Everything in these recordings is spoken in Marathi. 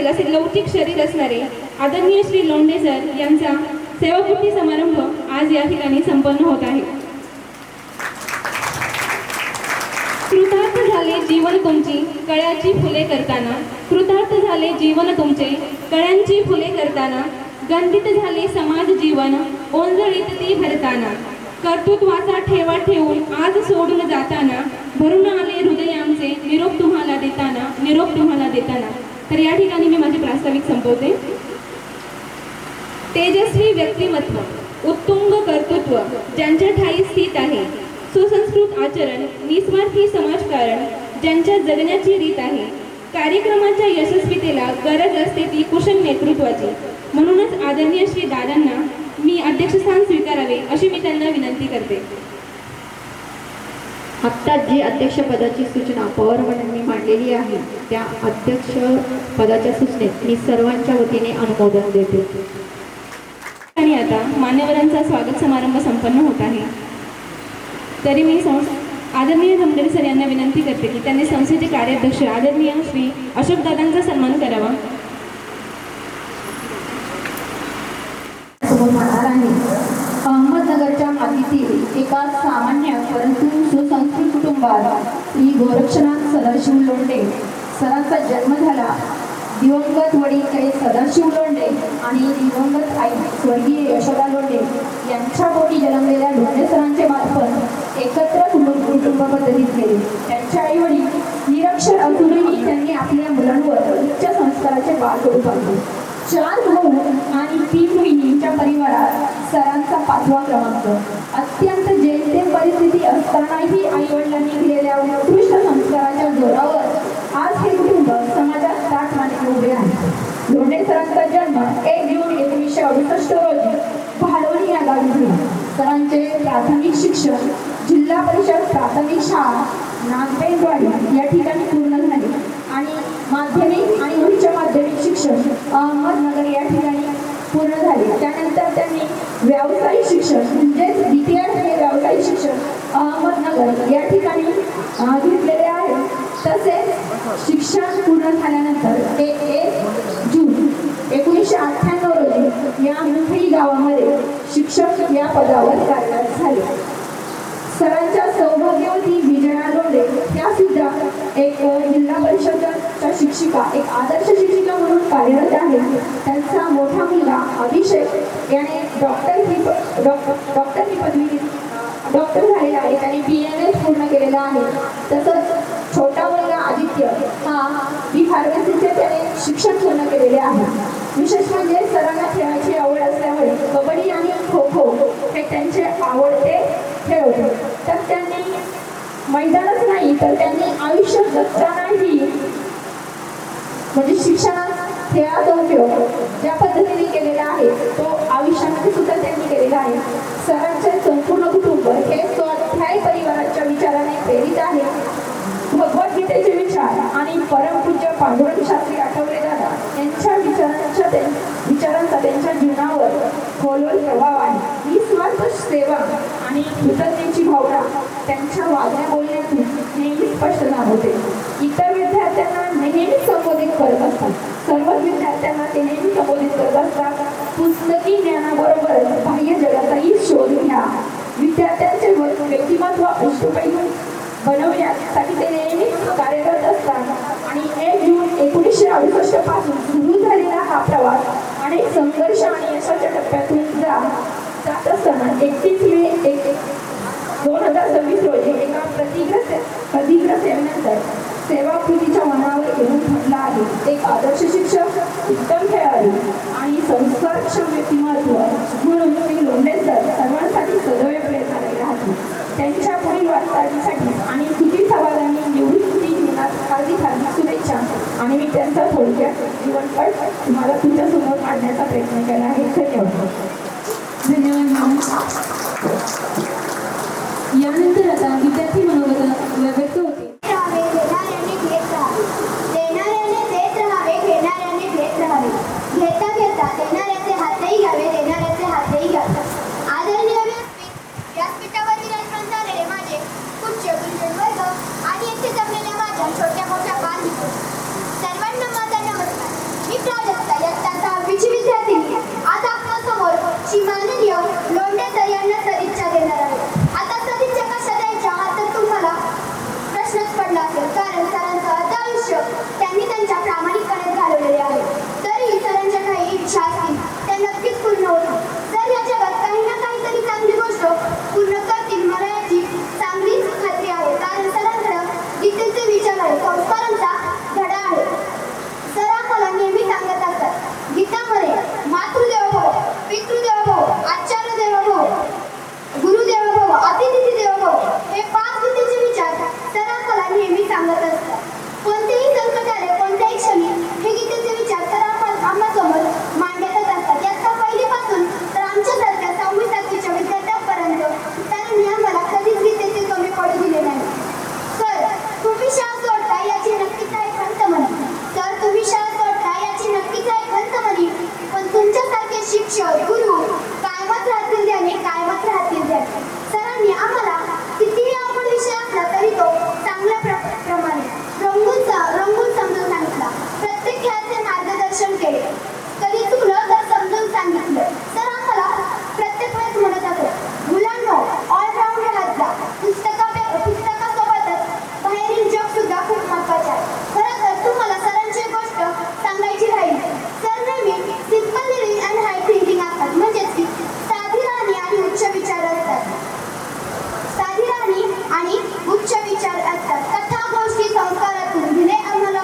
असे लवचिक शरीर असणारे आदरणीय श्री लोंढे सर यांचा सेवापूर्ती समारंभ आज या ठिकाणी संपन्न होत आहे. कृतार्थ झाले जीवन तुमची कळ्याची फुले करताना, कृतार्थ झाले जीवन तुमचे कळ्यांची फुले करताना, गंधित झाले समाज जीवन ओंजळीत ती भरताना, कर्तृत्वाचा ठेवा ठेवून आज सोडून जाताना, भरून आले हृदय आमचे निरोप तुम्हाला देताना, निरोप तुम्हाला देताना. तर या ठिकाणी मी माझे प्रास्ताविक संपवते. तेजस्वी व्यक्तिमत्व, उत्तुंग कर्तृत्व ज्यांच्या ठाई स्थित आहे, सुसंस्कृत आचरण, निस्वार्थी समाजकारण ज्यांच्या जगण्याची रीत आहे, कार्यक्रमाच्या यशस्वीतेला गरज असते ती कुशल नेतृत्वाची. म्हणूनच आदरणीय श्री दादांना मी अध्यक्षस्थान स्वीकारावे अशी मी त्यांना विनंती करते. आत्ता जी अध्यक्षपदाची सूचना पवारवडांनी मांडलेली आहे त्या अध्यक्षपदाच्या सूचनेत मी सर्वांच्या वतीने अनुमोदन देते. आणि आता मान्यवरांचा स्वागत समारंभ संपन्न होत आहे. तरी मी आदरणीय धमडेल सर यांना विनंती करते की त्यांनी संस्थेचे कार्याध्यक्ष आदरणीय श्री अशोक दादांचा सन्मान करावा. अहमदनगरच्या मातीतील एका सामान्य परंतु सुसंस्कृत कुटुंबात श्री गोरक्षनाथ सदाशिव लोंढे सरांचा जन्म झाला. दिवंगत वडील काही सदाशिव लोंढे आणि दिवंगत आई स्वर्गीय यशोदा लोंढे यांच्या पोटी जन्मलेल्या लोंढे सरांचे बालपण एकत्र कुटुंब पद्धतीत गेले. त्यांचे आई वडील निरक्षर असूनही त्यांनी आपल्या मुलांवर उच्च संस्काराचे बाळ पाडले. 4 भाऊ आणि 3 बहिणींच्या परिवारात सरांचा 5वा क्रमांक. अत्यंत जेमतेम परिस्थिती असतानाही आई वडिलांनी दिलेल्या उत्कृष्ट संस्काराच्या जोरावर आज हे कुटुंब समाजात ताठ मानेने उभे आहे. लोंढे सरांचा जन्म 1 जून 1968 रोजी भाडवणी या गावी झाला. सरांचे प्राथमिक शिक्षण जिल्हा परिषद प्राथमिक शाळा नागपेंडवाडी या ठिकाणी पूर्ण झाले आणि माध्यमिक आणि उच्च माध्यमिक शिक्षण अहमदनगर या ठिकाणी पूर्ण झाले. त्यानंतर त्यांनी व्यावसायिक शिक्षण म्हणजेच BTED हे व्यावसायिक शिक्षण अहमदनगर या ठिकाणी घेतलेले आहे. तसेच शिक्षण पूर्ण झाल्यानंतर 1 जून 1998 रोजी या मुंबई गावामध्ये शिक्षक या पदावर कार्यरत झाले. सरांच्या सौभाग्यवती विजया लोंढे त्या सुद्धा एक जिल्हा परिषदच्या शिक्षिका, एक आदर्श शिक्षिका म्हणून कार्यरत आहे. त्यांचा मोठा मुलगा अभिषेक याने डॉक्टर ही पदवी डॉक्टर झालेला आहे. त्याने BMS पूर्ण केलेला आहे. तसंच छोटा मुलगा आदित्य हा फार्मसीचे त्याने शिक्षण पूर्ण केलेले आहे. विशेष म्हणजे सरांना खेळाची आवड असल्यामुळे कबड्डी आणि खो खो हे त्यांचे आवडते खेळ होते. तर त्यांनी मैदानच नाही तर त्यांनी आयुष्य जगतानाही म्हणजे शिक्षणात खेळाचा उपयोग ज्या पद्धतीने केलेला आहे तो आयुष्यामध्ये सुद्धा त्यांनी केलेला आहे. सरांचे संपूर्ण कुटुंब हे स्वाध्याय परिवाराच्या विचाराने प्रेरित आहे. भगवद्गीतेचे विचार आणि परमपूज्य पांडुरंग शास्त्री आठवले दादा यांच्या विचारांचा त्यांच्या जीवनावर खोलवर प्रभाव आहे. निस्वार्थ सेवा आणि कृतज्ञतेची भावना त्यांच्या वागण्या बोलण्यातून नेहमी स्पष्ट जाणवते. इतर विद्यार्थ्यांना नेहमी संबोधित करत असतात. सर्व विद्यार्थ्यांना ते नेहमी संबोधित करत असतात. पुस्तकी ज्ञानाबरोबरच बाह्य जगाचाही शोध घ्या. विद्यार्थ्यांचे व्यक्तिमत्व अष्टपैलू बनवण्यासाठी ते नेहमी कार्यरत असतात. आणि 1 जून 1968 पासून सुरू झालेला हा प्रवास अनेक संघर्ष आणि यशाच्या टप्प्यातून जात असताना 31 मे 2026 रोजी एका प्रदीर्घ सेवेनंतर सेवाकृतीच्या मनावर येऊन थांबला आहे. एक आदर्श शिक्षक, उत्तम खेळाडू आणि संस्कारक्षम व्यक्तिमत्व म्हणून श्री लोंढे सर सर्वांसाठी सदैव प्रेरणादायी राहतील. त्यांच्या पुढील वाटचालीसाठी आणि सुखी समाधानी निवृत्ती जीवनात हार्दिक शुभेच्छा. आणि मी त्यांचा थोडक्यात जीवनपट तुम्हाला तुमच्यासमोर मांडण्याचा प्रयत्न केला आहे. धन्यवाद. यानंतर आता विद्यार्थी मनोगत व्यक्त होते. छोट्या मोठ्या बालमित्र सर्वांना माझा नमस्कार. मी प्राजक्ता इयत्ता 6वीची विद्यार्थिनी आज आपल्यासमोर श्री माननीय लोंढे सर यांना सदिच्छा देणार आहे. आता सदिच्छा कशा द्यायच्या हा तर तुम्हाला प्रश्नच पडला असेल, कारण सरांचं अर्ध आयुष्य त्यांनी त्यांच्या प्रामाणिकपणे घालवलेले आहे. तरीही सरांच्या काही इच्छा असतील त्या नक्कीच पूर्ण होतील. सर या जगात काही ना काहीतरी चांगली गोष्ट पूर्ण करतील मला याची चांगलीच खात्री आहे, कारण सरांकडे गीतेचे विचार आहे, संस्कारांचा धडा आहे. सर आम्हाला नेहमी सांगत असतात गीतामध्ये मातृदेवो भव, पितृदेवो भव, आचार्य देवो भव, गुरुदेवो भव, अतिथी देवो भव हे 5 गीतेचे विचार सर आम्हाला नेहमी सांगत असतात. कोणतेही संकट आले कोणत्याही क्षणी हे गीतेचे विचार सर आम्हासमोर मांडतच असतात. याचा पहिलीपासून तर आमच्यासारख्या 6वी-7वीच्या विद्यार्थ्यांपर्यंत सरांनी आम्हाला कधीच गीतेचे कमी पडू दिले नाही. सर तुम्ही शाळा सोडता याची नक्कीच आहे खंत म्हणी. सर तुम्ही शाळा सोडता याची नक्कीच आहे खंत म्हणी, पण तुमच्यासारखे शिक्षक गुरु कायमच राहतील त्याने कायमच राहतील त्याने. सरांनी आम्हाला कितीही अवघड विषय असला तरी तो चांगल्या प्रमाणे रंगून समजून सांगितला. प्रत्येक खेळाचे मार्गदर्शन केले, कधी चुकलं तर समजून सांगितलं. सर आम्हाला प्रत्येक वेळेस म्हणत असत मुलांनो ऑलराऊंड राहत जा, पुस्तकासोबतच बाहेरील जग सुद्धा खूप महत्वाचे आहे. खरं तर तुम्हाला सरांची एक गोष्ट सांगायची राहील. सर नेहमी simple living and high thinking असतात, म्हणजेच की साधी राहणी आणि उच्च विचार असतात. साधी राहणी आणि उच्च विचार असतात. कथा गोष्टी संस्कारातून दिले आम्हाला,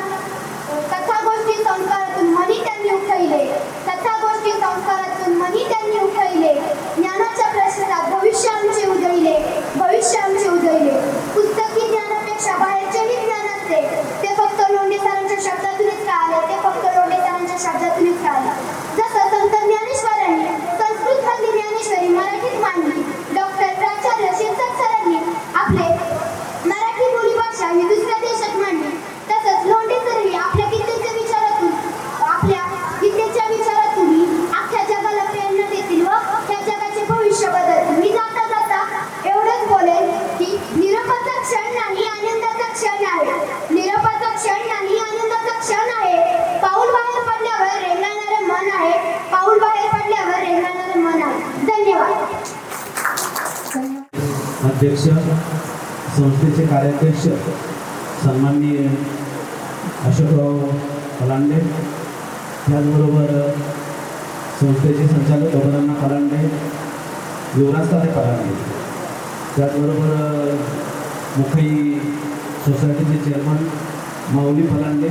कथा गोष्टी संस्कारातून मनी त्यांनी उठवले, कथा गोष्टी संस्कारातून मनी त्यांनी उठवले. ज्ञानाच्या प्रश्नात भविष्य आमचे उदयले, भविष्य आमचे उदयले. पुस्तकी ज्ञानापेक्षा बाहेरचेही ज्ञान असते, ते फक्त लोंढे सरांच्या शब्दातूनच कळाले, ते फक्त लोंढे सरांच्या शब्दातूनच कळाले. जसं संत ज्ञानेश्वरांनी संस्कृत मधली ज्ञानेश्वरी मराठीत मांडली, डॉक्टर प्राचार्य शिरसाट सरांनी आपले मराठी बोलीभाषा ही दुसऱ्या देशात मांडली, तसंच लोंढे सरही आपल्या गीतेच्या विचारातून अख्ख्या जगाला प्रेरणा देतील व त्या जगाचे भविष्य बदलतील. मी जाता जाता एवढंच बोलेन की निरोपाचा क्षण नाही आनंदाचा क्षण आहे, निरोपाचा क्षण नाही आनंदाचा क्षण आहे. पाऊल बाहेर पडल्यावर रेंगाळणारे मन आहे, पाऊल बाहेर पडल्यावर रेंगाळणारे मन आहे. धन्यवाद. अध्यक्ष, संस्थेचे कार्याध्यक्ष सन्माननीय अशोकराव कलांडे, त्याचबरोबर संस्थेचे संचालक अभरांना कलांडे, युवराजतारे कलांडे, त्याचबरोबर मुखई सोसायटीचे चेअरमन माऊली फलांडे,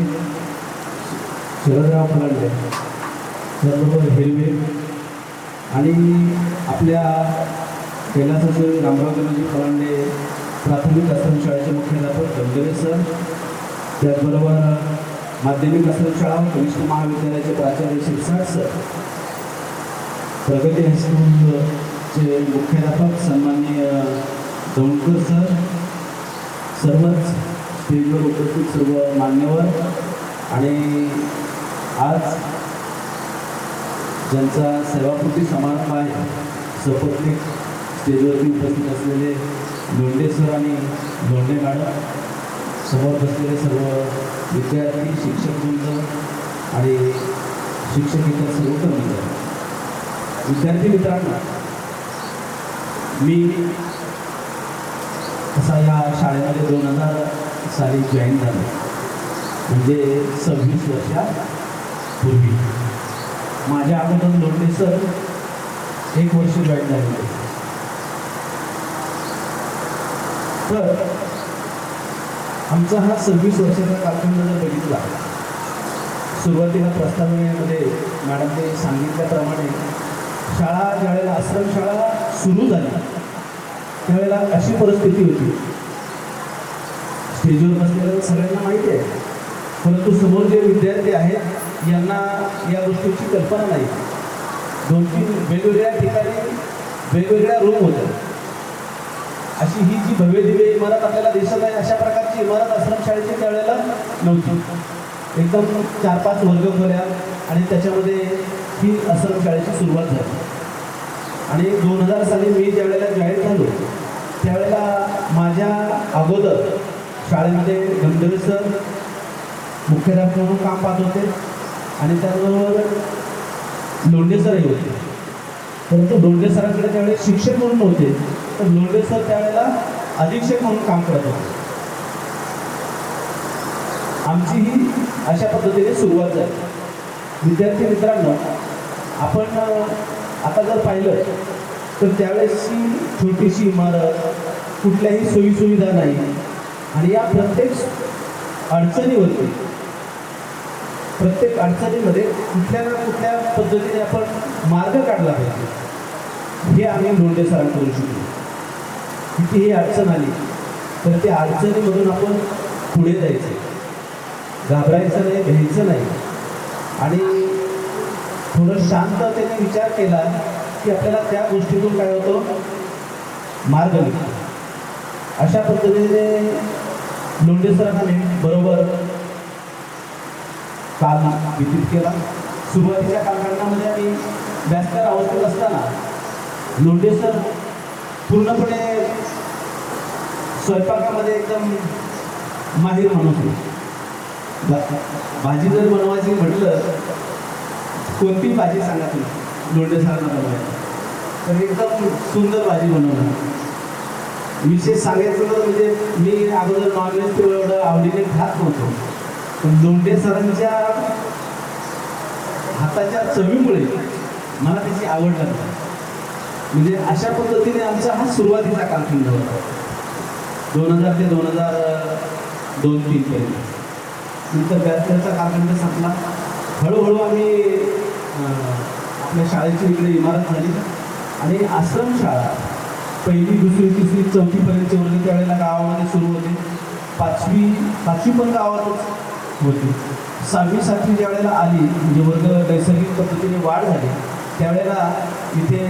शरदराव फलांडे, त्याचबरोबर हिरवे आणि आपल्या कैलासाचे रामराव गणजी फलांडे प्राथमिक आश्रमशाळेचे मुख्याध्यापक गंगरे सर, त्याचबरोबर माध्यमिक आश्रमशाळा व कनिष्ठ महाविद्यालयाचे प्राचार्य शिरसाट सर, प्रगती हायस्कूलचे मुख्याध्यापक सन्माननीय दौंडकर सर, सर्वच स्टेजवर उपस्थित सर्व मान्यवर आणि आज ज्यांचा सेवाकृती समारंभ आहे, सपत्नीक स्टेजवरती उपस्थित असलेले लोंढे सर आणि लोंढे मॅडम, समोर बसलेले सर्व विद्यार्थी, शिक्षकवृंद आणि शिक्षकेतर सर्व कर्मचारी, विद्यार्थी मित्रांनो, मी असा या शाळेमध्ये 2000 साली जॉईन झालो, म्हणजे 26 वर्षापूर्वी. माझ्या अगोदर लोंढे सर 1 वर्ष जॉईन झाले. तर आमचा हा 26 वर्षाचा कालखंड जर बघितला, सुरुवातीला प्रस्तावनेमध्ये मॅडमने सांगितल्याप्रमाणे शाळा ज्यावेळेला आश्रमशाळा सुरू झाली त्यावेळेला अशी परिस्थिती होती. स्टेजवर बसलेल्या सगळ्यांना माहिती आहे, परंतु समोर जे विद्यार्थी आहेत यांना या गोष्टीची कल्पना नाही. 2-3 वेगवेगळ्या ठिकाणी वेगवेगळ्या रूम होत्या. अशी ही जी भव्यदिव्य इमारत आपल्याला दिसत आहे, अशा प्रकारची इमारत आश्रमशाळेची त्यावेळेला नव्हती. एकदम 4-5 वर्गखोल्या आणि त्याच्यामध्ये ही आश्रमशाळेची सुरुवात झाली. आणि 2000 साली मी ज्यावेळेला जॉईन झालो त्यावेळेला माझ्या अगोदर शाळेमध्ये गंधर्व सर मुख्याध्यापक म्हणून काम पाहत होते आणि त्याचबरोबर लोंढे सरही होते. परंतु लोंढे सरांकडे त्यावेळेस शिक्षक म्हणून नव्हते, तर लोंढे सर त्यावेळेला अधीक्षक म्हणून काम करत होते. आमची ही अशा पद्धतीने सुरुवात झाली. विद्यार्थी मित्रांनो, आपण आता जर पाहिलं तर त्यावेळेसची छोटीशी इमारत, कुठल्याही सोयीसुविधा नाही, आणि या प्रत्येक अडचणीवरती, प्रत्येक अडचणीमध्ये कुठल्या ना कुठल्या पद्धतीने आपण मार्ग काढला पाहिजे. हे आम्ही लोंढे सरांकडून शिकलो. कितीही अडचण आली तर त्या अडचणीमधून आपण पुढे जायचं, घाबरायचं नाही, भ्यायचं नाही, आणि थोडं शांततेने विचार केला की आपल्याला त्या गोष्टीतून काय होतं, मार्ग निघतो. अशा पद्धतीने लोंढे सरांनी बरोबर काल व्यतीत केला. सुरुवातीच्या कालखंडामध्ये आम्ही बॅचलर अवस्थेत असताना लोंढे सर पूर्णपणे स्वयंपाकामध्ये एकदम माहीर माणूस होते. भाजी जर बनवायची म्हटलं, कोणती भाजी सांगा तुम्ही लोंढे सरांना बनवायची, तर एकदम सुंदर भाजी बनवणार. विशेष सांगायचं तर म्हणजे मी अगोदर नॉनव्हेज तेवढं एवढं आवडीने खात नव्हतो, पण लोंढे सरांच्या हाताच्या चवीमुळे मला त्याची आवड लागली. म्हणजे अशा पद्धतीने आमचा हा सुरुवातीचा कालखंड होता, 2000 ते 2002-03 पर्यंत. नंतर बॅचलरचा कालखंड संपला. हळूहळू आम्ही आपल्या शाळेची इकडे इमारत झाली आणि आश्रमशाळा 1ली, 2री, 3री, 4थीपर्यंतचे वर्ग त्यावेळेला गावामध्ये सुरू होते. 5वी पण गावातच होती. 6वी 7वी ज्या वेळेला आली, म्हणजे वर्ग नैसर्गिक पद्धतीने वाढ झाली, त्यावेळेला इथे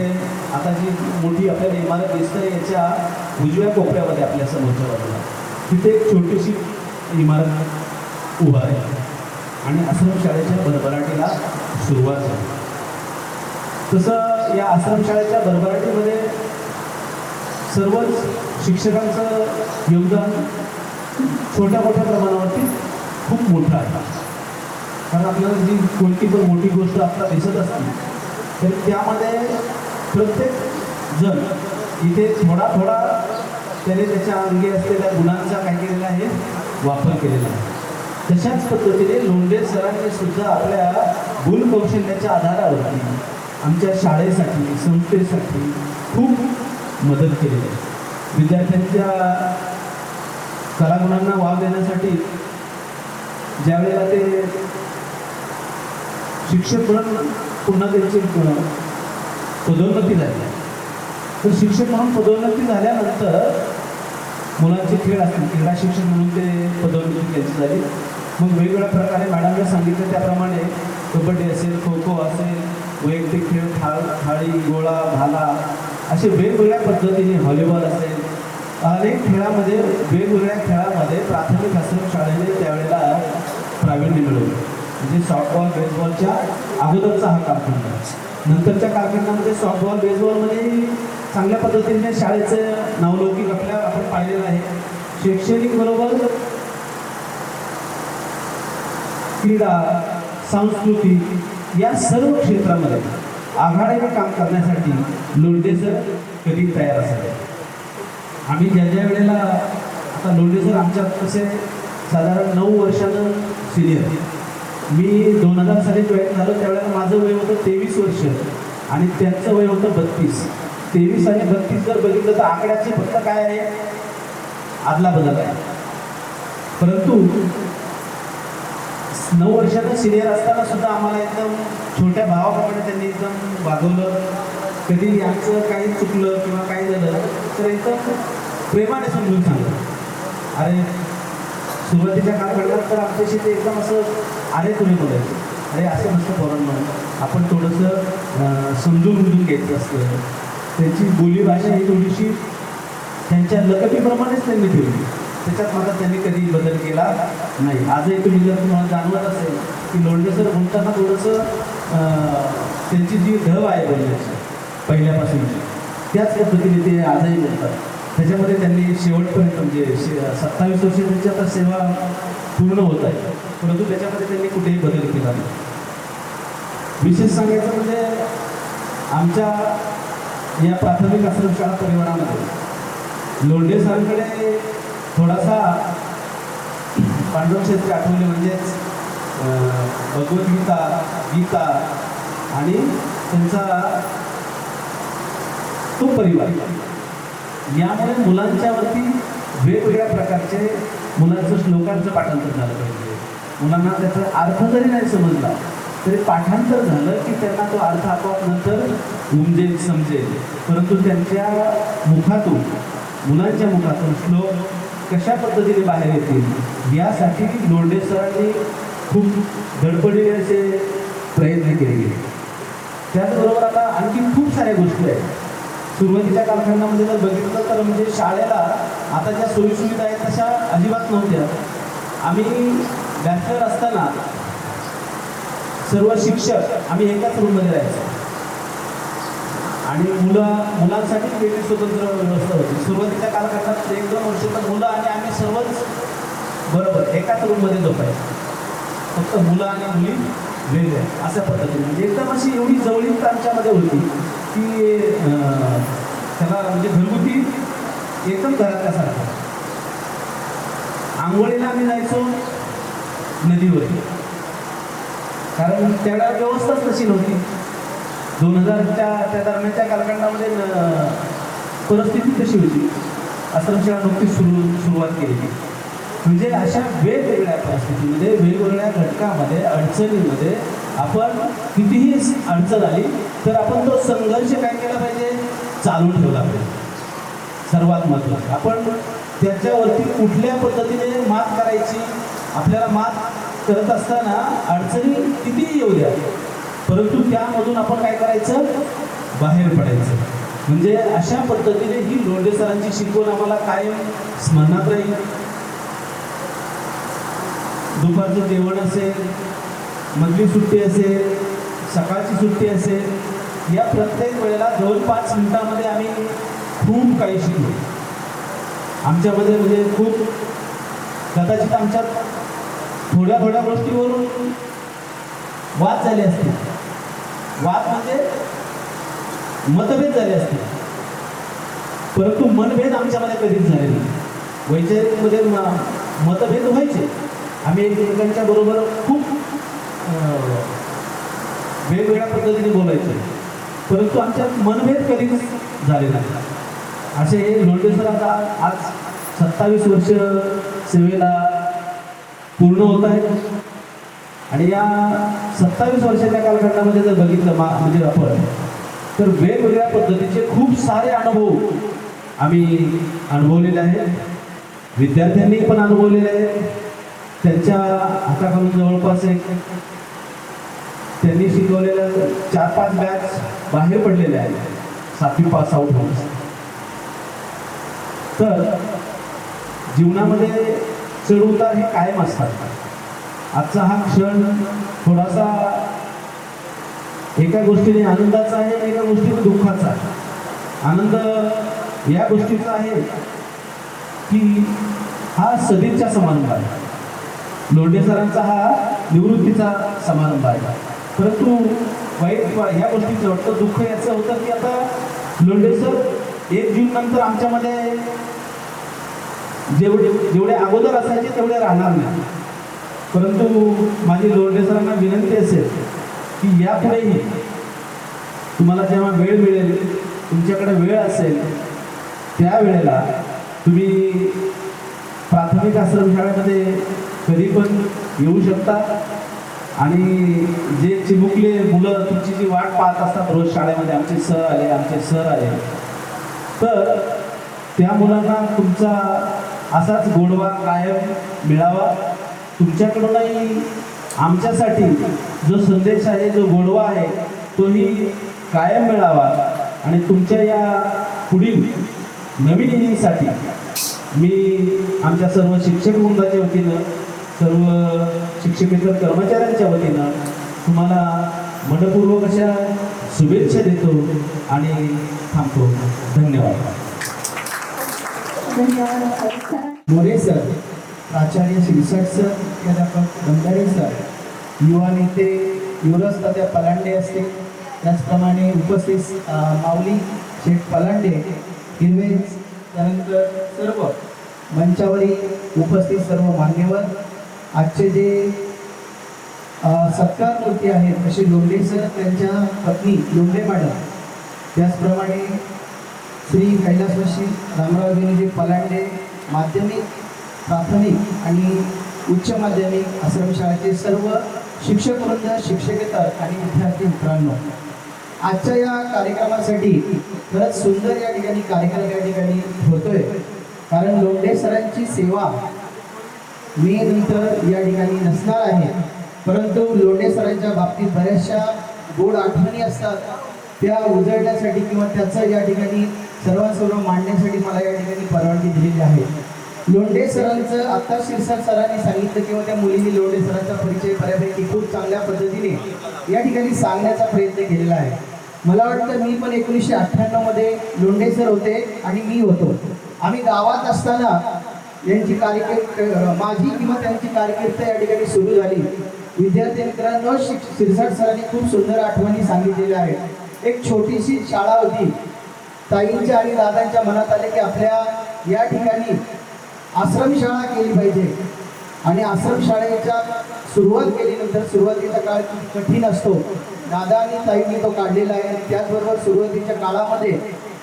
आता जी मोठी आपल्याला इमारत दिसते याच्या उजव्या कोपऱ्यामध्ये आपल्या समोरच्या बाजूला तिथे एक छोटीशी इमारत उभा आहे आणि आश्रमशाळेच्या भरभराटीला सुरुवात झाली. तसं या आश्रमशाळेच्या भरभराटीमध्ये सर्वच शिक्षकांचं योगदान छोट्या मोठ्या प्रमाणावरती खूप मोठं आहे. कारण आपल्याला जी कोणती पण मोठी गोष्ट आपल्याला दिसत असते तर त्यामध्ये प्रत्येक जण इथे थोडा थोडा त्याने त्याच्या अंगी असलेल्या गुणांचा काय केलेला आहे, वापर केलेला आहे. तशाच पद्धतीने लोंढे सरांनी सुद्धा आपल्या गुणकौशल्याच्या आधारावरती आमच्या शाळेसाठी, संस्थेसाठी खूप मदत केलेली आहे. विद्यार्थ्यांच्या कलागुणांना वाव देण्यासाठी ज्यावेळेला ते शिक्षक म्हणून पुन्हा त्यांची पदोन्नती झाली, तर शिक्षक म्हणून पदोन्नती झाल्यानंतर मुलांचे खेळ असतील, क्रीडा शिक्षक म्हणून ते पदोन्नती त्यांची झाली. मग वेगवेगळ्या प्रकारे मॅडमने सांगितलं त्याप्रमाणे कबड्डी असेल, खो खो असेल, वैयक्तिक खेळ, थाळी, गोळा, भाला, असे वेगवेगळ्या पद्धतीने, व्हॉलीबॉल असेल, अनेक खेळामध्ये, वेगवेगळ्या खेळामध्ये प्राथमिक आश्रमशाळेने त्यावेळेला प्रावीण्य मिळवलं. म्हणजे सॉफ्टबॉल, बेसबॉलच्या अगोदरचा हा कालखंड. नंतरच्या कालखंडामध्ये सॉफ्टबॉल, बेसबॉलमध्ये चांगल्या पद्धतीने शाळेचं नावलौकिक आपण पाहिलेलं आहे. शैक्षणिक बरोबर क्रीडा, सांस्कृतिक या सर्व क्षेत्रामध्ये आघाडीने काम करण्यासाठी लोंढे सर कधी तयार असावे. आम्ही ज्या वेळेला, आता लोंढे सर आमच्यात कसे साधारण 9 वर्षानं सिनियर. मी 2000 साली जॉईन झालो त्यावेळेला माझं वय होतं 23 वर्ष आणि त्यांचं वय होतं 32. 23 आणि 32 जर बघितलं तर आकड्याचे फक्त काय आहे, आदला बदल आहे. परंतु 9 वर्षाचा सिनियर असताना सुद्धा आम्हाला एकदम छोट्या भावाप्रमाणे त्यांनी एकदम वागवलं. कधी यांचं काही चुकलं किंवा काही झालं तर एकदम प्रेमाने समजून सांगलं. अरे सुरुवातीच्या कालखंडात तर आमच्याशी ते एकदम असं अरे तुम्ही बोलायचं, अरे असं नसतं पोरांना, आपण थोडंसं समजून उमजून घ्यायचं असतं. त्यांची बोलीभाषा ही थोडीशी त्यांच्या लकटीप्रमाणेच त्यांनी ठेवली. त्याच्यात मात्र त्यांनी कधी बदल केला नाही. आजही तुम्ही जर तुम्हाला जाणवत असेल की लोंढे सर बोलताना थोडंसं त्यांची जी ढव आहे बोलण्याची पहिल्यापासूनची, त्याच पद्धतीने ते आजही बोलतात. त्याच्यामध्ये त्यांनी शेवटपर्यंत म्हणजे 27 वर्ष त्यांची आता सेवा पूर्ण होत आहे, परंतु त्याच्यामध्ये त्यांनी कुठेही बदल केला नाही. विशेष सांगायचं म्हणजे आमच्या या प्राथमिक आश्रमशाळा परिवारामध्ये लोंढे सरांकडे थोडासा पांडव क्षेत्र आठवले म्हणजेच भगवद्गीता, गीता आणि त्यांचा तो परिवार, यामुळे मुलांच्यावरती वेगवेगळ्या प्रकारचे मुलांचं श्लोकांचं पाठांतर झालं पाहिजे. मुलांना त्याचा अर्थ जरी नाही समजला तरी पाठांतर झालं की त्यांना तो अर्थ आपोआप नंतर उमजेल, समजेल. परंतु त्यांच्या मुखातून, मुलांच्या मुखातून श्लोक कशा पद्धतीने बाहेर येतील यासाठी लोंढे सरांनी खूप धडपडीने असे प्रयत्न केले गेले. त्याचबरोबर आता आणखी खूप साऱ्या गोष्टी आहेत. सुरुवातीच्या कालखंडामध्ये जर बघितलं तर म्हणजे शाळेला आता ज्या सोयीसुविधा आहेत तशा अजिबात नव्हत्या. आम्ही बॅचलर असताना सर्व शिक्षक आम्ही एकाच रूममध्ये राहायचो आणि मुलांसाठी वेगळी स्वतंत्र व्यवस्था होती. सुरुवातीच्या कालखंडात 1-2 वर्ष तर मुलं आणि आम्ही सर्वच बरोबर एकाच रूममध्ये झोपायचो. फक्त मुलं आणि मुली वेगळे अशा पद्धतीने म्हणजे एकदम अशी एवढी जवळीक आमच्यामध्ये होती की त्याला म्हणजे घरगुती एकदम घरातल्यासारखं. आंघोळीला आम्ही जायचो नदीवरती, कारण त्याला व्यवस्थाच तशी नव्हती. 2000च्या त्या दरम्यानच्या कालखंडामध्ये परिस्थिती तशी होती. आश्रमशाळा नुकतीच सुरुवात केली. म्हणजे अशा वेगवेगळ्या परिस्थितीमध्ये, वेगवेगळ्या घटकामध्ये, अडचणीमध्ये आपण कितीही अडचण आली तर आपण तो संघर्ष काय केला पाहिजे, चालू ठेवला पाहिजे. सर्वात महत्त्वाचं आपण त्याच्यावरती कुठल्या पद्धतीने मात करायची. आपल्याला मात करत असताना अडचणी कितीही येऊ द्या, परंतु त्यामधून आपण काय करायचं, बाहेर पडायचं. म्हणजे अशा पद्धतीने ही लोंढे सरांची शिकवण आम्हाला कायम स्मरणात राहील. दुपारचं जेवण असेल, मधली सुट्टी असेल, सकाळची सुट्टी असेल, या प्रत्येक वेळेला 2-5 मिनिटामध्ये आम्ही खूप काही शिकलो. आमच्यामध्ये म्हणजे खूप कदाचित आमच्यात थोड्या गोष्टीवरून वाद झाले असतील. वाद म्हणजे मतभेद झाले असतील, परंतु मनभेद आमच्यामध्ये कधीच झाले नाही. वैचारिकमध्ये मतभेद व्हायचे. आम्ही एकमेकांच्या बरोबर खूप वेगवेगळ्या पद्धतीने बोलायचे, परंतु आमच्यात मनभेद कधीच झाले नाही. असे हे लोंढे सर आता आज 27 वर्ष सेवेला पूर्ण होत आहेत आणि या 27 वर्षाच्या कालखंडामध्ये जर बघितलं म्हणजे आपण तर वेगवेगळ्या पद्धतीचे खूप सारे अनुभव आम्ही अनुभवलेले आहेत. विद्यार्थ्यांनी पण अनुभवलेले आहेत. त्यांच्या हाताखालून जवळपास त्यांनी शिकवलेल्या 4-5 बॅच बाहेर पडलेल्या आहेत 7वी पास आउट होऊन. तर जीवनामध्ये चढउतार हे कायम असतात. आजचा हा क्षण थोडासा एका गोष्टीने आनंदाचा आहे, एका गोष्टीने दुःखाचा आहे. आनंद या गोष्टीचा आहे की हा सदिच्छा समारंभ आहे. लोंढे सरांचा हा निवृत्तीचा समारंभ आहे. परंतु वाईट ह्या गोष्टीचं वाटतं, दुःख याचं होतं की आता लोंढे सर 1 जून नंतर आमच्यामध्ये जेवढे अगोदर असायचे तेवढे राहणार नाही. परंतु माझी लोंढे सरांना विनंती असेल की यापुढेही तुम्हाला जेव्हा वेळ मिळेल, तुमच्याकडे वेळ असेल, त्यावेळेला तुम्ही प्राथमिक आश्रमशाळेमध्ये कधी पण येऊ शकता. आणि जे चिमुकले मुलं तुमची जी वाट पाहत असतात रोज शाळेमध्ये, आमचे सर आले, तर त्या मुलांना तुमचा असाच गोडवा कायम मिळावा. तुमच्याकडूनही आमच्यासाठी जो संदेश आहे, जो गोडवा आहे, तोही कायम मिळावा. आणि तुमच्या या पुढील नवीन इनिंगसाठी मी आमच्या सर्व शिक्षक वृंदाच्या वतीनं, सर्व शिक्षकेतर कर्मचाऱ्यांच्या वतीनं तुम्हाला मनपूर्वक अशा शुभेच्छा देतो आणि थांबतो. धन्यवाद. मोरे सर, प्राचार्य शिरसाट सर, प्राध्यापक बंधारे सर, युवा नेते युवराज तात्या पलांडे असतील, त्याचप्रमाणे उपस्थित माऊली शेठ पलांडे हिरवे, त्यानंतर सर्व मंचावरील उपस्थित सर्व मान्यवर, आजचे जे सत्कार मूर्ती आहेत असे लोंढे सर, त्यांच्या पत्नी लोंढे मॅडम, त्याचप्रमाणे श्री कैलासवासी रामराव विनोजी पलांडे माध्यमिक, प्राथमिक आणि उच्च माध्यमिक आश्रमशाळेचे सर्व शिक्षक वृंद, शिक्षकेतर आणि विद्यार्थी मित्रांनो, आजच्या या कार्यक्रमासाठी खरंच सुंदर या ठिकाणी कार्यक्रम या ठिकाणी होतोय. कारण लोंढे सरांची सेवा मे नंतर या ठिकाणी नसणार आहे, परंतु लोंढे सरांच्या बाबतीत बऱ्याचशा गोड आठवणी असतात, त्या उजळण्यासाठी किंवा त्याचं या ठिकाणी सर्वांसमोर मांडण्यासाठी मला या ठिकाणी परवानगी दिलेली आहे. लोंढे सरांचं आत्ता शिरसाट सरांनी सांगितलं किंवा त्या मुलींनी लोंढे सरांचा परिचय बऱ्यापैकी खूप चांगल्या पद्धतीने या ठिकाणी सांगण्याचा प्रयत्न केलेला आहे. मला वाटतं मी पण 1998 मध्ये लोंढे सर होते आणि मी होतो. आम्ही गावात असताना यांची कारकीर्द, माझी किंवा त्यांची कारकीर्द या ठिकाणी सुरू झाली. विद्यार्थी मित्रांनो, शिरसाट सरांनी खूप सुंदर आठवणी सांगितलेल्या आहेत. एक छोटीशी शाळा होती. ताईंच्या आणि दादांच्या मनात आले की आपल्या या ठिकाणी आश्रमशाळा केली पाहिजे आणि आश्रमशाळेच्या सुरुवात केल्यानंतर सुरुवातीचा काळ कठीण असतो. दादा आणि ताईंनी तो काढलेला आहे. त्याचबरोबर सुरुवातीच्या काळामध्ये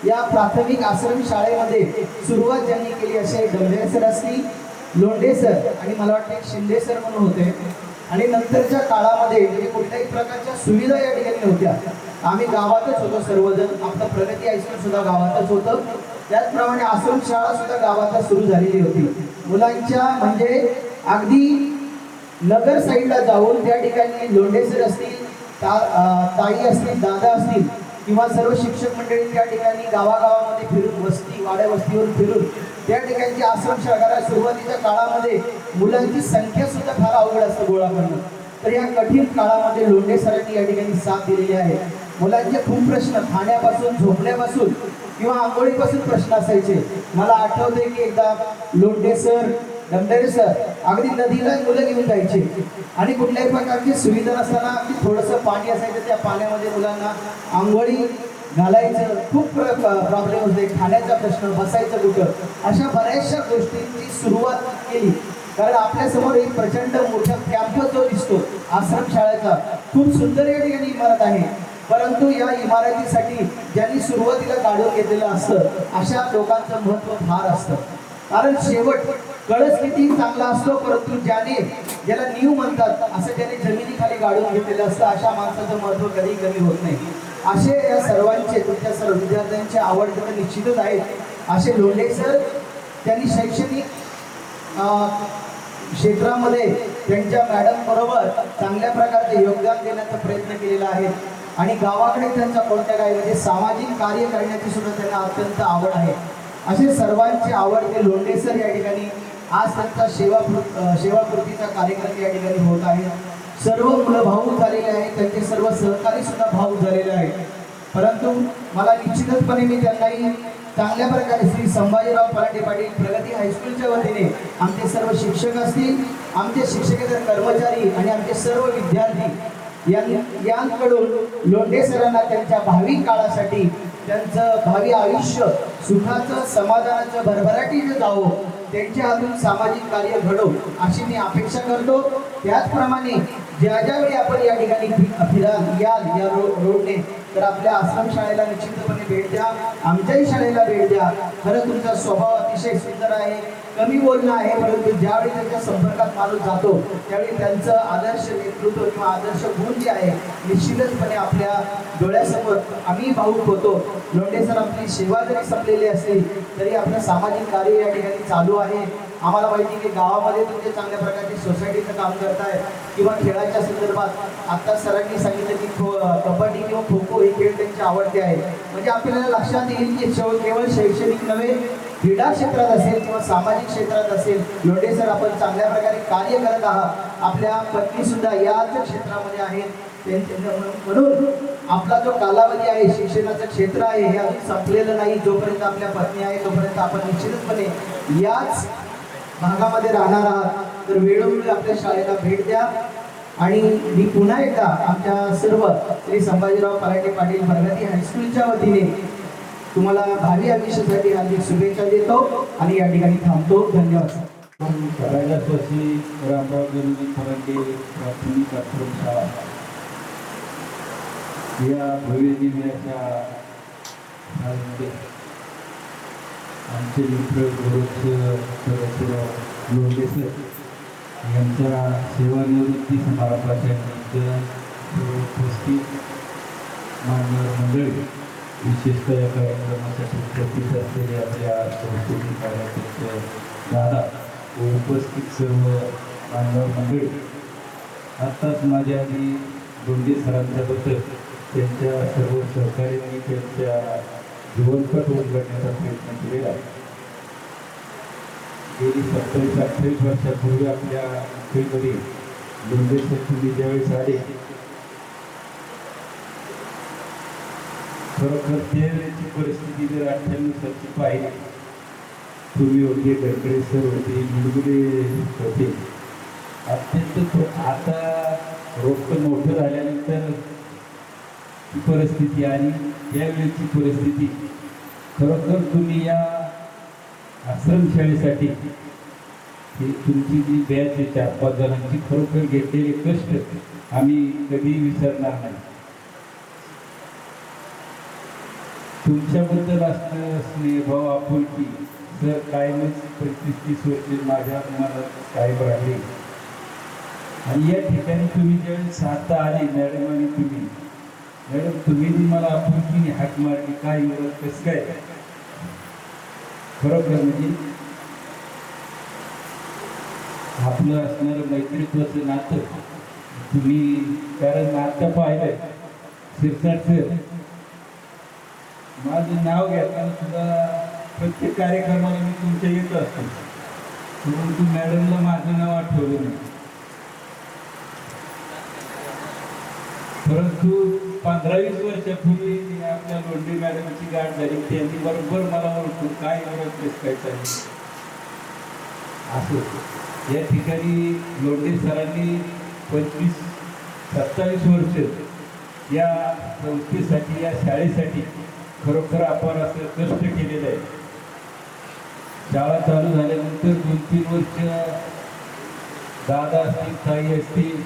या प्राथमिक आश्रमशाळेमध्ये सुरुवात ज्यांनी केली असे डंबे सर असतील, लोंढे सर आणि मला वाटतं एक शिंदे सर म्हणून होते. आणि नंतरच्या काळामध्ये म्हणजे कुठल्याही प्रकारच्या सुविधा या ठिकाणी नव्हत्या. आम्ही गावातच होतो सर्वजण. आपलं प्रगती हायस्कूल सुद्धा गावातच होतं. त्याचप्रमाणे आश्रमशाळा सुद्धा गावातच सुरू झालेली होती. मुलांच्या म्हणजे अगदी नगर साईडला जाऊन त्या ठिकाणी लोंढे सर असतील, ताई असतील, दादा असतील किंवा सर्व शिक्षक मंडळी त्या ठिकाणी गावागावामध्ये फिरून, वस्ती वाड्या वस्तीवरून फिरून त्या ठिकाणची आश्रमशाळा सुरुवातीच्या काळामध्ये मुलांची संख्या सुद्धा फार अवघड असतं गोळा करणं. तर या कठीण काळामध्ये लोंढे सरांनी या ठिकाणी साथ दिलेली आहे. मुलांचे खूप प्रश्न, खाण्यापासून झोपण्यापासून किंवा आंघोळीपासून प्रश्न असायचे. मला आठवते की एकदा लोंढे सर, डंबेरे सर अगदी नदीला मुलं घेऊन जायचे आणि कुठल्याही प्रकारची सुविधा नसताना अगदी थोडंसं पाणी असायचं, त्या पाण्यामध्ये मुलांना आंघोळी घालायचं. खूप प्रॉब्लेम होते. खाण्याचा प्रश्न, बसायचं कुठं, अशा बऱ्याचशा गोष्टींची सुरुवात केली. कारण आपल्यासमोर एक प्रचंड मोठा कॅम्पस जो दिसतो आश्रमशाळेचा, खूप सुंदर या ठिकाणी इमारत आहे. परंतु या इमारतीसाठी ज्यांनी सुरुवातीला काढून घेतलेलं असतं अशा लोकांचं महत्त्व फार असतं. कारण शेवट कळस किती चांगला असतो, परंतु ज्याला नीव म्हणतात असं ज्याने जमिनीखाली गाडून घेतलेलं असतं अशा माणसाचं महत्त्व कधी कमी होत नाही. असे या सर्वांचे, तुमच्या सर्व विद्यार्थ्यांचे आवडते तर निश्चितच आहेत. असे लोंढे सर त्यांनी शैक्षणिक क्षेत्रामध्ये त्यांच्या मॅडम बरोबर चांगल्या प्रकारचे योगदान देण्याचा प्रयत्न केलेला आहे. आणि गावाकडे त्यांचा कोणत्या काही म्हणजे सामाजिक कार्य करण्याची सुद्धा त्यांना अत्यंत आवड आहे. असे सर्वांचे आवडते लोंढे सर या ठिकाणी आज त्यांचा सेवापूर्तीचा कार्यक्रम या ठिकाणी होत आहे. सर्व मुलं भावूक झालेले आहेत, त्यांचे सर्व सहकारी सुद्धा भावूक झालेले आहेत. परंतु मला निश्चितपणे मी त्यांनाही चांगल्या प्रकारे श्री संभाजीराव पराठे पाटील प्रगती हायस्कूलच्या वतीने आमचे सर्व शिक्षक असतील, आमचे शिक्षकेतर कर्मचारी आणि आमचे सर्व विद्यार्थी यांकडून लोंढे सरांना त्यांच्या भावी काळासाठी, त्यांचं भावी आयुष्य सुखाचं, समाधानाचं, भरभराटीचं जावं, त्यांच्या हातून सामाजिक कार्य घडो अशी मी अपेक्षा करतो. त्याचप्रमाणे ज्यावेळी आपण या ठिकाणी फिराल याल या रोडने तर आपल्या आश्रमशाळेला निश्चितपणे भेट द्या, आमच्याही शाळेला भेट द्या. खरं तुमचा स्वभाव अतिशय सुंदर आहे, कमी बोलणं आहे, परंतु ज्यावेळी त्यांच्या संपर्कात माणूस जातो त्यावेळी त्यांचं आदर्श नेतृत्व किंवा आदर्श गुण जे आहे निश्चितपणे आपल्या डोळ्यासमोर आम्ही भावूक होतो. लोंढे सर आपली सेवा जरी संपलेली असली तरी आपलं सामाजिक कार्य या ठिकाणी चालू आहे. आम्हाला माहिती की गावामध्ये तुम्ही चांगल्या प्रकारची सोसायटीचं काम करताय किंवा खेळाच्या संदर्भात आता सरांनी सांगितलं की कबड्डी किंवा खो खो हे खेळ त्यांची आवडते आहे. म्हणजे आपल्याला लक्षात येईल की केवळ शैक्षणिक नव्हे, क्रीडा क्षेत्रात असेल किंवा सामाजिक क्षेत्रात असेल, लोंढे सर आपण चांगल्या प्रकारे कार्य करत आहात. आपल्या पत्नी सुद्धा याच क्षेत्रामध्ये आहेत. म्हणून आपला जो कालावधी आहे, शिक्षणाचं क्षेत्र आहे, हे अजून संपलेलं नाही. जोपर्यंत आपल्या पत्नी आहे तोपर्यंत आपण निश्चितपणे याच भागामध्ये राहणार आहात. तर वेळोवेळी आपल्या शाळेला भेट द्या. आणि मी पुन्हा एकदा आमच्या सर्व श्री संभाजीराव परांडे पाटील प्रगती हायस्कूलच्या वतीने तुम्हाला भावी आयुष्यासाठी हार्दिक शुभेच्छा देतो आणि या ठिकाणी थांबतो. धन्यवाद. कैलासवासी रामराव गुरुजी परांडे प्राथमिक आश्रमशाळा या भव्य दिव्याच्या शाळेमध्ये आमचे मित्र सदाशिवराव लोंढे सर यांच्या सेवानिवृत्ती समारंभाच्या निमित्त उपस्थित मान्यवर मंडळी, विशेषतः या कार्यक्रमासाठी उपस्थित असलेले आपल्या सांस्कृतिक कार्याध्यक्ष दादा व उपस्थित सर्व मान्यवर मंडळी, आत्ताच माझ्या आधी लोंढे सरांच्याबद्दल त्यांच्या सर्व सहकार्यांनी त्यांच्या जीवनपट उलगडण्याचा प्रयत्न केलेला आहे. गेली 27-28 वर्षापूर्वी आपल्या मुंबईमध्ये लोंढे सर तुम्ही ज्यावेळेस आले, खरोखर त्यावेळेची परिस्थिती जर 98 सालची पाहिली, पूर्वी होते गडकरी सर होते, मुलगुले होते, अत्यंत आता रोप मोठं झाल्यानंतर ती परिस्थिती आणि त्यावेळेची परिस्थिती, खरोखर तुम्ही या आश्रमशाळेसाठी ही तुमची जी बॅच आहे 4-5 जणांची, खरोखर घेतलेले कष्ट आम्ही कधी विसरणार नाही. तुमच्याबद्दल असणारं स्नेहभाव, आपुलकी सर कायमच 25-30 वर्षे माझ्या मनात कायम राहिले. आणि या ठिकाणी तुम्ही ज्यावेळेस साधता आले मॅडम आणि मॅडम तुम्ही मला आपुलकीने हाक मारली, काय कसं काय, खरोखर म्हणजे आपलं असणारं मैत्रीत्वाचं नातं तुम्ही, कारण नातं पाहिलंय शिरसाट सर, माझं नाव घेताना सुद्धा प्रत्येक कार्यक्रमाला मी तुमच्या येत असतो, परंतु मॅडमला माझं नाव आठवलं नाही. परंतु 15-20 वर्षापूर्वी आपल्या लोंढे मॅडमची गाठ झाली, त्यांनी बरोबर मला ओळखून काय ओळखतेस काय चालली असं. या ठिकाणी लोंढे सरांनी 25-27 वर्ष या संस्थेसाठी, या शाळेसाठी खरोखर आपण असं कष्ट केलेलं आहे. शाळा चालू झाल्यानंतर 2-3 वर्ष दादा असतील, ताई असतील,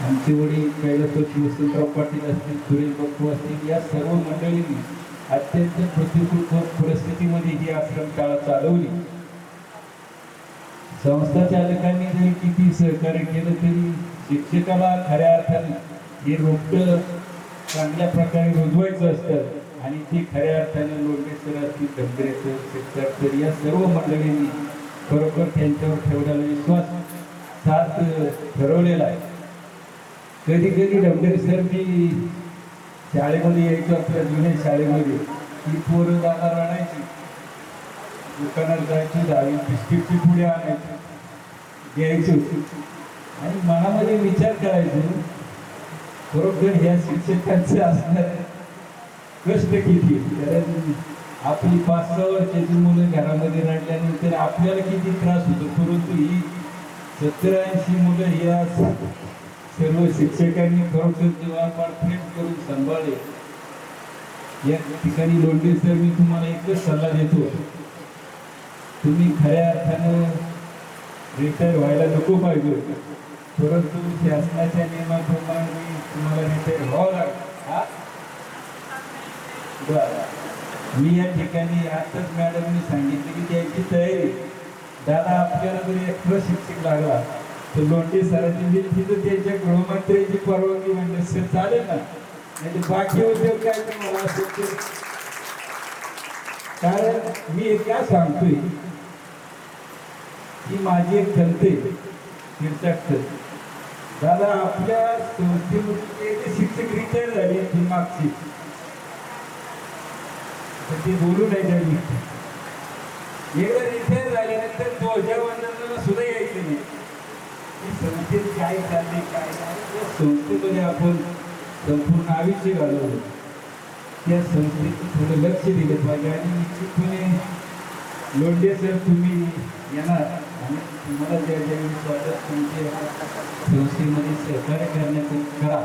आमचे वडील कैलासवासी वसंतराव पाटील असतील, सुरेश बापू असतील, या सर्व मंडळींनी अत्यंत प्रतिकूल परिस्थितीमध्ये ही आश्रमशाळा चालवली. संस्था चालकांनी जरी किती सहकार्य केलं तरी शिक्षकाला खऱ्या अर्थाने हे रोपटं चांगल्या प्रकारे रुजवायचं असतं आणि ते खऱ्या अर्थाने लोंढे सर असतील, धमगरे सर, शिक्षक सर, या सर्व मंडळींनी खरोखर त्यांच्यावर ठेवलेला विश्वास साथ ठरवलेला आहे. कधी कधी धमगरे सर मी शाळेमध्ये यायचो, आपल्या जुन्या शाळेमध्ये, ती पोरं दादा रडायची, दुकानात जायची, 10 बिस्किटची पुढे आणायची, घ्यायचो आणि मनामध्ये विचार करायचो खरोखर ह्या शिक्षकांचं असणार कष्ट किती. कारण आपली 5-6 वर्षाची मुलं घरामध्ये रडल्यानंतर आपल्याला किती त्रास होतो, परंतु ही 70-80 मुलं या सर्व शिक्षकांनी खरोखर जेव्हा पाठप्रेम करून सांभाळले. या ठिकाणी लोंढे सर मी तुम्हाला एकच सल्ला देतो, तुम्ही खऱ्या अर्थानं रिटायर व्हायला नको पाहिजे, परंतु शासनाच्या नियमाप्रमाणे तुम्हाला रिटायर व्हावं लागेल. मी या ठिकाणी आताच मॅडमनी सांगितले की त्याची तयारी, दादा आपल्याला जरी एक प्रशिक्षक लागला तर लोंढे सरांची मी तिथं त्यांच्या गृहमंत्र्यांची परवानगी म्हणजे सर चालेल ना, म्हणजे बाकी उद्योग काय तर मला असेल. कारण मी काय सांगतोय की माझी एक खंत आहे, दादा आपल्या संस्थेमध्ये शिक्षक रिटायर झाले ती मागची, तर ते बोलू नाही त्यांनी. एकदा रिटायर झाल्यानंतर ध्वजावंदनाला सुद्धा यायचं नाही. संस्थेत काय चालले काय नाही, संस्थेमध्ये आपण संपूर्ण आयुष्य घालवलं, त्या संस्थेत थोडं लक्ष दिलं पाहिजे. आणि निश्चितपणे लोंढे सर तुम्ही येणार आणि तुम्हाला ज्या ज्यावेळी वाटत तुमचे संस्थेमध्ये सहकार्य करण्याचं करा.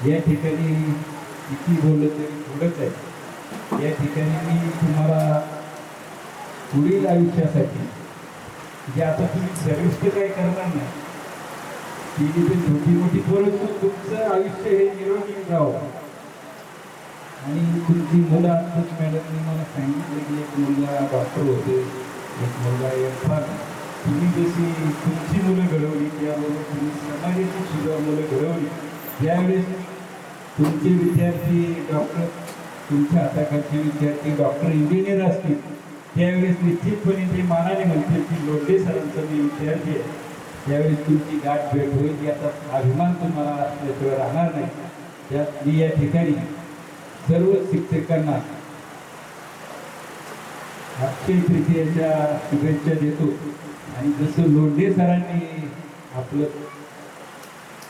या ठिकाणी किती बोललं तरी थोडंच आहे. या ठिकाणी मी तुम्हाला पुढील आयुष्यासाठी जे आता तुम्ही सर्विस तर काही करणार नाही, ती पण छोटी मोठी, परंतु तुमचं आयुष्य हे निरोगी राहावं. आणि तुमची मुलं आत्ताच मॅडमने मला सांगितलं की एक मुलगा डॉक्टर होते, एक मुलगा एम.फार्म. तुम्ही जशी तुमची मुलं घडवली त्याबरोबर तुम्ही समाजाची सुद्धा मुलं घडवली. ज्यावेळेस तुमचे विद्यार्थी डॉक्टर, तुमच्या हाताखालचे विद्यार्थी डॉक्टर इंजिनियर असतील, त्यावेळेस निश्चितपणे ते मानाने म्हणतील की लोंढे सरांचा मी विद्यार्थी आहे. त्यावेळेस तुमची गाठ भेट होईल याचा अभिमान तुम्हाला असल्याशिवाय राहणार नाही. त्यात मी या ठिकाणी सर्व शिक्षकांना अक्षय तृतीयेच्या शुभेच्छा देतो. आणि जसं लोंढे सरांनी आपलं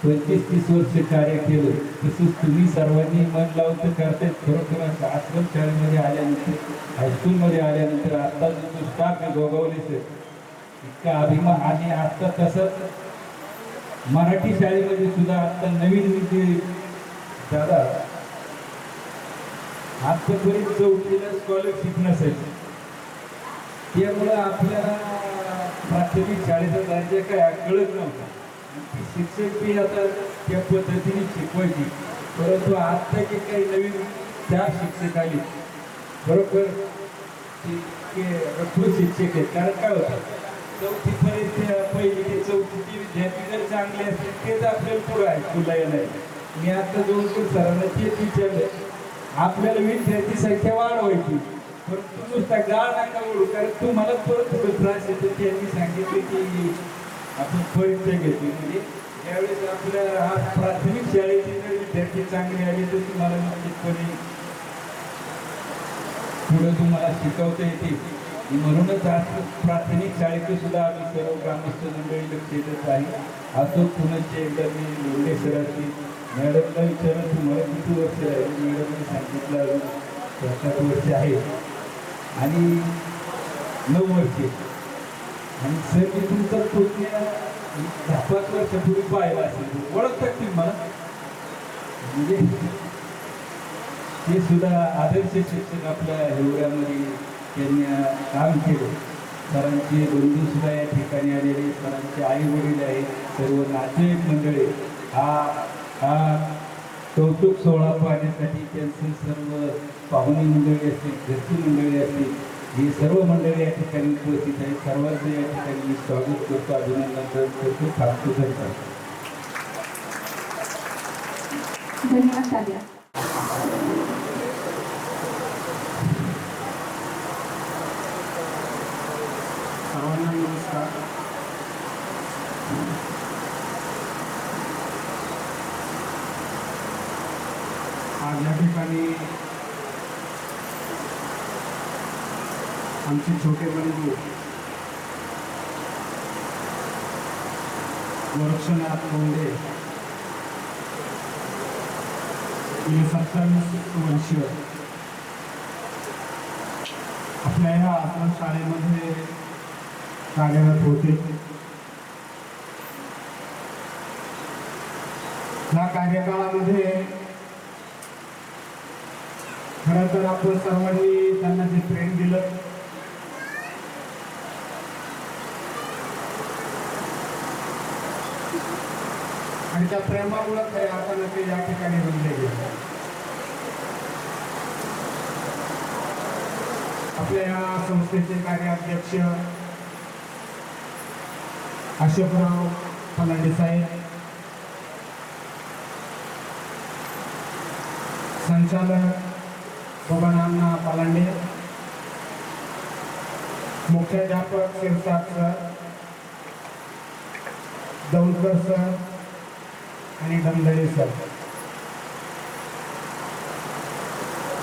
25-30 वर्ष कार्य केलं, तसंच तुम्ही सर्वांनी मन लावून तर करतायत. खरोखर आश्रम शाळेमध्ये आल्यानंतर, हायस्कूलमध्ये आल्यानंतर आता जो स्टाफ आहे गोगावलेचं, इतका अभिमान. आणि आता तसंच मराठी शाळेमध्ये सुद्धा आता नवीन जे दादा आतापर्यंत चौथीला स्कॉलरशिप नसायची, त्यामुळं आपल्याला प्राथमिक शाळेचा दर्जा काय कळत नव्हता. ती शिक्षक बी आता त्या पद्धतीने शिकवायची. परंतु आत्ता जे काही नवीन 4 शिक्षक आले, बरोबर ते रखडू शिक्षक आहेत. कारण काय होतं, चौथीपर्यंत पहिली ते चौथीचे विद्यार्थी जर चांगले असतील तेच आपल्याला पुढं हायस्कूलला येणार. मी आता जवळजवळ सरांना तेच विचारलं, आपल्याला विद्यार्थी संख्या वाढवायची, परंतु नुसता गाळ नका ओढू, कारण तुम्हाला परत थोडं त्रास येतो. त्यांनी सांगितलं की आपण परीक्षा घेतली, म्हणजे त्यावेळेस आपल्या आज प्राथमिक शाळेचे जर विद्यार्थी चांगले आले तर तुम्हाला निश्चितपणे पुढं तुम्हाला शिकवता येते. म्हणूनच आज प्राथमिक शाळेचं सुद्धा आम्ही सर्व ग्रामस्थ मंडळी लक्ष देत आहे. असं पुण्याचे एकदा मी लोंढे सरांची मॅडमला विचारलं तुम्हाला किती वर्ष आहे, मॅडमने सांगितलं 7-8 वर्ष आहे आणि 9 वर्षे. आणि सर मी तुमचा पुतण्या 10-5 वर्षापूर्वी पाहिला असेल, ओळखतात की मला, म्हणजे ते सुद्धा आदर्श शिक्षक आपल्या एवढ्यामध्ये त्यांनी काम केलं. सरांचे बंधू सुद्धा या ठिकाणी आलेले, सरांचे आई वडील आहेत, सर्व नातेवाईक मंडळी हा कौतुक सोहळा पाहण्यासाठी त्यांचे सर्व पाहुणी मंडळी असतील, घरची मंडळी असतील, ही सर्व मंडळी या ठिकाणी उपस्थित आहेत. सर्वांचं या ठिकाणी मी स्वागत करतो, अभिनंदन करतो, थांबतो. धन्यवाद तात्या. सर्वांना नमस्कार. आज या ठिकाणी आमचे छोटे बंधू गोरक्षनाथ लोंढे, 27 वर्षीय, आपल्या ह्या आश्रम शाळेमध्ये कार्यरत होते. या कार्यकाळामध्ये खरं तर आपण सर्वांनी त्यांना जे प्रेम दिलं, आणि त्या प्रेमामुळे खऱ्या अर्थानं ते या ठिकाणी बनले गेले. आपल्या या संस्थेचे कार्याध्यक्ष अशोकराव पलांडे साहेब, संचालक बबनांना पलांडे, मुख्याध्यापक शिरसाट सर, दौलकर सर आणि धनधडे सर,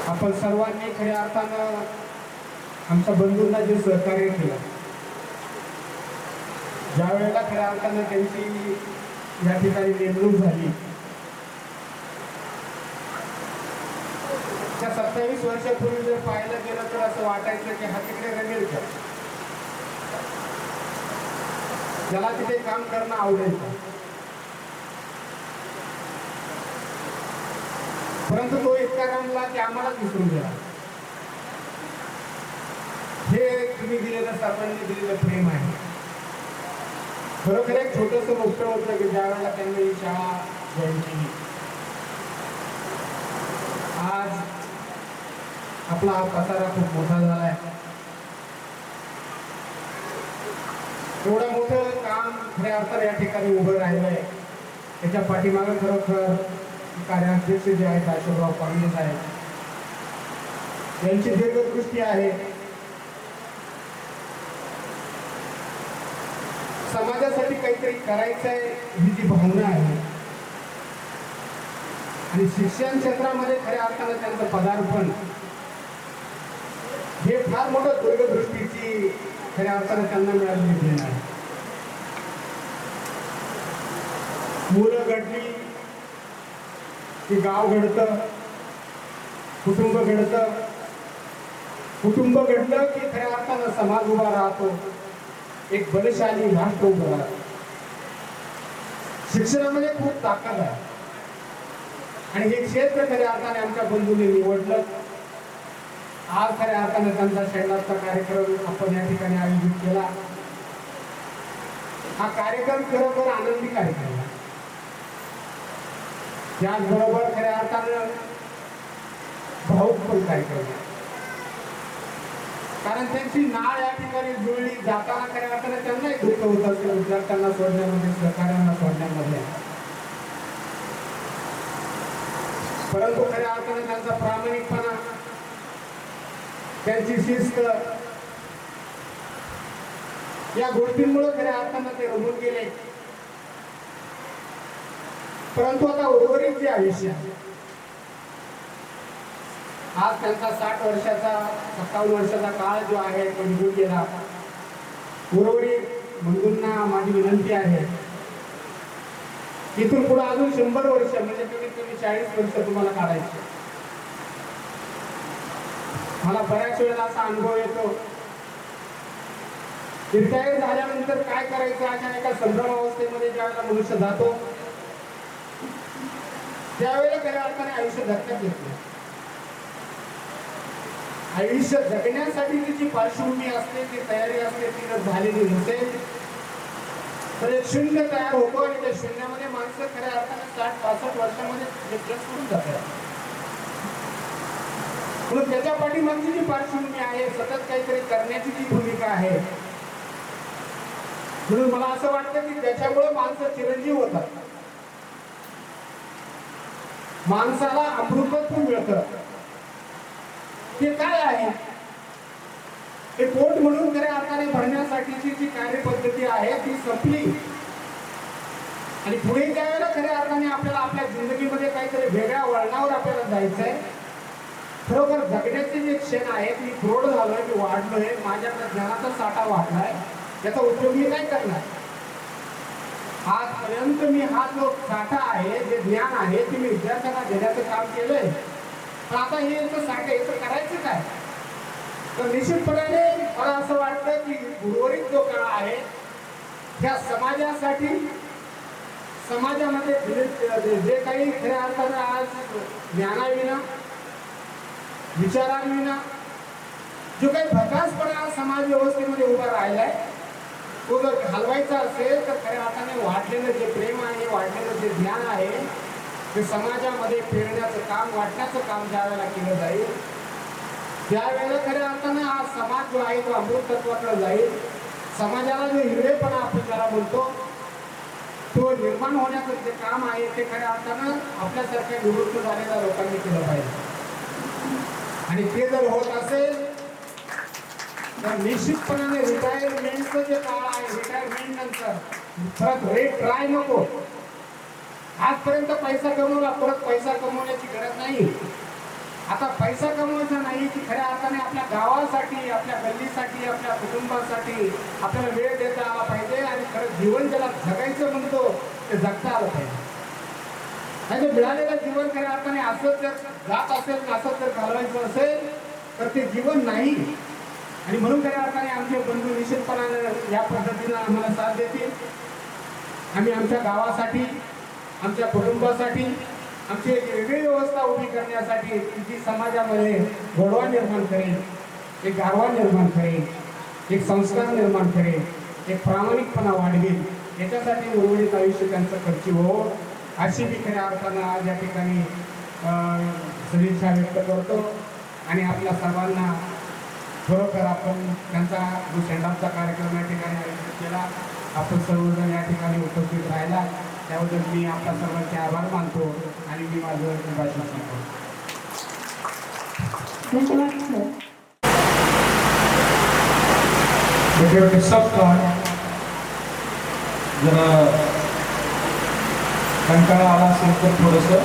आपण सर्वांनी खऱ्या अर्थानं आमच्या बंधूंना जे सहकार्य केलं, ज्या वेळेला खऱ्या अर्थानं त्यांची या ठिकाणी नेमणूक झाली, त्या 27 वर्षापूर्वी जर पाहायला गेलं तर असं वाटायचं की हा तिकडे रमेल का, त्याला तिथे काम करणं आवडायचं. परंतु तो इतका रमला की आम्हालाच विसरून गेला. हे तुम्ही दिलेलं सरपंचने दिलेलं प्रेम आहे. खरोखर एक छोटस गोष्ट होतं की ज्या वेळेला त्यांनी ही शाळा जॉईन केली. आज आपला हा पसारा खूप मोठा झालाय. एवढं मोठं काम खऱ्या अर्थाने या ठिकाणी उभं राहिलंय. त्याच्या पाठीमागे खरोखर कार्याध्यक्ष जे आहेत अशोकराव पांडे साहेब यांची दीर्घदृष्टी आहे. समाजासाठी काहीतरी करायचं आहे ही जी भावना आहे आणि शिक्षण क्षेत्रामध्ये खऱ्या अर्थानं त्यांचं पदार्पण हे फार मोठं दूरदृष्टीची खऱ्या अर्थानं त्यांना मिळालेली देण आहे. मुलं घडली की गाव घडतं, कुटुंब घडतं. कुटुंब घडलं की खऱ्या अर्थानं समाज उभा राहतो, एक बलशाली राष्ट्र उभं राहतं. शिक्षणामध्ये खूप ताकद आहे आणि हे क्षेत्र खऱ्या अर्थाने आमच्या बंधूंनी निवडलं. आज खऱ्या अर्थाने त्यांचा शेवटचा कार्यक्रम आपण या ठिकाणी आयोजित केला. हा कार्यक्रम खरोखर आनंदी कार्यक्रम आहे. त्याचबरोबर खऱ्या अर्थानं भाऊक पण कार्यक्रम आहे. कारण त्यांची नाळ या ठिकाणी जुळली. जाताना खऱ्या अर्थाने त्यांनाही दुःख होत असेल विद्यार्थ्यांना सोडण्यामध्ये, सहकार्यांना सोडण्यामध्ये. परंतु खऱ्या अर्थाने त्यांचा प्रामाणिकपणा, त्यांची शिस्त या गोष्टींमुळे खऱ्या अर्थानं ते रमून गेले. परंतु आता उर्वरित जे आयुष्य आहे, आज त्यांचा 60 वर्षाचा 57 वर्षाचा काळ जो आहे तो निघून गेला. उर्वरित बंधूंना माझी विनंती आहे, इथून पुढे अजून 100 वर्ष म्हणजे कमीत कमी 40 वर्ष तुम्हाला काढायचे. मला बऱ्याच वेळेला असा अनुभव येतो, रिटायर झाल्यानंतर काय करायचं अशा एका संभ्रम अवस्थेमध्ये ज्यावेळेला मनुष्य जातो त्यावेळेला खऱ्या अर्थाने आयुष्य धक्क्यात येते. आयुष्य जगण्यासाठी जी पार्श्वभूमी असते, ती तयारी असते, ती जर झालेली नसेल तर एक शून्य तयार होतो आणि त्या शून्यामध्ये माणसं खऱ्या अर्थाने 60-65 वर्षामध्ये सोडून जातात. म्हणून त्याच्या पाठीमागची जी पार्श्वभूमी आहे, सतत काहीतरी करण्याची जी भूमिका आहे, म्हणून मला असं वाटतं की त्याच्यामुळे माणसं चिरंजीव होतात. माणसाला अमृतत्व मिळतं. ते काय आहे? ते पोट म्हणून खऱ्या अर्थाने भरण्यासाठीची जी कार्यपद्धती आहे ती संपली आणि पुढे त्यावेळेला खऱ्या अर्थाने आपल्याला आपल्या जिंदगीमध्ये काहीतरी वेगळ्या वळणावर आपल्याला जायचंय. खरोखर जगण्याचे जे क्षण आहेत, मी प्रौढ झालोय, मी वाढलोय, माझ्याकडे ज्ञानाचा साठा वाढलाय, याचा उपयोग मी काय करणार? आजपर्यंत मी हा जो साठा आहे, जे ज्ञान आहे, ते मी विद्यार्थ्यांना देण्याचं काम केलंय. पण आता हे साठे याचं करायचं काय? तर निश्चितपणाने मला असं वाटतं की उर्वरित जो काळ आहे त्या समाजासाठी, समाजामध्ये जे काही खऱ्या अर्थानं आज ज्ञानाविना, विचारांविना जो काही भकासपणा समाज व्यवस्थेमध्ये उभा राहिलाय, तो जर घालवायचा असेल तर खऱ्या अर्थाने वाढलेलं जे प्रेम आहे, वाढलेलं जे ज्ञान आहे, ते समाजामध्ये फिरण्याचं काम, वाटण्याचं काम ज्या वेळेला केलं जाईल त्यावेळेला खऱ्या अर्थानं हा समाज जो आहे तो अमृतत्वाकडे जाईल. समाजाला जो हिरवेपणा आपण ज्याला म्हणतो तो निर्माण होण्याचं जे काम आहे ते खऱ्या अर्थानं आपल्यासारख्या निवृत्त झालेल्या लोकांनी केलं पाहिजे. आणि ते जर होत असेल तर निश्चितपणाने रिटायरमेंटचं जे काळ आहे, रिटायरमेंट नंतर परत ट्राय नको. आजपर्यंत पैसा कमवला, परत पैसा कमवण्याची गरज नाही. आता पैसा कमवायचा नाही की खऱ्या अर्थाने आपल्या गावासाठी, आपल्या गल्लीसाठी, आपल्या कुटुंबासाठी आपल्याला वेळ देता आला पाहिजे आणि खरं जीवन ज्याला जगायचं म्हणतो ते जगता आलं पाहिजे. म्हणजे मिळालेलं जीवन खऱ्या अर्थाने असंच जर जात असेल, असंच जर घालवायचं असेल तर ते जीवन नाही. आणि म्हणून खऱ्या अर्थाने आमचे बंधू निश्चितपणाने या पद्धतीनं आम्हाला साथ देतील. आम्ही आमच्या गावासाठी, आमच्या कुटुंबासाठी आमची एक वेगळी व्यवस्था उभी करण्यासाठी जी समाजामध्ये गोडवा निर्माण करेल, एक गारवा निर्माण करेल, एक संस्कार निर्माण करेल, एक प्रामाणिकपणा वाढवेल, याच्यासाठी उर्वरित आयुष्य त्यांचं खर्ची हो अशी मी खऱ्या अर्थानं आज या ठिकाणी सदिच्छा व्यक्त करतो. आणि आपल्या सर्वांना खरोखर आपण त्यांचा जो सेंडॉपचा कार्यक्रम या ठिकाणी आयोजित केला, आपण सर्वजण या ठिकाणी उपस्थित राहिला त्याबद्दल मी आपल्या सर्वांचे आभार मानतो आणि मी माझं भाषण संपवतो. धन्यवाद सर. जरा कंटाळा आला असेल तर थोडंसं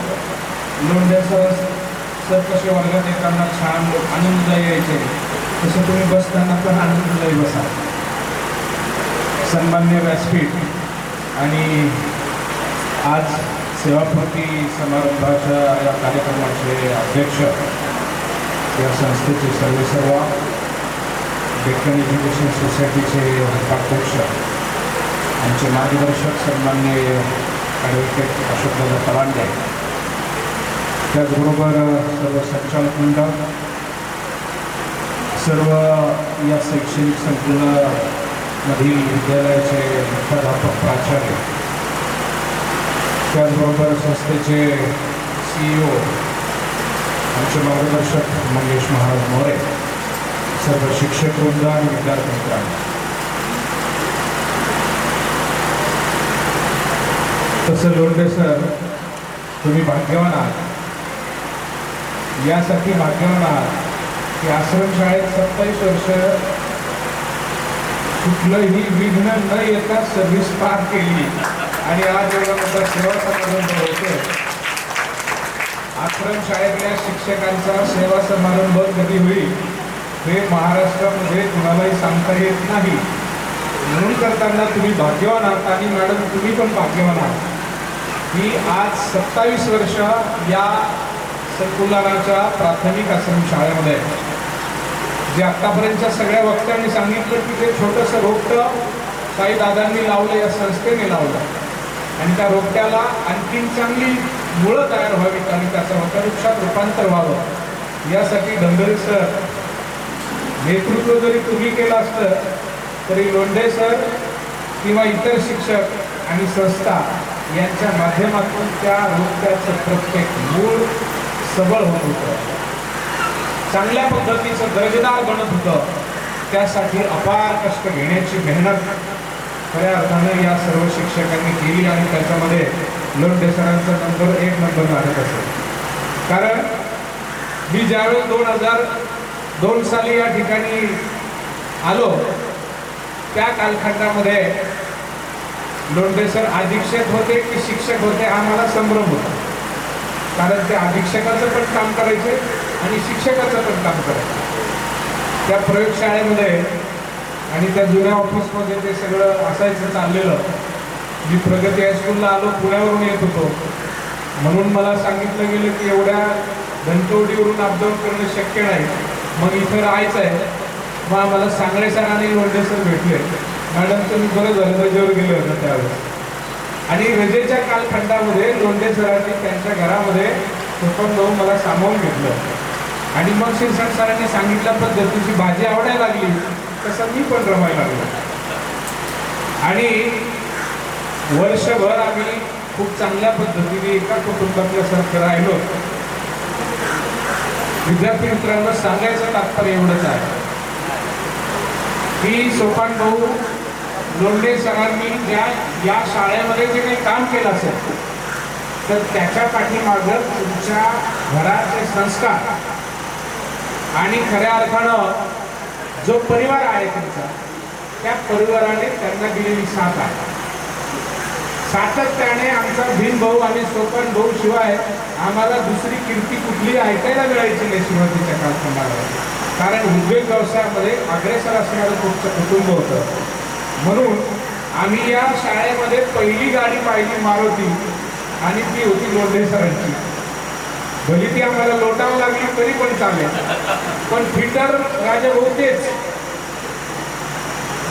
लोंढे सर कसे वर्गात येताना छान आनंद यायचे, तसं तुम्ही बसताना पण आनंददायी बसा. सन्मान्य व्यासपीठ आणि आज सेवापूर्ती समारंभाच्या या कार्यक्रमाचे अध्यक्ष, या संस्थेचे सर्व डेक्कन एज्युकेशन सोसायटीचे उपाध्यक्ष, आमचे मार्गदर्शक सन्मान्य ॲडव्होकेट अशोकदादा पलांडे, त्याचबरोबर सर्व संचालक मंडळ, सर्व या शैक्षणिक संकुलामधील विद्यालयाचे मुख्याध्यापक, प्राचार्य, त्याचबरोबर संस्थेचे CEO, आमचे मार्गदर्शक मंगेश महाराज मोरे, सर्व शिक्षक वृंद आणि विद्यार्थी मित्रांनो, तसं लोंढे सर तुम्ही भाग्यवान आहात. यासाठी भाग्यवान आहात की आश्रमशाळेत 27 वर्ष कुठलंही विघ्न न येता सर्व्हिस पार केली आणि आज एवढा मोठा सेवा समारंभ होतोय. आश्रमशाळेतल्या शिक्षकांचा सेवा समारंभ कधी होईल हे महाराष्ट्रामध्ये कुणालाही सांगता येत नाही. म्हणून करताना तुम्ही भाग्यवान आहात आणि मॅडम तुम्ही पण भाग्यवान आहात की आज 27 वर्ष या संकुलाच्या प्राथमिक आश्रमशाळेमध्ये, जे आत्तापर्यंतच्या सगळ्या वक्त्यांनी सांगितलं की ते छोटंसं रोपटं काही दादांनी लावलं, या संस्थेने लावलं आणि त्या रोपट्याला आणखीन चांगली मुळं तयार व्हावीत आणि त्याचं वटवृक्षात रूपांतर व्हावं, यासाठी धनगरे सर नेतृत्व जरी तुम्ही केलं असतं तरी लोंढे सर किंवा इतर शिक्षक आणि संस्था यांच्या माध्यमातून त्या रोपट्याचं प्रत्येक मूळ सबळ होत होतं, चांगल्या पद्धतीचं दर्जेदार बनत होतं. त्यासाठी अपार कष्ट घेण्याची मेहनत खऱ्या अर्थानं या सर्व शिक्षकांनी केली आणि त्याच्यामध्ये लोंढे सरांचा नंबर 1 नंबर लागत असेल. कारण मी ज्यावेळेस 2002 साली या ठिकाणी आलो त्या कालखंडामध्ये लोंढे सर अधीक्षक होते की शिक्षक होते आम्हाला संभ्रम होता. कारण ते अधीक्षकाचं पण काम करायचे आणि शिक्षकाचं पण काम करायचे. त्या प्रयोगशाळेमध्ये आणि त्या जुन्या ऑफिसमध्ये ते सगळं असायचं चाललेलं. मी प्रगती हायस्कूलला आलो, पुण्यावरून येत होतो, म्हणून मला सांगितलं गेलं की एवढ्या धनकवडीवरून अपडाऊन करणं शक्य नाही, मग इथं राहायचं आहे. मग आम्हाला सांगळे सर आणि लोंढे सर भेटले. मॅडम तुम्ही बरं झालं रजेवर गेले होते त्यावेळेस. आणि रजेच्या कालखंडामध्ये लोंढे सरांनी त्यांच्या घरामध्ये भाऊ मला सामावून घेतलं आणि मग शिरसाट सरांनी सांगितल्या पद्धतीची भाजी आवडायला लागली तसं मी पण रमायला लागलो. आणि वर्षभर आम्ही खूप चांगल्या पद्धतीने एका कुटुंबातल्यासारखं राहिलो. विद्यार्थी मित्रांनो, सांगायचं तात्पर्य एवढंच आहे की सोपान भाऊ लोंढे सरांनी या शाळेमध्ये जे काही काम केलं असेल तर त्याच्या पाठीमागं तुमच्या घराचे संस्कार आणि खऱ्या अर्थानं जो परिवार आहे तुमचा, त्या परिवाराने त्यांना दिलेली साथ आहे. सातत्याने आमचा भीम भाऊ आणि सोपान भाऊ शिवाय आम्हाला दुसरी कीर्ती कुठली ऐकायला मिळायची नाही सुरुवातीच्या कालखंडामध्ये. कारण उद्योग व्यवसायामध्ये अग्रेसर असणारं तुमचं कुटुंब होतं. म्हणून आम्ही या शाळेमध्ये पहिली गाडी पाहिली मारुती आणि ती होती लोंढे सरांची. भली ती आम्हाला लोटावं लागली तरी पण चालेल, पण फिटर राजाभाऊ तेच,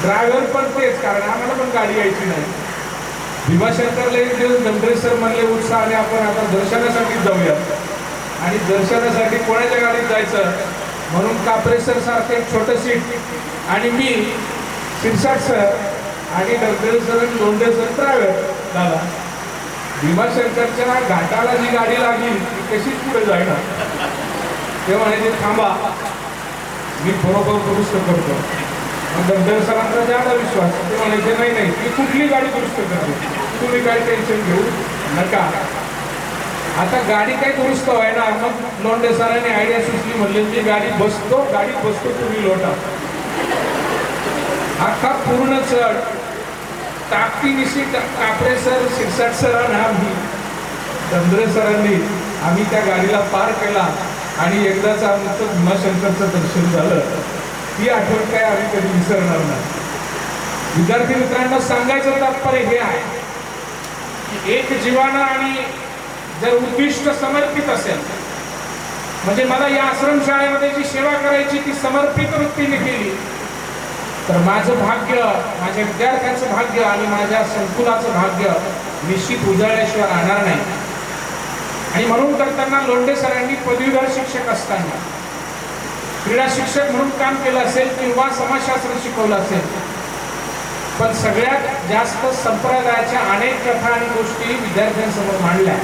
ड्रायव्हर पण तेच, कारण आम्हाला पण गाडी यायची नाही. भीमाशंकरला एक दिवस गंभीर सर म्हणले उत्साहाने आपण आता दर्शनासाठी जाऊया, आणि दर्शनासाठी कोणाच्या गाडीत जायचं म्हणून कापरे सर सारखं एक छोटं सीट आणि मी शिरसाट सर आणि गंभीर सर आणि लोंढे सर ड्रायव्हर झाला. भीमाशंकरच्या घाटाला जी गाडी लागली ती कशीच पुढे जायना. ते म्हणायचे थांबा मी बरोबर दुरुस्त करतो. मग गंभीर सरांचा जादा विश्वास. ते म्हणायचे नाही नाही मी कुठली गाडी दुरुस्त करतो, तुम्ही काय टेन्शन घेऊ नका. आता गाडी काय दुरुस्त व्हायना. मग लोंढे सरांनी आयडिया सुचली, म्हणले मी गाडी बसतो तुम्ही लोटा. अख्खा पूर्ण चढ ताकदीनिशी कापरे सर, शिरसाट सर आणि आम्ही गंभीर सरांनी आम्ही त्या गाडीला पार केला आणि एकदाच आमचं भीमाशंकरचं दर्शन झालं. ही आठवण काय आम्ही कधी विसरणार नाही. विद्यार्थी मित्रांना सांगायचं तात्पर्य हे आहे की एक जीवानं आणि जर उद्दिष्ट समर्पित असेल, म्हणजे मला या आश्रमशाळेमध्ये जी सेवा करायची ती समर्पित वृत्तीने केली तर माझं भाग्य, माझ्या विद्यार्थ्यांचं भाग्य आणि माझ्या संकुलाचं भाग्य निश्चित उजळल्याशिवाय राहणार नाही. आणि म्हणून करताना लोंढे सरांनी पदवीधर शिक्षक असताना क्रीडा शिक्षक म्हणून काम केलं असेल किंवा समाजशास्त्र शिकवलं असेल, पण सगळ्यात जास्त संप्रदायाच्या अनेक कथा आणि गोष्टी विद्यार्थ्यांसमोर मांडल्या.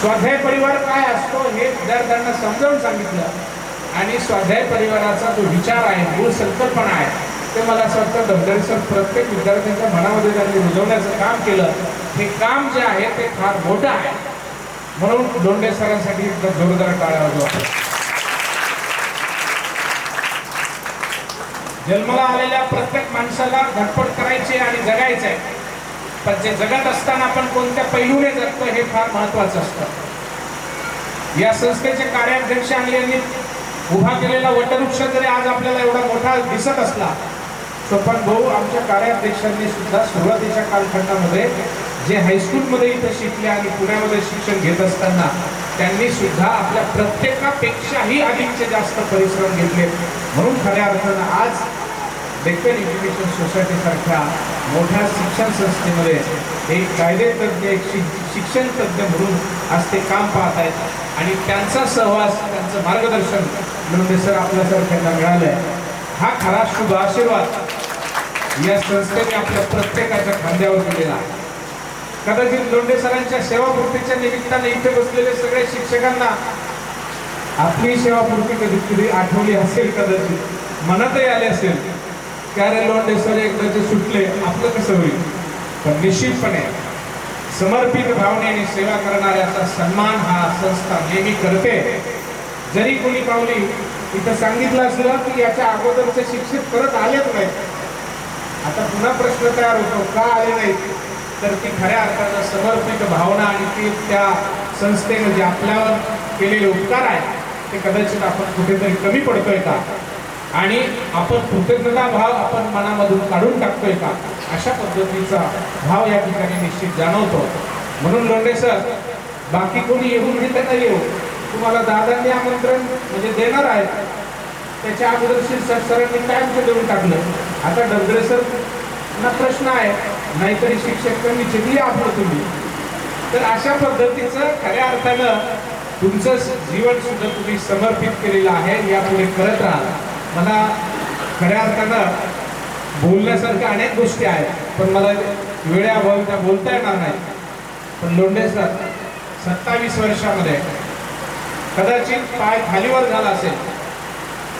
स्वाध्याय परिवार काय असतो हे विद्यार्थ्यांना समजावून सांगितलं आणि स्वाध्याय परिवाराचा जो विचार आहे, मूळ संकल्पना आहे, ते मला असं वाटतं डॉक्टर सर प्रत्येक विद्यार्थ्यांच्या मनामध्ये त्यांनी रुजवण्याचं काम केलं. हे काम जे आहे ते फार मोठं आहे. म्हणून लोंढे सरांसाठी एकदा जोरदार टाळ्या वाजवा. जन्माला आलेल्या प्रत्येक माणसाला धडपड करायची आणि जगायचं आहे, पण जे जगत असताना आपण कोणत्या पैलूने जगतो हे फार महत्वाचं असतं. या संस्थेचे कार्याध्यक्ष आणि यांनी उभा केलेला वटवृक्ष जरी आज आपल्याला एवढा मोठा दिसत असला, सोपान भाऊ आमच्या कार्याध्यक्षांनी सुद्धा सुरुवातीच्या कालखंडामध्ये जे हायस्कूलमध्ये इथं शिकले आणि पुण्यामध्ये शिक्षण घेत असताना त्यांनी सुद्धा आपल्या प्रत्येकापेक्षाही अधिकचे जास्त परिश्रम घेतले. म्हणून खऱ्या अर्थानं आज डेक्कन एज्युकेशन सोसायटी सारख्या मोठ्या शिक्षण संस्थेमध्ये एक कायदेतज्ञ, एक शिक्षण तज्ज्ञ म्हणून आज ते काम पाहत आहेत आणि त्यांचा सहवास, त्यांचं मार्गदर्शन लोंढे सर आपल्यासारख्यांना मिळालंय. हा खरा शुभ आशीर्वाद या संस्थेने आपल्या प्रत्येकाच्या खांद्यावर दिलेला आहे. कदाचित लोंढे सरांच्या सेवापूर्तीच्या निमित्ताने इथे बसलेले सगळे शिक्षकांना आपली सेवापूर्ती कधीतरी आठवली असेल, कदाचित मनातही आले असेल की अरे लोंढे सर एकदाचे सुटले आपलं कसं होईल. पण निश्चितपणे समर्पित भावनेने सेवा करणाऱ्याचा सन्मान हा संस्था नेहमी करते. जरी कोणी पावली इथं सांगितलं असलं की याच्या अगोदरचे शिक्षक परत आलेच नाहीत, आता पुन्हा प्रश्न तयार होतो का आले नाहीत, तर ती खऱ्या अर्थानं समर्पित भावना आणि ती त्या संस्थेने जे आपल्यावर केलेले उपकार आहे ते कदाचित आपण कुठेतरी कमी पडतोय का आणि आपण कृतज्ञता भाव आपण मनामधून काढून टाकतोय का, अशा पद्धतीचा भाव या ठिकाणी निश्चित जाणवतो. म्हणून लोंढे सर बाकी कोणी येऊन नाही येऊ, तुम्हाला दादांनी आमंत्रण म्हणजे देणार आहेत, त्याच्या अगोदर शिरसाट सरांनी काय देऊन टाकलं. आता डबरे सर ना प्रश्न आहे, नाहीतरी शिक्षक कमी चिडली आपलं तुम्ही. तर अशा पद्धतीचं खऱ्या अर्थानं तुमचं जीवन सुद्धा तुम्ही समर्पित केलेलं आहे. यापुढे करत राहा. मला खऱ्या अर्थानं बोलण्यासारख्या अनेक गोष्टी आहेत, पण मला वेळेअभावी त्या बोलता येणार नाही. पण लोंढे सर 27 वर्षामध्ये कदाचित पाय खालीवर झाला असेल,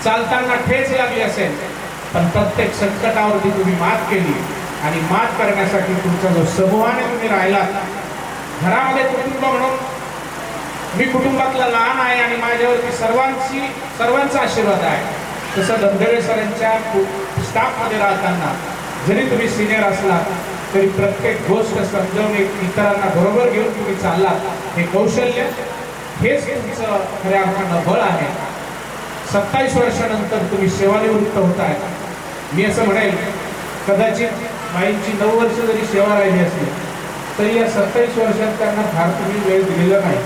चालताना ठेच लागली असेल, पण प्रत्येक संकटावरती तुम्ही मात केली आणि मात करण्यासाठी तुमचा जो समूहाने तुम्ही राहिलात. घरामध्ये कुटुंब म्हणून मी कुटुंबातला लहान आहे आणि माझ्यावरती सर्वांचा आशीर्वाद आहे. तसं धबधबे सरांच्या स्टाफमध्ये राहताना जरी तुम्ही सिनियर असलात तरी प्रत्येक गोष्ट समजावून इतरांना बरोबर घेऊन तुम्ही चाललात. हे कौशल्य हेच तुमचं खऱ्या अर्थानं बळ आहे. 27 वर्षानंतर तुम्ही सेवानिवृत्त होताय. मी असं म्हणेल कदाचित माईंची 9 वर्ष जरी सेवा राहिली असली तरी या 27 वर्षात त्यांना फार तुम्ही वेळ दिलेला नाही,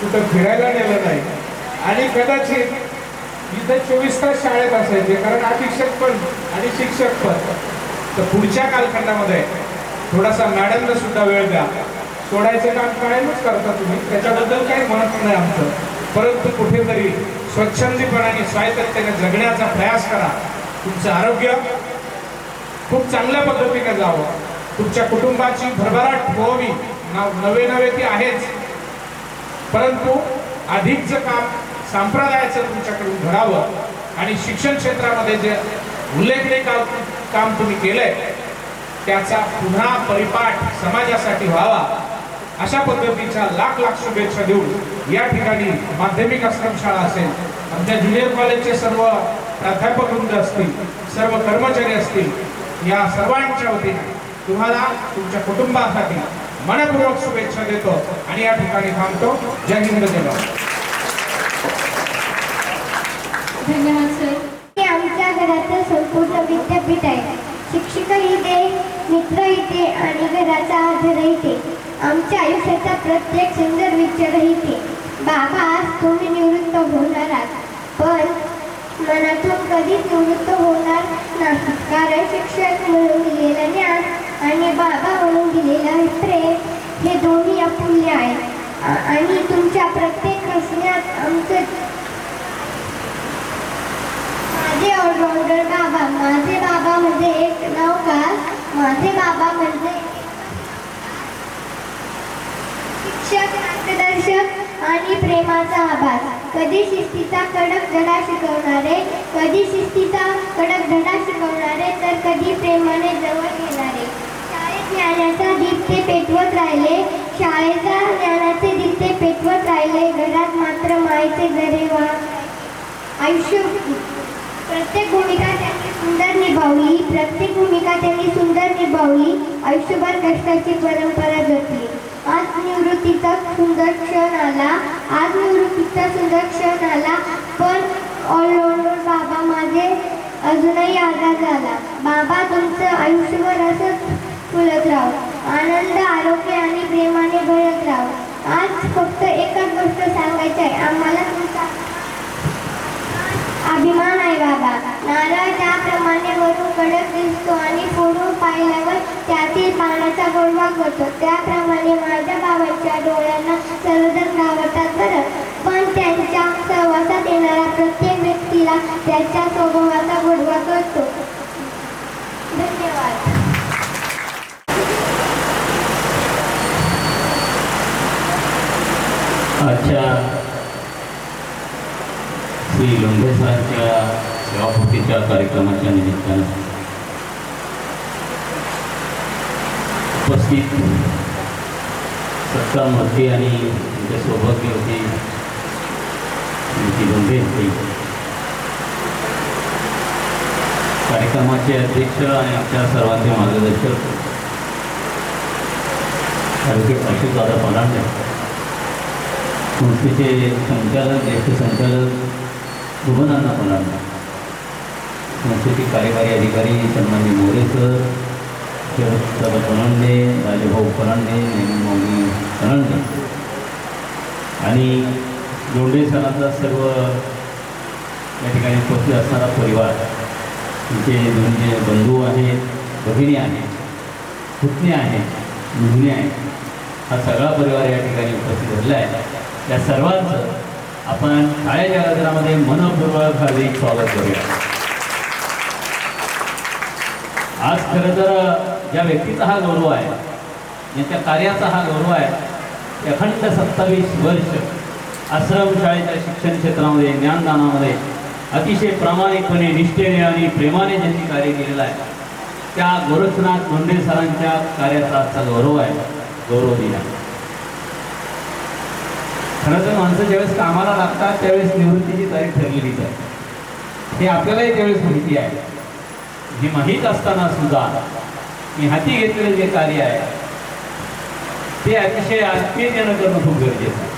कुठं फिरायला नेलं नाही आणि कदाचित इथं 24 तास शाळेत असायचे, कारण अधीक्षक पण आणि शिक्षक पण. तर पुढच्या कालखंडामध्ये थोडासा मॅडमला सुद्धा वेळ द्या. सोडायचं काम कायमच करता तुम्ही, त्याच्याबद्दल काही म्हणत नाही आमचं, परंतु कुठेतरी स्वच्छंदीपणाने स्वायत्ततेने जगण्याचा प्रयास करा. तुमचं आरोग्य खूप चांगल्या पद्धतीने जावं, तुमच्या कुटुंबाची भरभराट व्हावी. नवे नवे ती आहेच, परंतु अधिकचं काम संप्रदायाचं तुमच्याकडून घडावं आणि शिक्षण क्षेत्रामध्ये जे उल्लेखनीय काम तुम्ही केलंय त्याचा पुन्हा परिपाठ समाजासाठी व्हावा, अशा पद्धतीच्या लाख लाख शुभेच्छा देऊन या ठिकाणी माध्यमिक आश्रमशाळा असेल, आमच्या ज्युनियर कॉलेजचे सर्व प्राध्यापक वृंद असतील, सर्व कर्मचारी असतील, या सर्वांच्या वतीने तुम्हाला तुमच्या कुटुंबासाठी मनपूर्वक शुभेच्छा देतो आणि या ठिकाणी थांबतो. जय हिंद, जय भारत. धन्यवाद सर. हे आमच्या घराचं संपूर्ण विद्यापीठ आहे. शिक्षक इथे, मित्र इथे आणि घराचा आधार इथे. आमच्या आयुष्याचा प्रत्येक सुंदर विचार इथे. बाबा, आज तुम्ही निवृत्त होणार आहात, पण मनातून कधीच निवृत्त होणार नाही, कारण शिक्षक म्हणून दिलेलं ज्ञान आणि बाबा म्हणून दिलेलं प्रेम हे दोन्ही अमूल्य आहे. आणि तुमच्या प्रत्येक हसण्यात आमचं माझे ऑलराऊंडर बाबा, माझे बाबा म्हणजे एक नाव का, माझे बाबा म्हणजे शिक्षक, मार्गदर्शक आणि प्रेमाचा आभास. कधी शिस्तीचा कडक धडा शिकवणारे, कधी शिस्तीचा कडक धडा शिकवणारे, तर कधी प्रेमाने जवळ घेणारे. शाळेत ज्ञानाचा दीप ते पेटवत राहिले, शाळेचा ज्ञानाचे दीप ते पेटवत राहिले, घरात मात्र मायेचे झरे आयुष्य. प्रत्येक भूमिका त्यांनी सुंदर निभावली, प्रत्येक भूमिका त्यांनी सुंदर निभावली, आयुष्यभर कष्टाची परंपरा जपली. आज निवृत्तीचा सुंदर क्षण आला, आज निवृत्तीचा सुंदर क्षण आला, पण ऑलराऊंडर बाबा माझे अजूनही आजाद झाला. बाबा, तुमचं आयुष्यभर असंच फुलत राहो, आनंद, आरोग्य आणि प्रेमाने भरत राहो. आज फक्त एकच गोष्ट सांगायची आहे, आम्हाला तुमचा अभिमान आहे बाबा. नारळ त्याप्रमाणे वरून कडक दिसतो आणि फोडून पाहिल्यावर त्यातील पाण्याचा गोडवा करतो, त्याप्रमाणे माझ्या बाबांच्या डोळ्यांना सर्वजण घावतात बरं, पण त्यांच्या सहवासात येणाऱ्या प्रत्येक व्यक्तीला त्याच्या स्वभावाचा गोडवा करतो. धन्यवाद. आजच्या श्री लोंढे सरांच्या सेवापूर्तीच्या कार्यक्रमाच्या निमित्तानं उपस्थित सत्तामूर्ती आणि त्यांचे सौभाग्य होते लोंढे होते, कार्यक्रमाचे अध्यक्ष आणि आमच्या सर्वांचे मार्गदर्शक ॲडव्होकेट अशोकदादा पलांडे, संस्थेचे संचालक, ज्येष्ठ संचालक भुवनांना पलांडे, संस्थेचे कार्यकारी अधिकारी सन्माननीय मोरे सर, शरद पलांडे, राजभाऊ पलांडे, मौनी पलांडे आणि लोंढे सरांचा सर्व या ठिकाणी उपस्थित असणारा परिवार, तिचे दोन्ही बंधू आहेत, भगिनी आहेत, पुतणे आहेत, मुलगी आहेत, हा सगळा परिवार या ठिकाणी उपस्थित झालेला आहे. त्या सर्वांचं आपण शाळेच्या गजरामध्ये मनपूर्वक हार्दिक स्वागत करूया. आज खरं तर ज्या व्यक्तीचा हा गौरव आहे, ज्याच्या कार्याचा हा गौरव आहे, अखंड 27 वर्ष आश्रमशाळेच्या शिक्षण क्षेत्रामध्ये, ज्ञानदानामध्ये अतिशय प्रामाणिकपणे, निष्ठेने आणि प्रेमाने ज्यांनी कार्य केलेलं आहे, त्या गोरक्षनाथ लोंढे सरांच्या कार्याचा आजचा गौरव आहे, गौरव दिला. खरं तर माणसं ज्यावेळेस कामाला लागतात त्यावेळेस निवृत्तीची तारीख ठरलेलीच आहे, हे आपल्यालाही त्यावेळेस माहिती आहे. हे माहीत असताना सुद्धा मी हाती घेतलेलं जे कार्य आहे ते अतिशय आत्मीयतेनं करणं खूप गरजेचं आहे.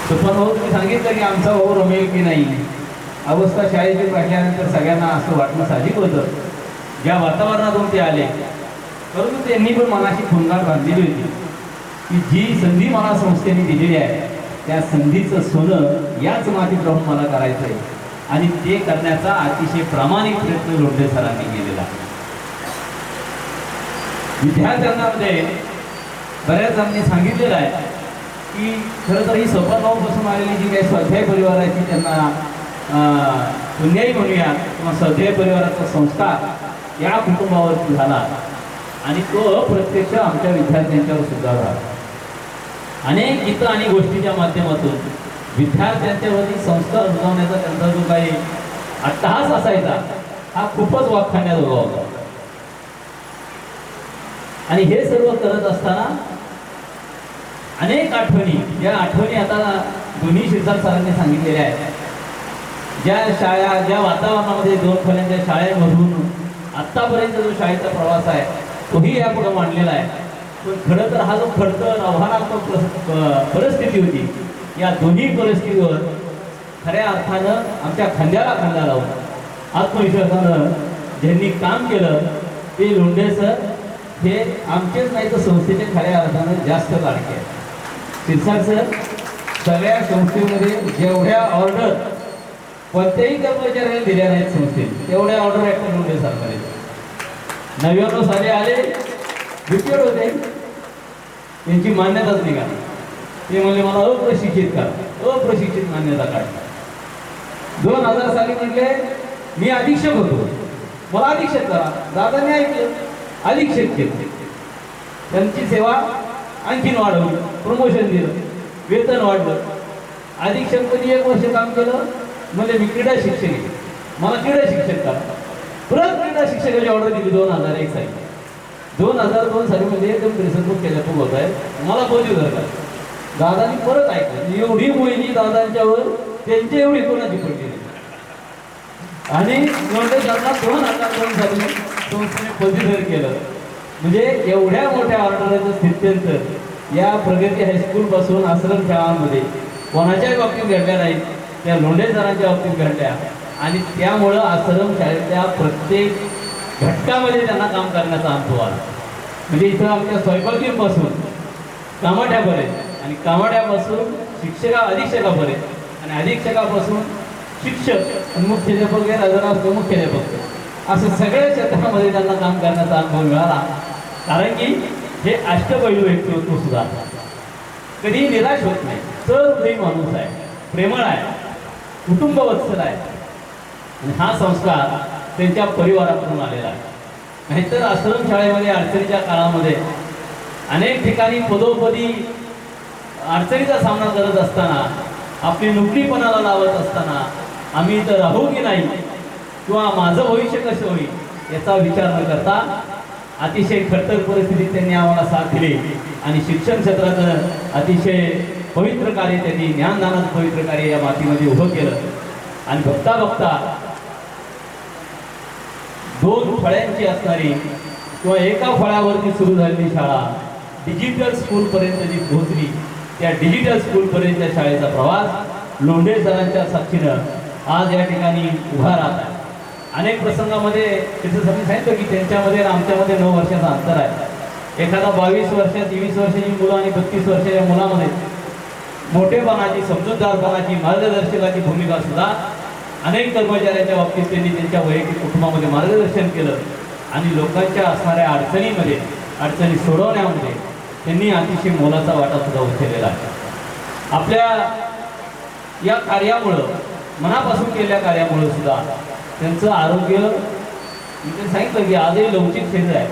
सुपन भाऊ, तुम्ही सांगितलं की आमचा भाऊ रमेल की नाही, अवस्था शाळेची पाहिल्यानंतर सगळ्यांना असं वाटणं साहजिक होतं, ज्या वातावरणातून ते आले, परंतु त्यांनी पण मनाशी खुंगार बांधलेली होती की जी संधी मला संस्थेने दिलेली आहे त्या संधीचं सोनं याच मातीत राहून मला करायचं आहे, आणि ते करण्याचा अतिशय प्रामाणिक प्रयत्न लोंढे सरांनी केलेला. विद्यार्थ्यांना मध्ये बऱ्याच जणांनी सांगितलेलं आहे की खरं तर ही सोपानभाऊपासून आलेली जी काही स्वाध्याय परिवाराची त्यांना पुण्याई म्हणूया किंवा स्वाध्याय परिवाराचा संस्कार या कुटुंबावरती झाला आणि तो अप्रत्यक्ष आमच्या विद्यार्थ्यांच्यावर सुद्धा झाला. अनेक गीतं आणि गोष्टीच्या माध्यमातून विद्यार्थ्यांच्यावरती संस्कार रुजवण्याचा त्यांचा जो काही अट्टहास असायचा हा खूपच वाखाणण्याजोगा होता. आणि हे सर्व करत असताना अनेक आठवणी, ज्या आठवणी आता दोन्ही शिरसाट सरांनी सांगितलेल्या आहेत, ज्या शाळा ज्या वातावरणामध्ये दोन खोल्यांच्या शाळेमधून आत्तापर्यंत जो शाळेचा प्रवास आहे तोही यापुढे मांडलेला आहे. पण खरं तर हा जो खडतर आव्हानात्मक परिस्थिती होती, या दोन्ही परिस्थितीवर खऱ्या अर्थानं आमच्या खांद्याला खांदा लावून आत्मविश्वासानं ज्यांनी काम केलं ते लोंढे सर हे आमचेच नाही तर संस्थेच्या खऱ्या अर्थानं जास्त लाडके आहेत. शिरसाट सर सगळ्या संस्थेमध्ये जेवढ्या ऑर्डर कोणत्याही कर्मचाऱ्याने दिल्या नाहीत संस्थेत तेवढ्या ऑर्डर ॲक्टर लोंढे सरकार 99 साली आले, रिटायर्ड होते, त्यांची मान्यताच निघाली. ते म्हणले मला अप्रशिक्षित करा, अप्रशिक्षित मान्यता काढा. 2000 साली म्हटले मी अधीक्षक होतो, मला अधीक्षक करा. दादाने ऐकलं, अधीक्षक केलं. त्यांची सेवा आणखीन वाढवली, प्रमोशन दिलं, वेतन वाढलं. अधीक्षकपदी 1 वर्ष काम केलं, म्हणजे मी क्रीडा शिक्षक आहे, मला क्रीडा शिक्षक करा. परत क्रीडा शिक्षकाची ऑर्डर दिली 2001 साली. 2002 साली मध्ये एकदम प्रेसरबुक केल्यापूर होत आहे, मला पदवीधर करा. दादानी परत ऐकलं, एवढी मोहिनी दादांच्यावर त्यांची एवढी कोणाची पडली नाही. आणि लोंढे सरला 2002 साली संस्थेने पदवीधर केलं. म्हणजे एवढ्या मोठ्या ऑर्डरचं स्थित्यंतर या प्रगती हायस्कूल पासून आश्रम शाळांमध्ये कोणाच्याही बाबतीत घडल्या नाहीत, त्या लोंढे सरांच्या बाबतीत घडल्या. आणि त्यामुळं आश्रम शाळेच्या प्रत्येक घटकामध्ये त्यांना काम करण्याचा अनुभव आला. म्हणजे इथं आमच्या स्वयंपाकीपासून कामाठ्यापर्यंत आणि कामाठ्यापासून अधीक्षकापर्यंत आणि अधीक्षकापासून शिक्षक आणि मुख्याध्यापक हे राजनाथ मुख्याध्यापक असं सगळ्या क्षेत्रामध्ये त्यांना काम करण्याचा अनुभव मिळाला. कारण की हे अष्टपैलू व्यक्तिमत्व सुद्धा कधी निराश होत नाही, सहृदयी माणूस आहे, प्रेमळ आहे, कुटुंबवत्सल आहे. आणि हा संस्कार त्यांच्या परिवारातून आलेला आहे. नाहीतर आश्रम शाळेमध्ये अडचणीच्या काळामध्ये अनेक ठिकाणी पदोपदी अडचणीचा सामना करत असताना, आपली नोकरी पणाला लावत असताना आम्ही इथं राहू की नाही किंवा माझं भविष्य कसं होईल याचा विचार न करता अतिशय खडतर परिस्थितीत त्यांनी आम्हाला साथ दिली. आणि शिक्षण क्षेत्राचं अतिशय पवित्र कार्य त्यांनी, ज्ञानदानाचं पवित्र कार्य या मातीमध्ये उभं केलं. आणि बघता बघता 2 फळ्यांची असणारी किंवा एका फळ्यावरती सुरू झालेली शाळा डिजिटल स्कूलपर्यंत जी पोहोचली, त्या डिजिटल स्कूलपर्यंतच्या शाळेचा प्रवास लोंढे सरांच्या साक्षीनं आज या ठिकाणी उभा राहत आहे. अनेक प्रसंगामध्ये त्याच्यासाठी सांगितलं की त्यांच्यामध्ये आणि आमच्यामध्ये 9 वर्षाचं अंतर आहे. एखादा 22 वर्ष 23 वर्षाची मुलं आणि 32 वर्षाच्या मुलामध्ये मोठेपणाची, समजूतदारपणाची, मार्गदर्शकाची भूमिका सुद्धा अनेक कर्मचाऱ्यांच्या बाबतीत त्यांनी त्यांच्या वैयक्तिक कुटुंबामध्ये मार्गदर्शन केलं. आणि लोकांच्या असणाऱ्या अडचणी सोडवण्यामध्ये त्यांनी अतिशय मोलाचा वाटा सुद्धा उचललेला आहे. आपल्या या कार्यामुळं, मनापासून केलेल्या कार्यामुळं सुद्धा त्यांचं आरोग्य, मी सांगितलं की आजही लवचिक क्षेत्र आहे,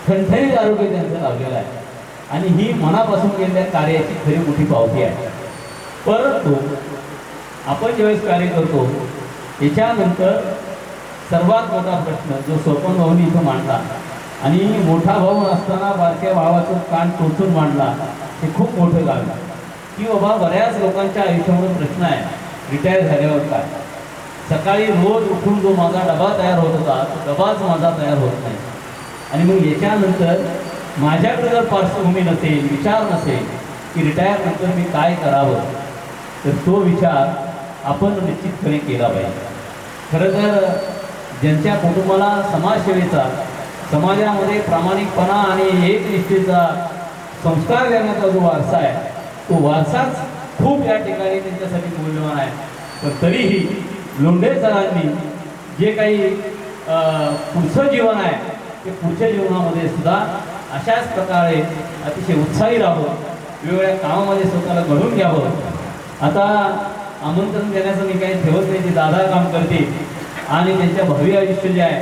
ठणठणीत आरोग्य त्यांचं लाभलेलं आहे. आणि ही मनापासून केलेल्या कार्याची खरी मोठी पावती आहे. परंतु आपण ज्यावेळेस कार्य करतो याच्यानंतर सर्वात मोठा प्रश्न जो सोपन भाऊनी इथं मांडला आणि मोठा भाऊ असताना बारक्या भावाचं कान टोचून मांडला, हे खूप मोठं काम आहे. की बाबा बऱ्याच लोकांच्या आयुष्यामध्ये प्रश्न आहे, रिटायर झाल्यावर काय, सकाळी रोज उठून जो माझा डबा तयार होत होता तो डबाच माझा तयार होत नाही. आणि मग याच्यानंतर माझ्याकडे जर पार्श्वभूमी नसेल, विचार नसेल की रिटायर नंतर मी काय करावं, तर तो विचार आपण निश्चितपणे केला पाहिजे. खरं तर ज्यांच्या कुटुंबाला समाजसेवेचा, समाजामध्ये प्रामाणिकपणा आणि एकनिष्ठेचा संस्कार देण्याचा जो वारसा आहे, तो वारसाच खूप या ठिकाणी त्यांच्यासाठी मूल्यवान आहे. पण तरीही लोंढे सरांनी जे काही पुढचं जीवन आहे ते पुढच्या जीवनामध्ये सुद्धा अशाच प्रकारे अतिशय उत्साही राहावं, वेगवेगळ्या कामामध्ये स्वतःला घडून घ्यावं. आता आमंत्रण देण्याचं मी काही ठेवत नाही, ते दादा काम करते आणि त्यांच्या भावी आयुष्य जे आहे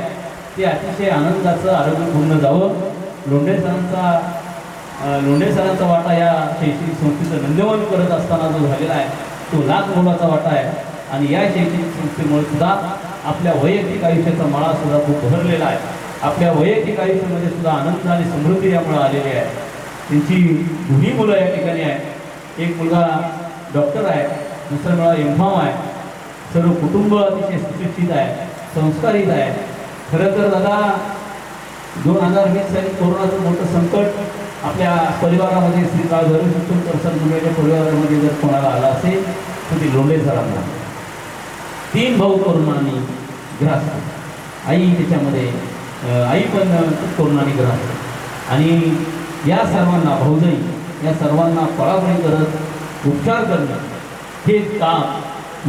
ते अतिशय आनंदाचं आरोग्यपूर्ण जावं. लोंढे सरांचा वाटा या शैक्षणिक संस्थेचं नंदनवन करत असताना जो झालेला आहे तो लाख मोलाचा वाटा आहे. आणि या शैक्षणिक संस्थेमुळे सुद्धा आपल्या वैयक्तिक आयुष्याचा मळा सुद्धा खूप भरलेला आहे. आपल्या वैयक्तिक आयुष्यामध्ये सुद्धा आनंद आणि समृद्धी यामुळे आलेली आहे. त्यांची दोन्ही मुलं या ठिकाणी आहे. एक मुलगा डॉक्टर आहे, दुसरा मुलगा एम.फॉर्म आहे. सर्व कुटुंब अतिशय सुशिक्षित आहे, संस्कारित आहे. खरं तर दादा 2020 साली कोरोनाचं मोठं संकट आपल्या परिवारामध्ये श्री काळभैरव शिक्षण प्रसाद मंडळाच्या परिवारामध्ये जर कोणाला आला असेल तर ती लोंढे सरांना. 3 भाऊ कोरोनाने ग्रास, आई त्याच्यामध्ये आई पण कोरोनाने ग्रास. आणि या सर्वांना भाऊजाई या सर्वांना पळापळी करत उपचार करणं हे काम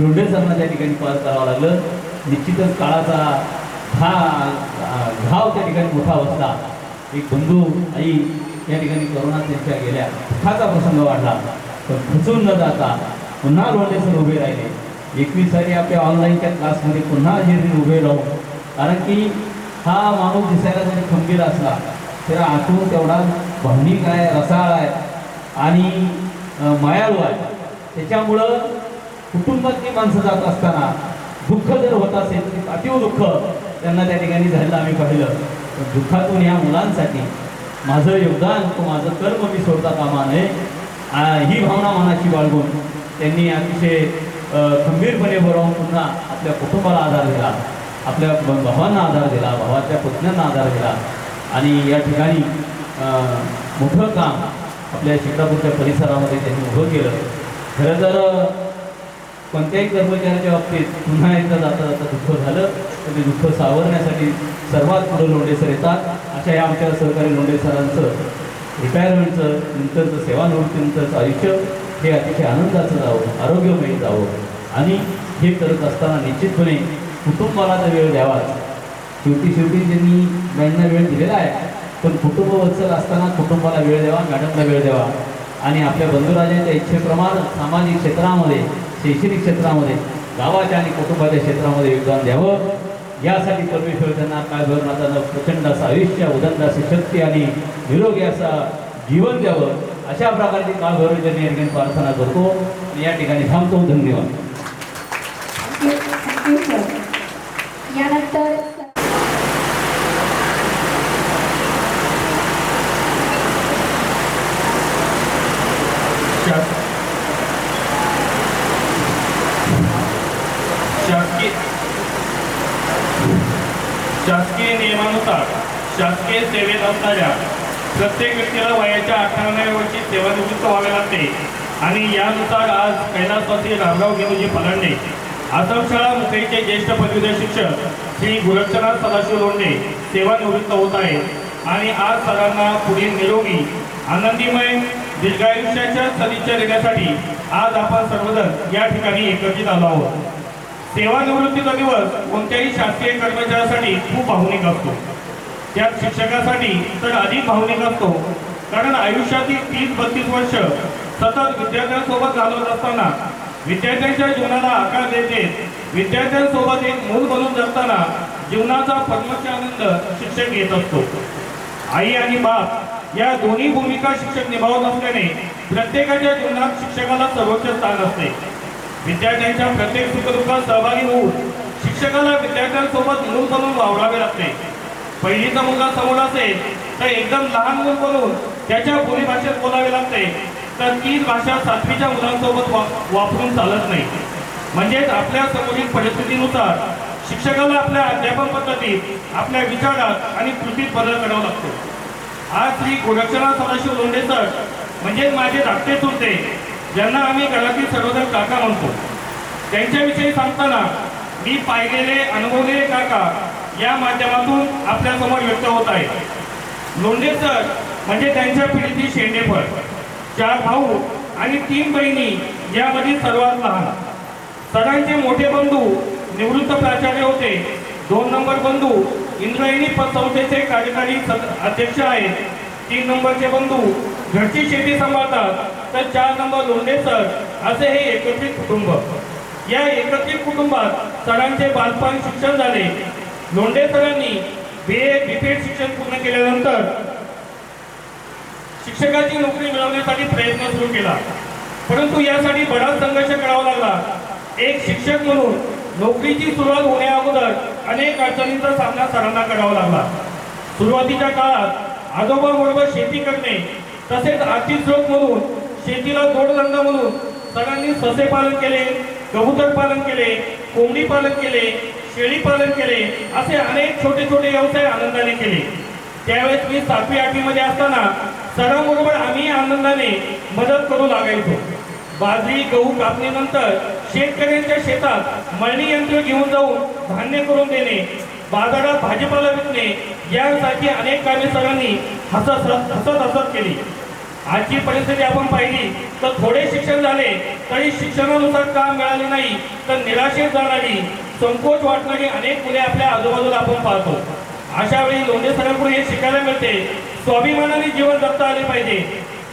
लोंढे सरांना त्या ठिकाणी पार करावं लागलं. निश्चितच काळाचा घाव त्या ठिकाणी मोठा बसला. एक बंधू आई या ठिकाणी करोना त्यांच्या गेल्या, दुःखाचा प्रसंग वाढला. पण खचून न जाता पुन्हा लोंढे सर उभे राहिले. 21 साली आपल्या ऑनलाईनच्या क्लासमध्ये पुन्हा हजेरी उभे राहू. कारण की हा माणूस दिसायला जरी खंबीर असला त्याला आतून तेवढा भावनिक आहे, रसाळ आहे आणि मायाळू आहे. त्याच्यामुळं कुटुंबातली माणसं जात असताना दुःख जर होत असेल तर अतीव दुःख त्यांना त्या ठिकाणी झालेलं आम्ही पाहिलं. दुःखातून या मुलांसाठी माझं योगदान तो माझं कर्म मी सोडता कामा नये ही भावना मनाची बाळगून त्यांनी अतिशय खंबीरपणे बरोबर पुन्हा आपल्या कुटुंबाला आधार दिला, आपल्या भावांना आधार दिला, भावाच्या पत्न्यांना आधार दिला. आणि या ठिकाणी मोठं काम आपल्या शिक्रापूरच्या परिसरामध्ये त्यांनी उभं केलं. खरं तर कोणत्याही कर्मचाऱ्याच्या बाबतीत पुन्हा एकदा जाता दुःख झालं तर ते दुःख सावरण्यासाठी सर्वात पुढे लोंढे सर येतात. अशा या आमच्या सहकारी लोंढे सरांचं रिटायरमेंटचं नंतरचं सेवानिवृत्तीनंतरचं आयुष्य हे अतिशय आनंदाचं जावं, आरोग्यमयी जावं. आणि हे करत असताना निश्चितपणे कुटुंबाला तर वेळ द्यावाच. शेवटी त्यांनी मॅडमना वेळ दिलेला आहे, पण कुटुंब वत्सल असताना कुटुंबाला वेळ द्यावा, मॅडमला वेळ द्यावा. आणि आपल्या बंधुराजांच्या इच्छेप्रमाणे सामाजिक क्षेत्रामध्ये, शैक्षणिक क्षेत्रामध्ये, गावाच्या आणि कुटुंबाच्या क्षेत्रामध्ये योगदान द्यावं. यासाठी परमेश्वर त्यांना काळभैरवनाथानं प्रचंड असं आयुष्य, उदंड अशी शक्ती आणि निरोगी असं जीवन द्यावं. अशा प्रकारची काळभैरवचरणी या ठिकाणी प्रार्थना करतो आणि या ठिकाणी थांबतो. धन्यवाद. यानंतर शासकीय नियमानुसार शासकीय सेवेत असणाऱ्या प्रत्येक व्यक्तीला वयाच्या 18व्या वर्षी सेवानिवृत्त व्हावे लागते. आणि यानुसार आज कैलासवासी रामराव गेलोजी पलांडे आश्रमशाळा मुखेचे ज्येष्ठ पदवीधर शिक्षक श्री गोरक्षनाथ सदाशिव लोंढे सेवानिवृत्त होत आहेत. आणि आज सरांना पुढील निरोगी आनंदीमय दीर्घायुष्याच्या सदिच्छा देण्यासाठी आज आपण सर्वजण या ठिकाणी एकत्रित आलो आहोत. सेवानिवृत्तीचा दिवस कोणत्याही शासकीय कर्मचाऱ्यासाठी खूप भावनिक असतो, त्यात शिक्षकासाठी तर अधिक भावनिक असतो. कारण आयुष्यातील 30-32 वर्ष सतत विद्यार्थ्यांसोबत घालवत असताना, विद्यार्थ्यांच्या जीवनाला आकार देते, विद्यार्थ्यांसोबत एक मूल बनून जगताना जीवनाचा परमोच्च आनंद शिक्षक घेत असतो. आई आणि बाप या दोन्ही भूमिका शिक्षक निभावत असल्याने प्रत्येकाच्या जीवनात शिक्षकाला सर्वोच्च स्थान असते. विद्यार्थ्यांच्या प्रत्येक सुखदुःखात सहभागी होऊन शिक्षकाला विद्यार्थ्यांसोबत मूल बनून वावरावे लागते. पहिलीचा मुलगा समोर असेल तर एकदम लहान मूल बनून त्याच्या बोलीभाषेत बोलावे लागते, तर तीच भाषा 7वीच्या मुलांसोबत वापरून चालत नाही. म्हणजेच आपल्या समोरील परिस्थितीनुसार शिक्षकाला आपल्या अध्यापन पद्धतीत, आपल्या विचारात आणि कृतीत बदल करावा लागतो. आज श्री गोरक्षनाथ सदाशिव लोंढे सर म्हणजे माझे धाकटे चुलते, ज्यांना आम्ही घरातील सर्वजण काका म्हणतो. त्यांच्याविषयी सांगताना मी पाहिलेले, अनुभवलेले काका या माध्यमातून आपल्यासमोर व्यक्त होत आहे. लोंढे सर म्हणजे त्यांच्या पिढीतील शेंडेफळ. 4 भाऊ आणि 3 बहिणी यामध्ये सर्वात लहान. सरांचे मोठे बंधू निवृत्त प्राचार्य होते. 2 नंबर बंधू इंद्रायणी संस्थेचे कार्यकारी अध्यक्ष आहेत. 3 नंबरचे बंधू घरची शेती सांभाळतात, तर 4 नंबर लोंढे सर असे हे एकत्रित कुटुंब. या एकत्रित कुटुंबात सरांचे बालपण शिक्षण झाले. लोंढे सरांनी BA BPED शिक्षण पूर्ण केल्यानंतर शिक्षकाची नोकरी मिळवण्यासाठी प्रयत्न सुरू केला, परंतु यासाठी बराच संघर्ष करावा लागला. एक शिक्षक म्हणून नोकरीची सुरुवात होण्या अगोदर अनेक अडचणींचा सामना सरांना करावा लागला. सुरुवातीच्या काळात आजोबाबरोबर शेती करणे, तसेच आर्थिक स्रोत म्हणून शेतीला जोडधंदा म्हणून सरांनी ससे पालन केले, कबूतर पालन केले, कोंबडी पालन केले, शेळी पालन केले, असे अनेक छोटे छोटे व्यवसाय आनंदाने केले. त्यावेळेस मी 7वी-8वी मध्ये असताना सरांबरोबर आम्ही आनंदाने मदत करू लागायचो. बाजरी गहू कापणीनंतर शेतकऱ्यांच्या शेतात मळणी यंत्र घेऊन जाऊन धान्य करून देणे, बाजारात भाजीपाला विकणे यासारखी अनेक कामे सरांनी हसत केली. आजची परिस्थिती आपण पाहिली तर थोडे शिक्षण झाले तरी शिक्षणानुसार काम मिळाले नाही तर निराशेत जाणारी, संकोच वाटणारी अनेक मुले आपल्या आजूबाजूला आपण पाहतो. अशा वेळी लोंढे सरांकडून हे शिकायला मिळते, स्वाभिमानाने जीवन जगता आले पाहिजे.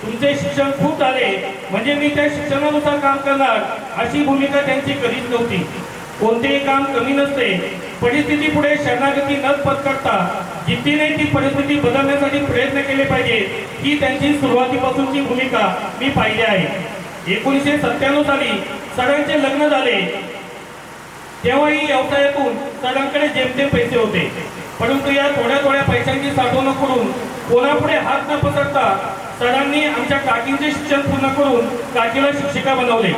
तुमचे शिक्षण खूप झाले म्हणजे मी त्या शिक्षणानुसार काम करणार अशी भूमिका त्यांची कधीच नव्हती. कोणतेही काम कमी नसते. परिस्थिती पुढे शरणागती न पत्करता जिद्दीने ती परिस्थिती बदलण्यासाठी प्रयत्न केले पाहिजे, ही त्यांची सुरुवातीपासूनची भूमिका मी पाहिली आहे. 1997 साली सरांचे लग्न झाले. तेव्हाही व्यवसायातून सरांकडे जेमतेम पैसे होते, परंतु या थोड्या पैशांची साठवणूक करून कोणापुढे हात न पसरता सरांनी आमच्या काकींचे शिक्षण पूर्ण करून काकीला शिक्षिका बनवले.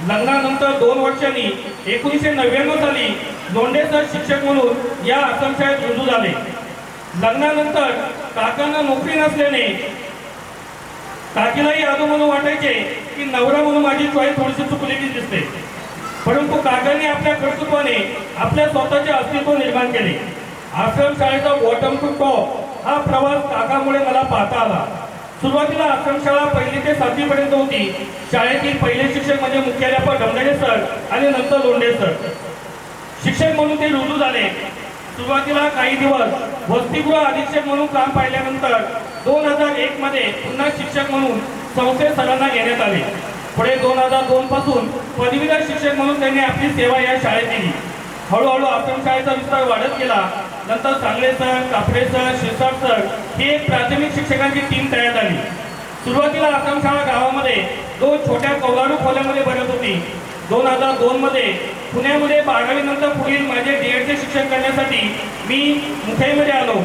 लग्नानंतर 2 वर्षांनी 1999 साली लोंढे सर शिक्षक म्हणून या आश्रमशाळेत रुजू झाले. लग्नानंतर काकांना नोकरी नसल्याने काकीलाही आदो म्हणून वाटायचे की नवरा म्हणून माझी चॉईस थोडीशी चुकलेली दिसते, परंतु काकांनी आपल्या कर्तृत्वाने आपल्या स्वतःचे अस्तित्व निर्माण केले. आश्रमशाळेचा बॉटम टू टॉप हा प्रवास काकामुळे मला पाहता आला. सुरुवातीला आश्रमशाळा 1ली ते 7वी पर्यंत होती. शाळेतील पहिले शिक्षक म्हणजे मुख्याध्यापक गमडे सर आणि नंतर लोंढे सर. शिक्षक म्हणून ते रुजू झाले. सुरुवातीला काही दिवस वसतिगृह अधीक्षक म्हणून काम पाहिल्यानंतर 2001 मध्ये पुन्हा शिक्षक म्हणून संस्थेत सरांना घेण्यात आले. पुढे 2002 पासून पदवीधर शिक्षक म्हणून त्यांनी आपली सेवा या शाळेत दिली. हळूहळू आश्रमशाळेचा विस्तार वाढत गेला. नंतर सांगले सर, कापडे सर, शिरसाट सर ही एक प्राथमिक शिक्षकांची टीम तयार झाली. सुरुवातीला आश्रमशाळा गावामध्ये 2 छोट्या कौलारू खोल्यामध्ये भरत होती. 2002 मध्ये पुण्यामध्ये 12वी नंतर पुढील माझे DEDचे शिक्षण करण्यासाठी मी मुंबईमध्ये आलो.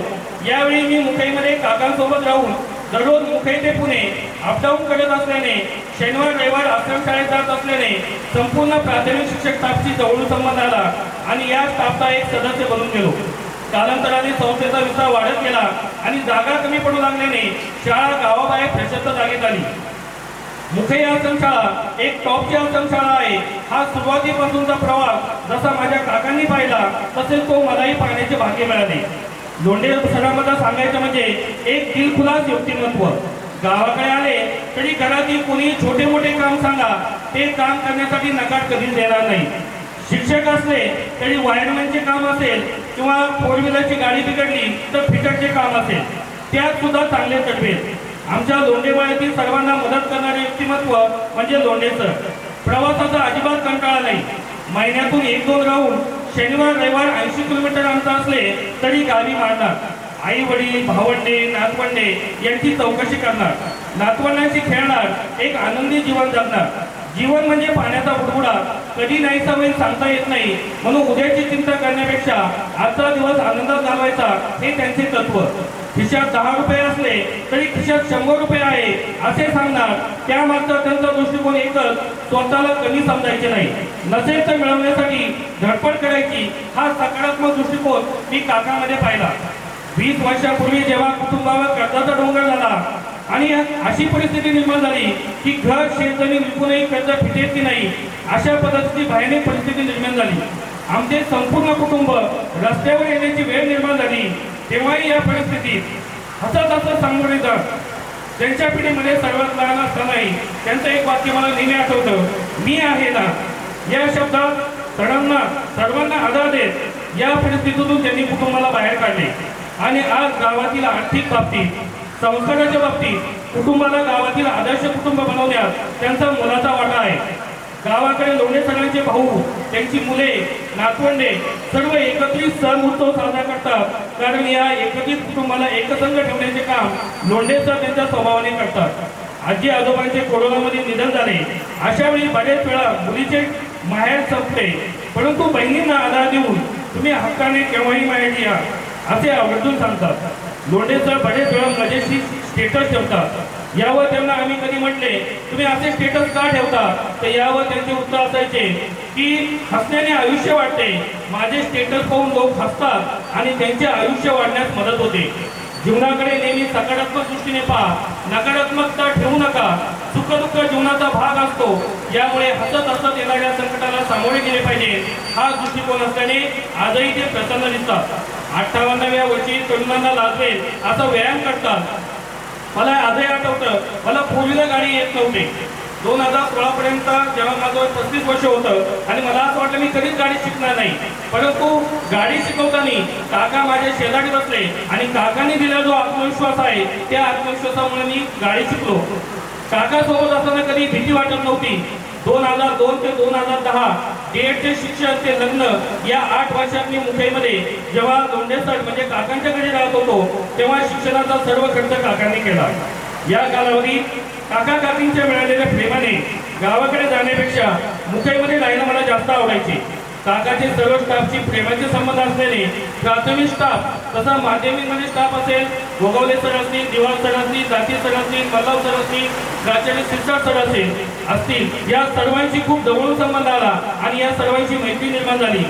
यावेळी मी मुंबईमध्ये काकांसोबत राहून दररोज मुंबई ते पुणे अपडाऊन करत असल्याने, शनिवार रविवार आश्रमशाळेत जात असल्याने संपूर्ण प्राथमिक शिक्षक स्टाफशी जवळून संबंध आला आणि या स्टाफचा एक सदस्य बनून गेलो. कालांतराने संस्थेचा विस्तार वाढत गेला आणि जागा कमी पडू लागल्याने शाळा गावाबाहेर प्रशस्त जागेत आली. मुंबई आश्रमशाळा एक टॉपची आश्रमशाळा आहे. हा सुरुवातीपासूनचा प्रवास जसा माझ्या काकांनी पाहिला तसेच तो मलाही पाहण्याचे भाग्य मिळाले. लोंढे सरांबद्दल सांगायचं म्हणजे एक दिलखुलास व्यक्तिमत्व. गावाकडे आले तरी घरातील कोणी छोटे मोठे काम सांगा, ते काम करण्यासाठी नकार कधीच देणार नाही. शिक्षक असले तरी वायरमॅनचे काम असेल किंवा 4 व्हीलरची गाडी बिघडली तर फिटरचे काम असेल, त्यात सुद्धा चांगले तडफेल. आमच्या लोंढेवाड्यातील सर्वांना मदत करणारे व्यक्तिमत्व म्हणजे लोंढे सर. प्रवासाचा अजिबात कंटाळा नाही. महिन्यातून 1-2 राहून शनिवार रविवार 80 किलोमीटर अंतर असले तरी गावी मारणार. आई वडील, भावंडे, नातवंडे यांची चौकशी करणार, नातवंडांशी खेळणार, एक आनंदी जीवन जगणार. जीवन म्हणजे पाण्याचा बुडबुडा, कधी नाहीसा होईल सांगता येत नाही, म्हणून उद्याची चिंता करण्यापेक्षा आजचा दिवस आनंदात घालवायचा हे त्यांचे तत्व. खिशात 10 रुपये असले तरी खिशात 100 रुपये आहे असे सांगणार. त्यामागचा त्यांचा दृष्टिकोन एकच, स्वतःला कमी समजायचे नाही, नसेल तर मिळवण्यासाठी धडपड करायची, हा सकारात्मक दृष्टिकोन मी काकांमध्ये पाहिला. 20 वर्षापूर्वी जेव्हा कुटुंबावर कर्जाचा डोंगर झाला आणि अशी परिस्थिती निर्माण झाली की घर शेतजमीन विकूनही कर्ज फिटेल की नाही अशा पद्धतीची भयानक परिस्थिती निर्माण झाली. आमचे संपूर्ण कुटुंब रस्त्यावर येण्याची वेळ निर्माण झाली. तेव्हाही या परिस्थितीत हसत सामोरे जात त्यांच्या पिढीमध्ये सर्वात लहान असतानाही त्यांचं एक वाक्य मला नेहमी आठवतं, मी आहे ना. या शब्दात सर्वांना आधार देत या परिस्थितीतून त्यांनी कुटुंबाला बाहेर काढले आणि आज गावातील आर्थिक बाबतीत संस्काराच्या बाबतीत कुटुंबाला गावातील आदर्श कुटुंब बनवण्यात त्यांचा मोलाचा वाटा आहे. गावाकडे लोंढे सरांचे भाऊ, त्यांची मुले, नातवंडे सर्व एकत्रित सण उत्सव साजरा करतात. कारण या एकत्रित कुटुंबाला एकसंघ ठेवण्याचे काम लोंढे सर त्यांच्या स्वभावाने करतात. आजी आजोबांचे कोरोनामध्ये निधन झाले. अशा वेळी बरेच वेळा मुलीचे माहेर संपते, परंतु बहिणींना आधार देऊन तुम्ही हक्काने केव्हाही माहेरी या असे आवर्जून सांगतात. लोंढे सर बरेच वेळा मजेशीर स्टेटस ठेवतात. यावर त्यांना आम्ही कधी म्हटले तुम्ही असे स्टेटस का ठेवता, तर यावर त्यांचे उत्तर असायचे की हसण्याने आयुष्य वाढते. माझे स्टेटस पाहून लोक हसतात आणि त्यांचे आयुष्य वाढण्यास मदत होते. जीवनाकडे नेहमी सकारात्मक दृष्टीने पहा, नकारात्मकता ठेवू नका. सुखदुःख जीवनाचा भाग असतो, यामुळे हसत हसत येणाऱ्या संकटाला सामोरे गेले पाहिजे. हा दृष्टिकोन असल्याने आजही ते प्रसन्न दिसतात. 58व्या वर्षी तरुणांना लाजवेल असा व्यायाम करतात. मला आजही आठवतं, मला फोर व्हीलर गाडी येत नव्हती. 2016 पर्यंत जेव्हा माझं 35 वर्ष होतं आणि मला असं वाटलं मी कधीच गाडी शिकणार नाही. परंतु गाडी शिकवताना काका माझ्या शेजारी बसले आणि काकांनी दिलेला जो आत्मविश्वास आहे त्या आत्मविश्वासामुळे मी गाडी शिकलो. काका सोबत असताना कधी भीती वाटत नव्हती. 2002 ते 2010 डीएडचे शिक्षण ते लग्न या 8 वर्षात मी मुंबईमध्ये जेव्हा लोंढे सर म्हणजे काकांच्या घरी राहत होतो तेव्हा शिक्षणाचा सर्व खर्च काकांनी केला. या कालावधीत काका काकींच्या मिळालेल्या प्रेमाने गावाकडे जाण्यापेक्षा मुंबईमध्ये राहायला मला जास्त आवडायचे. काकाचे सर्व स्टाफची प्रेमाचे संबंध असल्याने प्राथमिक स्टाफ तसा माध्यमिकमध्ये स्टाफ असेल, गोगावले सर असतील, दिवाळ सर असतील, जाती सर असतील, मल्लाव सर असतील, प्राचार्य सिस्टर सर असतील, या सर्वांशी खूप जवळून संबंध आला आणि या सर्वांची मैत्री निर्माण झाली.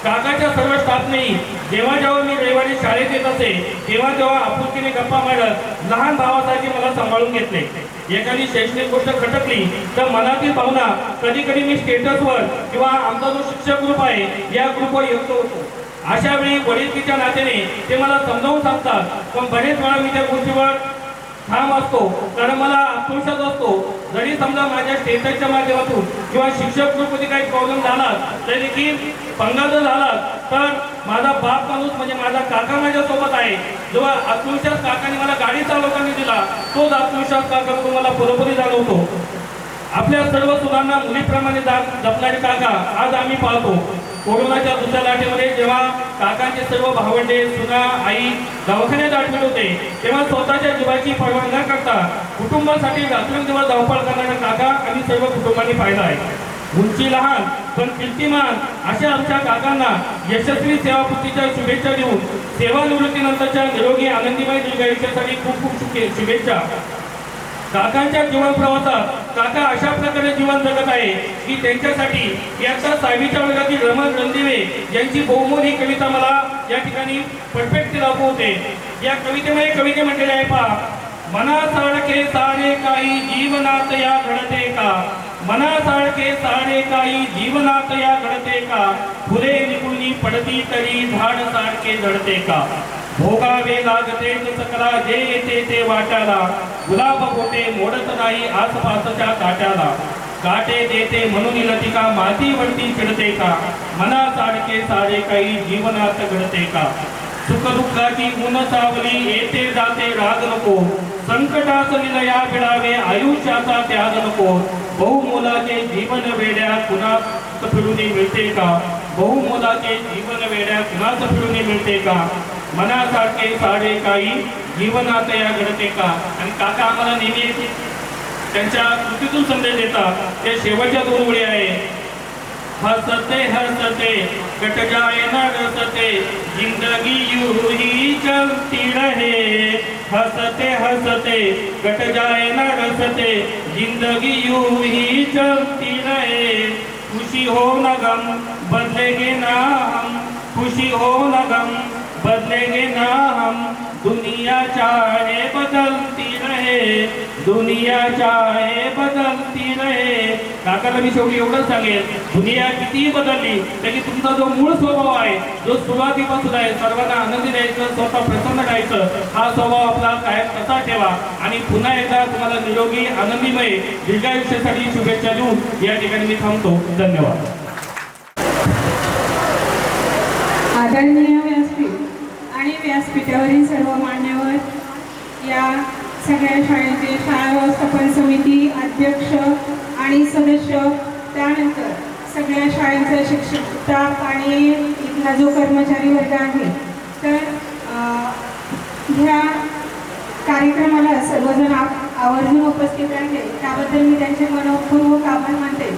काकाच्या सर्व स्टाफनेही जेव्हा जेव्हा मी रविवारी शाळेत येत असे तेव्हा तेव्हा आपुलकीने गप्पा मारत लहान भावासारखे मला सांभाळून घेतले. एखादी शैक्षणिक गोष्ट खटकली तर मनातील भावना कधी कधी मी स्टेटसवर किंवा आमचा जो शिक्षक ग्रुप आहे या ग्रुपवर व्यक्त होतो. अशा वेळी वडीलकीच्या नात्याने ते मला समजावून सांगतात, पण बरेच वेळा मी त्या गोष्टीवर ठाम असतो. कारण मला आत्मविश्वास असतो जरी समजा माझ्या स्टेटसच्या माध्यमातून किंवा शिक्षक ग्रुपमध्ये काही प्रॉब्लेम झाला तरी देखील पंगा जर झाला तर माझा बाप माणूस म्हणजे माझा काका माझ्यासोबत आहे. जेव्हा आत्मविश्वास काकाने मला गाडी चालवताना दिला तोच आत्मविश्वास काका मला पुरोपुरी जाणवतो. आपल्या सर्व सुधारणा मुलीप्रमाणे जपणारे काका आज आम्ही पाहतो. कोरोनाच्या दुसऱ्या लाटेमध्ये जेव्हा काकांचे सर्व भावंडे, सुना, आई दवाखान्यात ऍडमिट होते तेव्हा स्वतःच्या जीवाची पर्वा न करता कुटुंबासाठी रात्रंदिवस धावपळ करणारा काका आम्ही सर्व कुटुंबांनी पाहिला आहे. उंची लहान पण कीर्तिमान अशा आमच्या काकांना यशस्वी सेवापूर्तीच्या शुभेच्छा देऊन सेवानिवृत्तीनंतरच्या निरोगी आनंदीमय दीर्घायुष्यासाठी खूप खूप शुभेच्छा. काकांच्या जीवन प्रवासात काका अशा प्रकारे जीवन जगत आहे की त्यांच्यासाठी याचा 6वीच्या वर्गातील रमण रणदिवे यांची बहुमोल ही कविता मला या ठिकाणी परफेक्ट लागू होते. या कवितेमध्ये कविते म्हटलेले आहे पहा, मनासारखे सारे काही जीवनात या घडते का, मनासारखे सारे काही जीवनात या घडते का, फुले निघून पडती तरी झाड सारखे जडते का, भोगावे लागते सकला जे येते ते वाट्याला, गुलाब होते मोडत नाही आसपासच्या काट्याला, काटे देते म्हणून लतिका मातीवरती चिडते का, मनासारखे सारे काही जीवनात घडते का, सुखदुःखाची ऊन सावली येते जाते राग नको, संकटास निलया भिडावे आयुष्याचा त्याग नको, बहुमोलाचे जीवन वेड्या कुणास फिरून मिळते का, बहुमोलाचे जीवन वेड्या कुणास फिरून मिळते का, मनासारखे सारे काही जीवनात या घडते का. आणि काका आम्हाला नेहमी त्यांच्या कृतीतून संदेश देतात. ते शेवटच्या 2 ओळी आहे, हसते हसते कट जाए न रसते जिंदगी यूं ही चलती रहे, हसते हसते कट जाए न रसते जिंदगी यूं ही चलती रहे, खुशी हो न गम बदलेंगे ना हम, खुशी हो न गम बदलेंगे ना हम, दुनिया चाहे बदलती रहे, दुनिया चाहे बदलती रहे. काकाला मी शेवटी एवढंच सांगेल, दुनिया कितीही बदलली तरी तुमचा जो मूळ स्वभाव आहे, जो सुरुवातीपासून आहे, सर्वांना आनंदी द्यायचं, स्वतः प्रसन्न राहायचं, हा स्वभाव आपला कायम कसा ठेवा. आणि पुन्हा एकदा तुम्हाला निरोगी आनंदीमय दीर्घायुष्यासाठी शुभेच्छा देऊन या ठिकाणी मी थांबतो. धन्यवाद. आदरणीय व्यासपीठ आणि व्यासपीठावरील सर्व मान्यवर, या सगळ्या शाळेचे शाळा व्यवस्थापन समिती अध्यक्ष आणि सदस्य, त्यानंतर सगळ्या शाळेचा शिक्षक स्टाफ आणि इथला जो कर्मचारी वर्ग आहे, तर ह्या कार्यक्रमाला सर्वजण आवर्जून उपस्थित राहिले त्याबद्दल मी त्यांचे मनपूर्वक आभार मानते.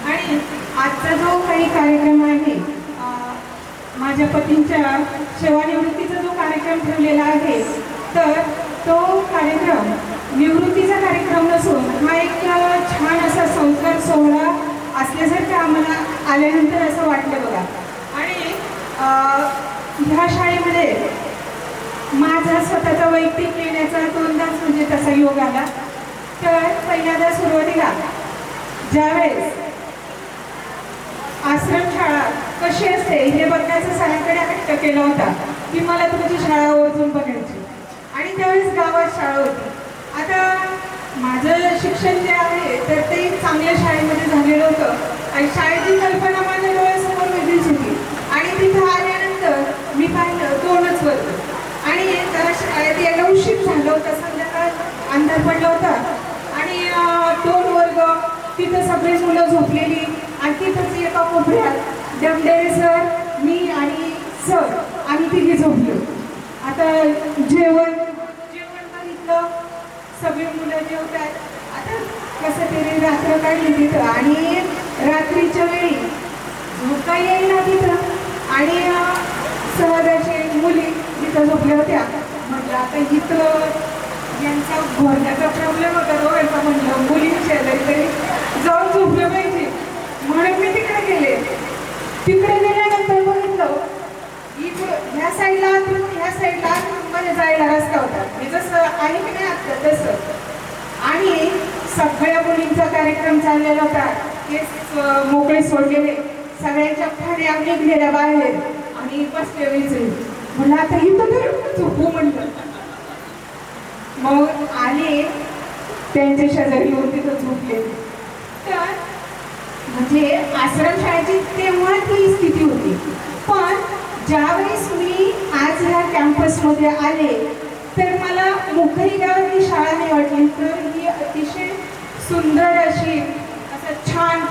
आणि आजचा जो काही कार्यक्रम आहे, माझ्या पतींच्या सेवानिवृत्तीचा जो कार्यक्रम ठेवलेला आहे, तर तो कार्यक्रम निवृत्तीचा कार्यक्रम नसून हा एक छान असा संस्कार सोहळा असल्यासारखं आम्हाला आल्यानंतर असं वाटलं बघा. आणि ह्या शाळेमध्ये माझा स्वतःचा वैयक्तिक येण्याचा दोनदाच म्हणजे तसा योग आला. तर पहिल्यांदा सुरुवातीला ज्यावेळेस आश्रमशाळा कशी असते हे बघण्याचा सरांकडे हट्ट केला होता की मला तुमची शाळा ओळखून बघायची. आणि त्यावेळेस गावात शाळा होती. आता माझं शिक्षण जे आहे तर ते चांगल्या शाळेमध्ये झालेलं होतं आणि शाळेची कल्पना माझ्या डोळ्यासमोर वेगळीच होती. आणि तिथं आल्यानंतर मी पाहिलं 2च वर्ग आणि शाळेत यायला उशीर झालं होतं, संध्याकाळ अंधार पडला होता आणि 2 वर्ग तिथं सगळी मुलं झोपलेली आणि तिथंच एका कोपऱ्यात दमडेरे सर, मी आणि सर आम्ही तिघे झोपलो. आता जेवण बघितलं, सगळी मुलं जेवतात. आता कसं तरी रात्र काढली तिथं आणि रात्रीच्या वेळी झोपता येईना तिथं आणि सहजाचे मुली तिथं झोपल्या होत्या. म्हटलं आता इथं यांचा घोरण्याचा प्रॉब्लेम होता दोघांचा. म्हटलं मुली शेजारी तरी जाऊन झोपलं पाहिजे म्हणून मी तिकडे गेले. तिकडे गेल्यानंतर बघितलं ह्या साईडला ह्या साईडला मध्ये जायला रस्ता होता, मी जसं आहे की नाही आता तसं. आणि सगळ्या मुलींचा कार्यक्रम चाललेला होता. केस मोकळे सोडलेले, सगळ्यांच्या फाड्या निघलेल्या बाहेर आणि बसले वेळचे. म्हणलं आता इथं तर झोपू म्हणलं. मग आले त्यांच्या शेजारी येऊन तिथं झोपले. तर म्हणजे आश्रमशाळेची तेव्हा ती स्थिती होती. पण ज्यावेळेस मी आज ह्या कॅम्पसमध्ये आले तर मला मुखरी गावातली शाळा नाही वाटली, तर ही अतिशय सुंदर अशी असं छान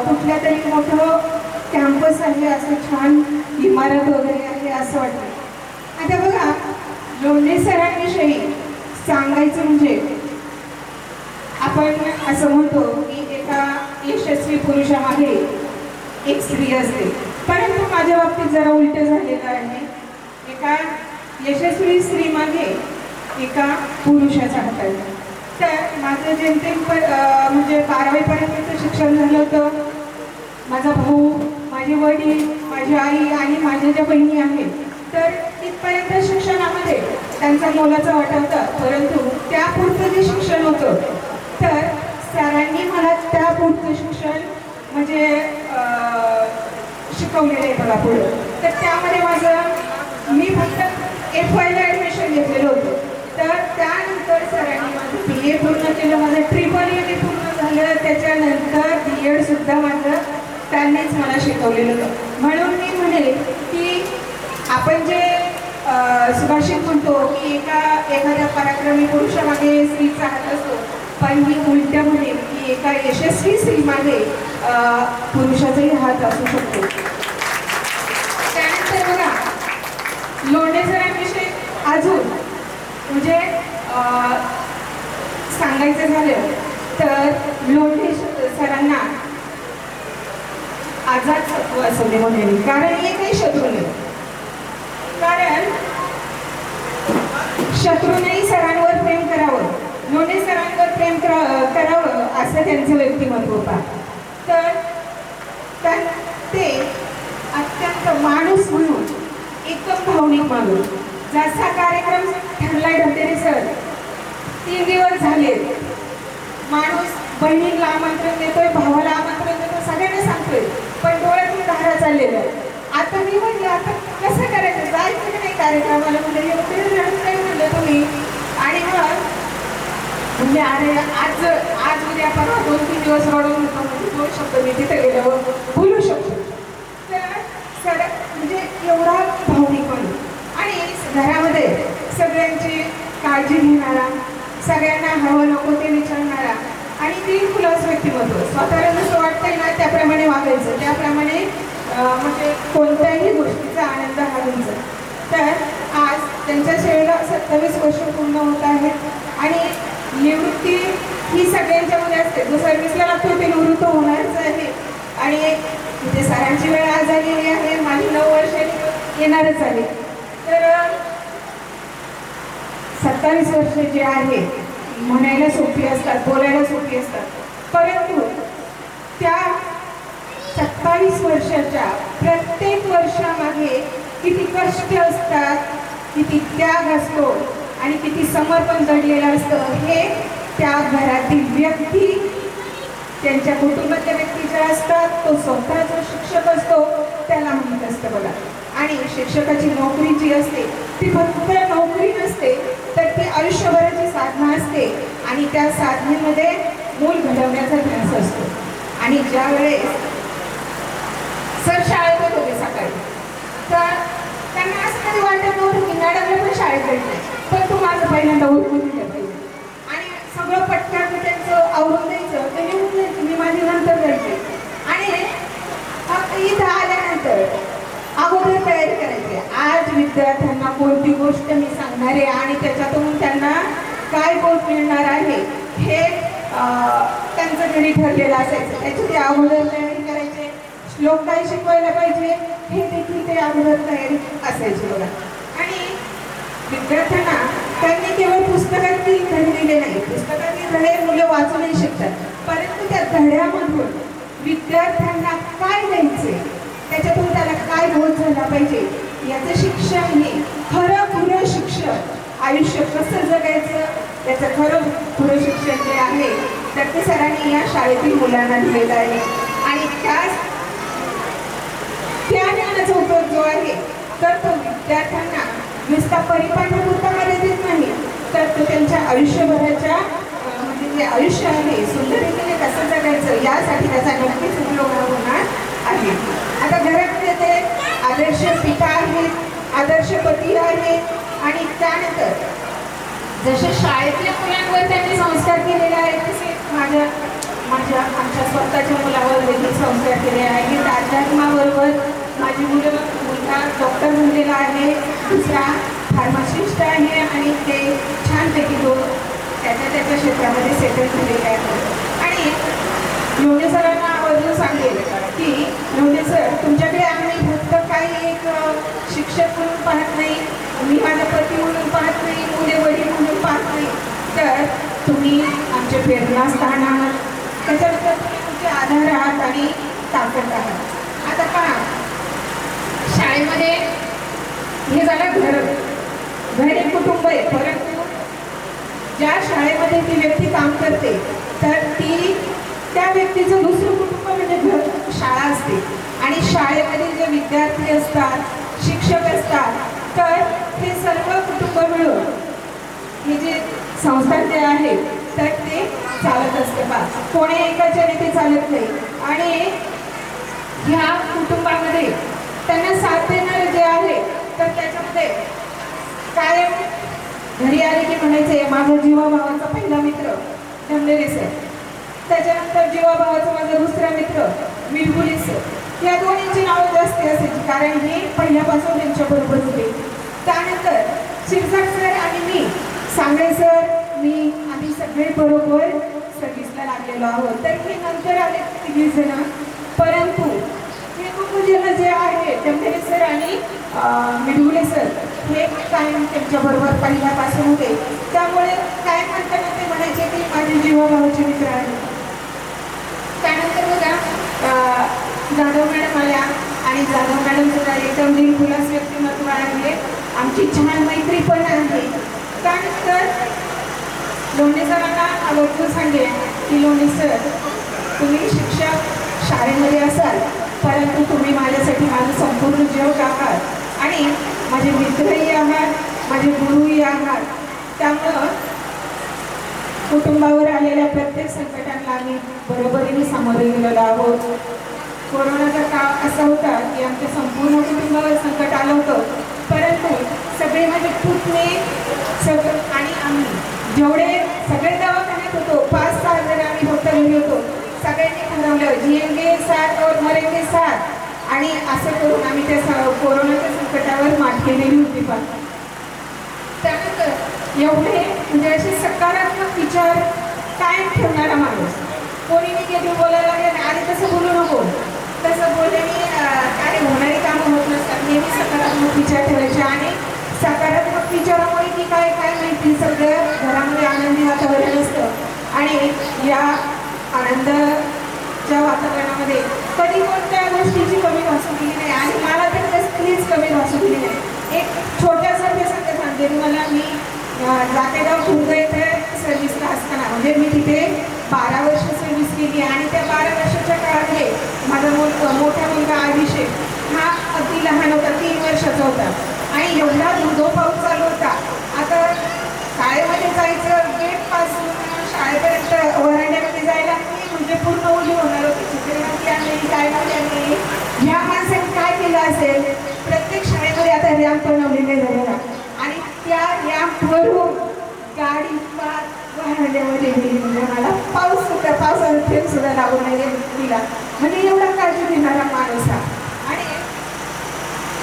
कुठल्या तरी मोठं कॅम्पस आहे, असं छान इमारत वगैरे आहे असं वाटतं. आता बघा, लोंढे सरांविषयी सांगायचं म्हणजे आपण असं म्हणतो की एका यशस्वी पुरुषामागे एक स्त्री असते, परंतु माझ्या बाबतीत जरा उलट झालेलं आहे. एका यशस्वी स्त्रीमागे एका पुरुषाचा हात आहे. तर माझं जेमतेम म्हणजे 12वीपर्यंतचं शिक्षण झालं होतं. माझा भाऊ, माझे वडील, माझी आई आणि माझ्या ज्या बहिणी आहेत, तर तिथपर्यंत शिक्षणामध्ये त्यांचा मोलाचा वाटा होता. परंतु त्यापुढचं जे शिक्षण होतं तर सरांनी मला त्यापुढचं शिक्षण म्हणजे शिकवलेलं आहे बघा पुढं. तर त्यामध्ये मी फक्त FYला ॲडमिशन घेतलेलं होतं. तर त्यानंतर सरांनी माझं BA पूर्ण केलं, माझं EEE पूर्ण झालं. त्याच्यानंतर BEd सुद्धा माझं त्यांनीच मला शिकवलेलं होतं. म्हणून मी म्हणेल की आपण जे सुभाषित म्हणतो की एखाद्या पराक्रमी पुरुषामागे स्त्रीचा हात असतो, पण मी उलट्या म्हणेल की एका यशस्वी स्त्रीमागे पुरुषाचाही हात असू शकतो. त्यानंतर बघा, लोंढे सरांविषयी अजून म्हणजे सांगायचं झालं तर लोंढे सरांना आझाद सत्व असं म्हणेल. कारण हे काही शत्रू नाही, कारण शत्रूनेही सरांवर प्रेम करावं, लोंढे सरांवर प्रेम करावं असं त्यांचं व्यक्तिमत्व होतं. तर ते अत्यंत माणूस म्हणून एकदम भावनिक माणूस. जसा कार्यक्रम ठरलाय ढतेरे सर 3 दिवस झाले, माणूस बहिणीला आमंत्रण देतोय, भावाला आमंत्रण देतोय, सगळ्यांना सांगतोय, पण डोळ्यातून धारा चाललेलं. आता मी म्हटलं आता कसं करायचं, जायचं की नाही कार्यक्रमाला. म्हणजे एवढे काय म्हणलं तुम्ही. आणि मग म्हणजे अरे आज उद्या परवा 2-3 दिवस रडून होतो, म्हणजे 2 शब्द मी तिथे गेल्यावर बोलू शकतो. तर सर म्हणजे एवढा भावनिक माणूस आणि घरामध्ये सगळ्यांची काळजी घेणारा, सगळ्यांना हवं नको ते विचारणारा आणि दिलखुलास व्यक्तिमत्व. स्वतःला जसं वाटतंय ना त्याप्रमाणे वागायचं, त्याप्रमाणे म्हणजे कोणत्याही गोष्टीचा आनंद घ्यायचा. तर आज त्यांच्या सेवेला 27 वर्ष पूर्ण होत आहेत आणि निवृत्ती ही सगळ्यांच्यामध्ये असते. जो सर्व्हिसला लागतो ते निवृत्त होणारच आहे आणि म्हणजे सरांची वेळ आज आलेली आहे, माझी 9 वर्षांनी येणारच आहे. तर 27 वर्ष जे आहे म्हणायला सोपी असतात, बोलायला सोपी असतात, परंतु त्या 27 वर्षाच्या प्रत्येक वर्षामागे किती कष्ट असतात, किती त्याग असतो आणि किती समर्पण दडलेलं असतं हे त्या घरातील व्यक्ती, त्यांच्या कुटुंबातल्या व्यक्ती ज्या असतात, तो स्वतः जो शिक्षक असतो त्याला माहीत असतं बघा. आणि शिक्षकाची नोकरी जी असते ती फक्त नोकरी नसते, तर ती आयुष्यभराची साधना असते आणि त्या साधनेमध्ये मूल घडवण्याचा ध्यास असतो. आणि ज्या वेळेस सर शाळेत येत होते सकाळी, तर त्यांना असं कधी वाटत नव्हतं की मॅडमला पण शाळेत जायचं, पण तू माझं पहिल्यांदा उठवून दिलं पाहिजे आणि सगळं पटकन त्यांचं आवरून द्यायचं, ते निघून द्यायचं, मी माझी नंतर जायचे. आणि फक्त इथं आल्यानंतर अगोदर तयारी करायची. आज विद्यार्थ्यांना कोणती गोष्ट मी सांगणार आहे आणि त्याच्यातून त्यांना काय गोष्ट मिळणार आहे हे त्यांचं घरी ठरलेलं असायचं. त्याची ते अगोदर तयारी करायचे. श्लोक काय शिकवायला पाहिजे हे देखील ते अगोदर तयारी असायची बघा. आणि विद्यार्थ्यांना त्यांनी केवळ पुस्तकातील धडे दिले नाही, पुस्तकातील धडे मुलं वाचूनही शिकतात, परंतु त्या धड्यामधून विद्यार्थ्यांना काय द्यायचे, त्याच्यातून त्याला काय बोध झाला पाहिजे याचं शिक्षण हे खरं खुरं शिक्षण, आयुष्य कसं जगायचं त्याचं खरं खुरं शिक्षण जे आहे तर ते सरांनी या शाळेतील मुलांना दिलेलं आहे. आणि त्या ज्ञानाचा उपयोग जो आहे तर तो विद्यार्थ्यांना नुसता परिपाठापुरता मर्यादित नाही, तर तो त्यांच्या आयुष्यभराच्या म्हणजे जे आयुष्य आहे सुंदरतेने कसं जगायचं यासाठी त्याचा नक्कीच उपयोग होणार आहे. आता घरामध्ये ते आदर्श पिता आहेत, आदर्श पती आहेत आणि त्यानंतर जसे शाळेतल्या मुलांवर त्यांनी संस्कार केलेले आहेत तसे आमच्या स्वतःच्या मुलावर देखील संस्कार केले आहेत. अध्यात्माबरोबर माझी मुलगा डॉक्टर झालेला आहे, दुसरा फार्मासिस्ट आहे आणि ते छानपैकी त्याच्या क्षेत्रामध्ये सेटल झालेले आहेत. आणि लोणे सरांना आवर्जून सांगेल की लोणे सर, तुमच्याकडे आम्ही फक्त काही एक शिक्षक म्हणून पाहत नाही, मी माझा पती म्हणून पाहत नाही, मुले वडील म्हणून पाहत नाही, तर तुम्ही आमचे प्रेरणास्थान आहात, त्याच्यानंतर तुम्ही तुमचे आधार आहात आणि ताकद आहात. आता पहा, शाळेमध्ये हे झालं घर एक कुटुंब आहे, परंतु ज्या शाळेमध्ये ती व्यक्ती काम करते तर ती त्या व्यक्तीचं दुसरं कुटुंब म्हणजे घर शाळा असते. आणि शाळेमध्ये जे विद्यार्थी असतात, शिक्षक असतात, तर हे सर्व कुटुंब मिळून हे जे संस्था जे आहे तर ते चालत असते बा, कोणी एकाच्याने ते चालत नाही. आणि ह्या कुटुंबामध्ये त्यांना साथ देणारं जे आहे तर त्याच्यामध्ये कायम घरी आले की म्हणायचे माझा जीवाभावाचा पहिला मित्र धमलेरे सर, त्याच्यानंतर जीवाभावाचा माझा दुसरा मित्र मिरगुले सर, या दोन्हींची नावं जास्त असायची कारण हे पहिल्यापासून त्यांच्याबरोबर होते. त्यानंतर शिरसाट सर आणि मी, सांगळे सर, मी आम्ही सगळे बरोबर सर्व्हिसला लागलेलो आहोत. तर हे नंतर आले 3 जण, परंतु हे पूजेला जे आहे धमलेरे सर आणि मिरगुले सर हे कायम त्यांच्याबरोबर पहिल्यापासून होते. त्यामुळे काय म्हणताना ते म्हणायचे की माझे जीवाभावाचे मित्र आहेत. त्यानंतर बघा जाधव मॅडम आल्या आणि जाधव मॅडम सुद्धा एकदम दिलखुलास व्यक्तिमत्व आहे, आमची छान मैत्री पण आहे. त्यानंतर लोणे सरांना आवर्जून सांगेल की लोणे सर, तुम्ही शिक्षक शाळेमध्ये असाल परंतु तुम्ही माझ्यासाठी माझं संपूर्ण जग आहात आणि माझे मित्रही आहात, माझे गुरुही आहात. त्यामुळं कुटुंबावर आलेल्या प्रत्येक संकटांना आम्ही बरोबरीने सामोरे गेलेलो आहोत. कोरोनाचा काळ असा होता की आमच्या संपूर्ण कुटुंबावर संकट आलं होतं, परंतु सगळे माझे पुतणे सगळं आणि आम्ही जेवढे सगळे दवाखान्यात होतो 5-6 जण आम्ही फक्त घरी होतो, सगळ्यांनी ठरवलं जिएंगे साथ और मरेंगे साथ, आणि असं करून आम्ही त्या कोरोनाच्या संकटावर मात केलेली होती. पण त्यानंतर एवढे म्हणजे असे सकारात्मक विचार कायम ठेवणारा माणूस. कोणी निगेटिव्ह बोलायला लागले आणि तसं बोलू नको, तसं बोलल्याने काय होणारी कामं होत नसतात. नेहमी सकारात्मक विचार ठेवायचे, आणि सकारात्मक विचारामुळे की काय काय माहिती सगळं घरामध्ये आनंदी वातावरण असतं. आणि या आनंदाच्या वातावरणामध्ये कधी कोणत्या गोष्टीची कमी भासू दिली नाही, आणि मला तर कसलीच कमी भासू दिली नाही. एक छोटासा प्रसंग सांगते तुम्हाला. मी जातेगाव खुर्द येथे सर्व्हिसला असताना, म्हणजे मी तिथे 12 वर्ष सर्व्हिस केली, आणि त्या 12 वर्षाच्या काळामध्ये माझा मोठा मुलगा अभिषेक हा अगदी लहान होता, 3 वर्षाचा होता, आणि एवढा धो पाऊस चालू होता. आता शाळेमध्ये जायचं, गेटपासून शाळेपर्यंत वरांड्यामध्ये जायला मी म्हणजे पूर्ण ओली होणार होती. चित्र नव्हती आणलेली, काय नव्हती आणलेली. ह्या माणसाने काय केलं असेल, प्रत्येक शाळेमध्ये आता रॅम्प बनवलेले झालेला, आणि त्या रॅम्पवरून गाडी वरांड्यामध्ये गेली. म्हणजे मला पाऊस होता, पावसाचा थेंब सुद्धा लागू नाही दिला. म्हणजे एवढा काळजी घेणारा माणूस हा. आणि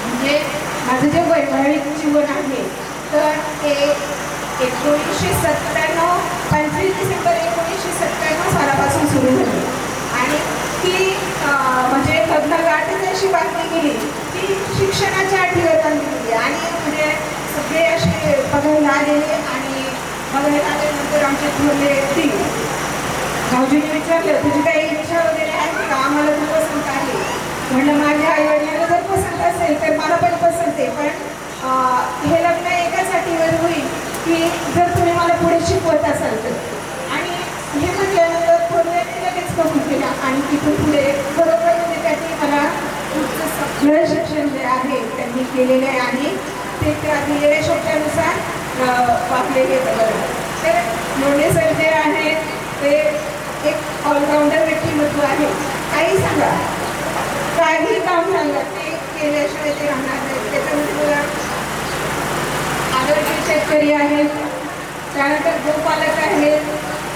म्हणजे माझं जे वैवाहिक जीवन आहे तर ते 1997 25 डिसेंबर 1997 सालापासून सुरू झाली, आणि ती म्हणजे लग्न गाठीच अशी बातमी गेली ती शिक्षणाच्या अटीवर बांधली गेली. आणि म्हणजे सगळे असे बघायला आलेले, आणि बघायला आल्यानंतर आमचे थोरले ती भाऊजीने विचारलं तुझी काही इच्छा वगैरे आहे का, आम्हाला तू पसंत आहे. म्हणलं माझ्या आईवडिलांना जर पसंत असेल तर मला पण पसंत आहे, पण हे लग्न एकाच अटीवर होईल की जर तुम्ही मला पुढे शिकवत असाल तर. आणि हे म्हटल्यानंतर थोड्याने लगेच कबूल केला, आणि तिथून पुढे बरोबर म्हणजे त्यांनी मला पुढचं सगळं शिक्षण जे आहे त्यांनी केलेलं आहे, आणि ते त्या दिलेल्या शब्दानुसार वागलेले बरं. तर लोणे सर जे आहेत ते एक ऑलराऊंडर व्यक्तिमत्व आहे. काही सांगा, काही काम सांगा, ते केल्याशिवाय ते राहणार नाही. त्याच्यामध्ये बघा आदर्श शेतकरी आहेत, त्यानंतर गोपालक आहेत,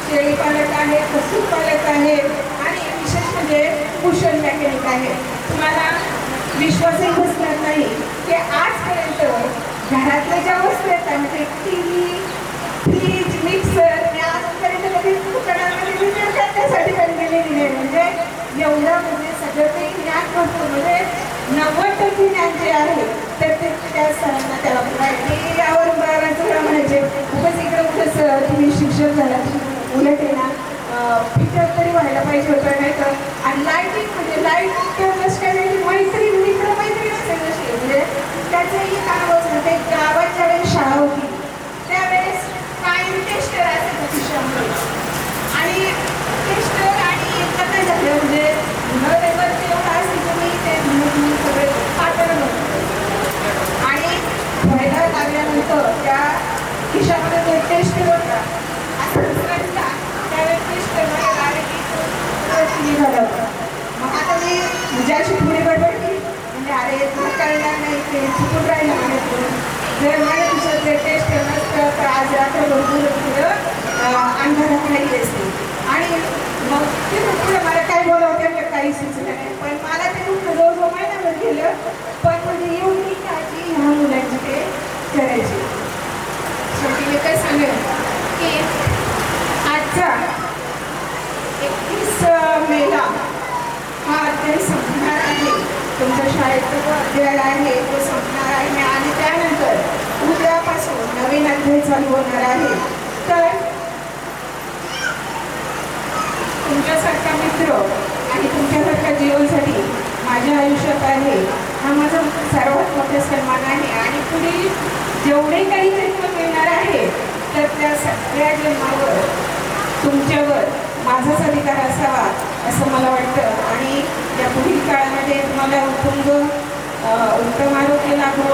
शेळीपालक आहेत, पशुपालक आहेत, आणि विशेष म्हणजे कुशल मेकॅनिक आहे. तुम्हाला विश्वासही बसणार नाही की आजपर्यंत घरातल्या ज्या वस्तू आहेत म्हणजे TV, फ्रीज, मिक्सर या आजपर्यंत कधी दुकानामध्ये विचार करण्यासाठी पण गेलेली नाही. म्हणजे एवढं म्हणजे सगळं ते ज्ञान भरपूर, म्हणजे 90% ज्ञान जे आहे तर ते त्या सरांना त्याला मी यावर बऱ्याच म्हणायचे खूपच इकडं कुठंच तुम्ही शिक्षक झाला, उलट आहे ना फिटर तरी व्हायला पाहिजे होतं, नाही तर. आणि लाईटिंग म्हणजे लाईट मैत्रीण मित्र मैत्रीण असेल नसते, म्हणजे त्याचंही काम असतं. ते गावात ज्यावेळेस शाळा होती त्यावेळेस कायम टेस्टर असायचं शिक्षणामध्ये, आणि टेस्टर आणि एकदा काय झालं म्हणजे नवेवरती एवढं असायचं मी ते सगळे पाठवलं नव्हतं. आणि व्हायला लागल्यानंतर त्या खिशामध्ये जो टेस्टर होता असं दुसऱ्यांचा त्यावेळेस टेस्टर व्हायला आले की निघालं होतं. मग आता मी म्हणजे अशी थोडी बडबड केली, म्हणजे अरे तुला कळणार नाही ते चुकून राहिलं म्हणायचं. जर माझ्या दिवसात जर टेस्टर नसतं तर आज रात्र भरपूर पुढं अंधारात राहिली असते. आणि मग ते पुढं मला काय बोलावं त्यांना काही सुचलं नाही, पण मला ते दुःख जवळजवळ महिन्याभर गेलं. पण म्हणजे एवढी काळजी ह्या मुलांची ते करायची. शेवटी मी काय सांगेन की आजचा 31 मेला हा अध्याय संपणार आहे. तुमच्या शाळेचा जो अध्याय आहे तो संपणार आहे, आणि त्यानंतर उद्यापासून नवीन अध्याय चालू होणार आहे. तर तुमच्यासारखा मित्र आणि तुमच्यासारख्या जीवनासाठी माझ्या आयुष्यात आहे हा माझा सर्वात मोठा सन्मान आहे. आणि पुढील जेवढे काही जन्म मिळणार आहे तर त्या सगळ्या जन्मावर तुमच्यावर माझाच अधिकार असावा असं मला वाटतं. आणि या पुढील काळामध्ये तुम्हाला उत्तम आरोग्य लाभो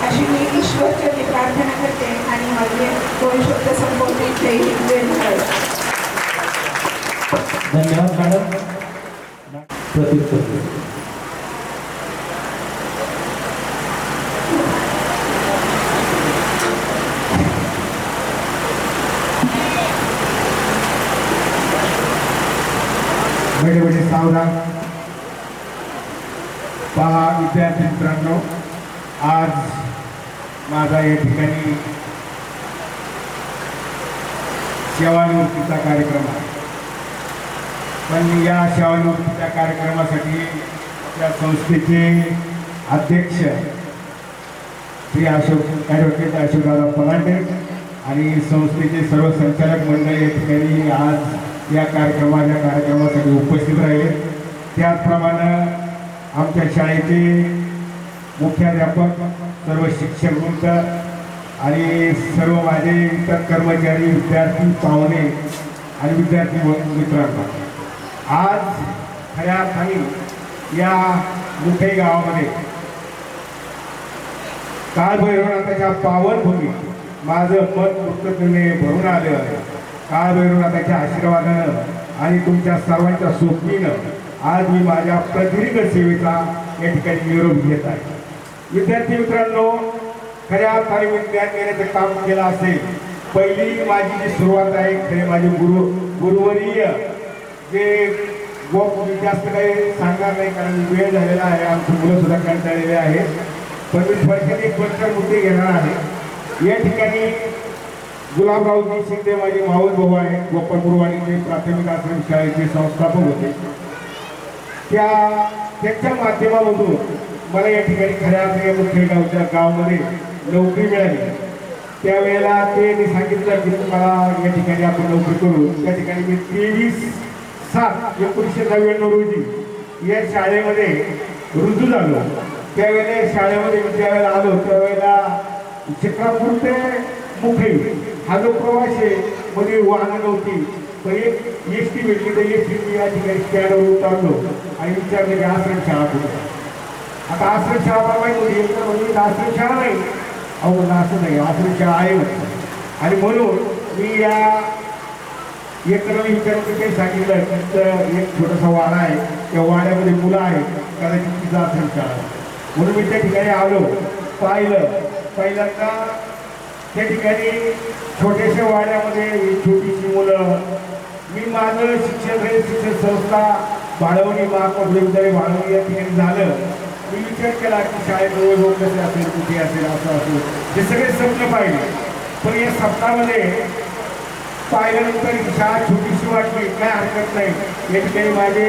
अशी मी ईश्वरचरणी प्रार्थना करते, आणि माझे 2 शब्द संपवते. जय हिंद, जय महाराष्ट्र. धन्यवाद मॅडम. प्रत्युत्तर बेटे बेटे सावधान. पहा विद्यार्थी मित्रांनो, आज माझा या ठिकाणी सेवानिवृत्तीचा कार्यक्रम आहे. पण या सेवानिवृत्तीच्या कार्यक्रमासाठी आपल्या संस्थेचे अध्यक्ष श्री ॲडव्होकेट अशोकदादा पलांडे आणि संस्थेचे सर्व संचालक मंडळी या ठिकाणी आज या कार्यक्रमासाठी उपस्थित राहिले. त्याचप्रमाणे आमच्या शाळेचे मुख्याध्यापक, सर्व शिक्षक वृंद आणि सर्व माझे इतर कर्मचारी, विद्यार्थी, पाहुणे आणि विद्यार्थी मित्रांनो, आज खऱ्या अर्थाने या मुठे गावामध्ये काळभैरवनाथाच्या पावनभूमी माझं मन कृतज्ञतेने भरून आलं आहे. काळभैरवनाथाच्या आशीर्वादानं आणि तुमच्या सर्वांच्या सोबतीनं आज मी माझ्या प्रदीर्घ सेवेचा या ठिकाणी निरोप घेत आहे. विद्यार्थी मित्रांनो, खऱ्या अर्थाने मी ज्ञान देण्याचं काम केलं असेल. पहिली माझी जी सुरुवात आहे, खरे माझे गुरुवर्य जे जास्त काही सांगणार नाही कारण वेळ झालेला आहे, आमची मुलं सुद्धा कंटाळलेले आहेत. पण मी थोडक्यात एक गोष्ट मुद्दे घेणार आहे. या ठिकाणी गुलाबरावजी शिंदे माझे मावस भाऊ आहे, गोपाळ गुरुवाणीचे प्राथमिक आश्रम शाळेचे संस्थापक होते. त्यांच्या माध्यमामधून मला या ठिकाणी खऱ्या अर्थाने मुखेगावच्या गावामध्ये नोकरी मिळाली. त्यावेळेला ते सांगितलं की तुम्हाला या ठिकाणी आपण नोकरी करू. त्या ठिकाणी मी 23/7/1999 रोजी या शाळेमध्ये रुजू झालो. त्यावेळेला शाळेमध्ये ज्यावेळेला आलो त्यावेळेला चक्रापूर ते मुखे हा जो प्रवास आहे मध्ये वाहनं नव्हती. पण एक एस टी भेटली तर एस टी या ठिकाणी स्टँडवर उतरलो आणि विचारलं की आश्रम शाळा कुठे. आता आश्रम शाळा माहिती होती, एक म्हणजे आश्रम शाळा नाही. अहो म्हणलं असं नाही, आश्रम शाळा आहे म्हणतो. आणि म्हणून मी या एकला विचारलं काही सांगितलं तर एक छोटासा वाडा आहे, त्या वाड्यामध्ये मुलं आहेत, कदाचित तिचा आश्रम शाळा. म्हणून मी त्या ठिकाणी आलो, पाहिलं. पहिल्यांदा त्या ठिकाणी छोट्याशा वाड्यामध्ये छोटीशी मुलं. मी माझं शिक्षण संस्था बाळवणी महापौर विद्यालय बाळवणी या ठिकाणी झालं. मी विचार केला की शाळेजवळ कसे असेल, कुठे असेल, असं असेल, हे सगळे स्वप्न पाहिले. पण या सप्ताहामध्ये पाहिल्यानंतर ही शाळा छोटीशी वाटली, काय हरकत नाही. या ठिकाणी माझे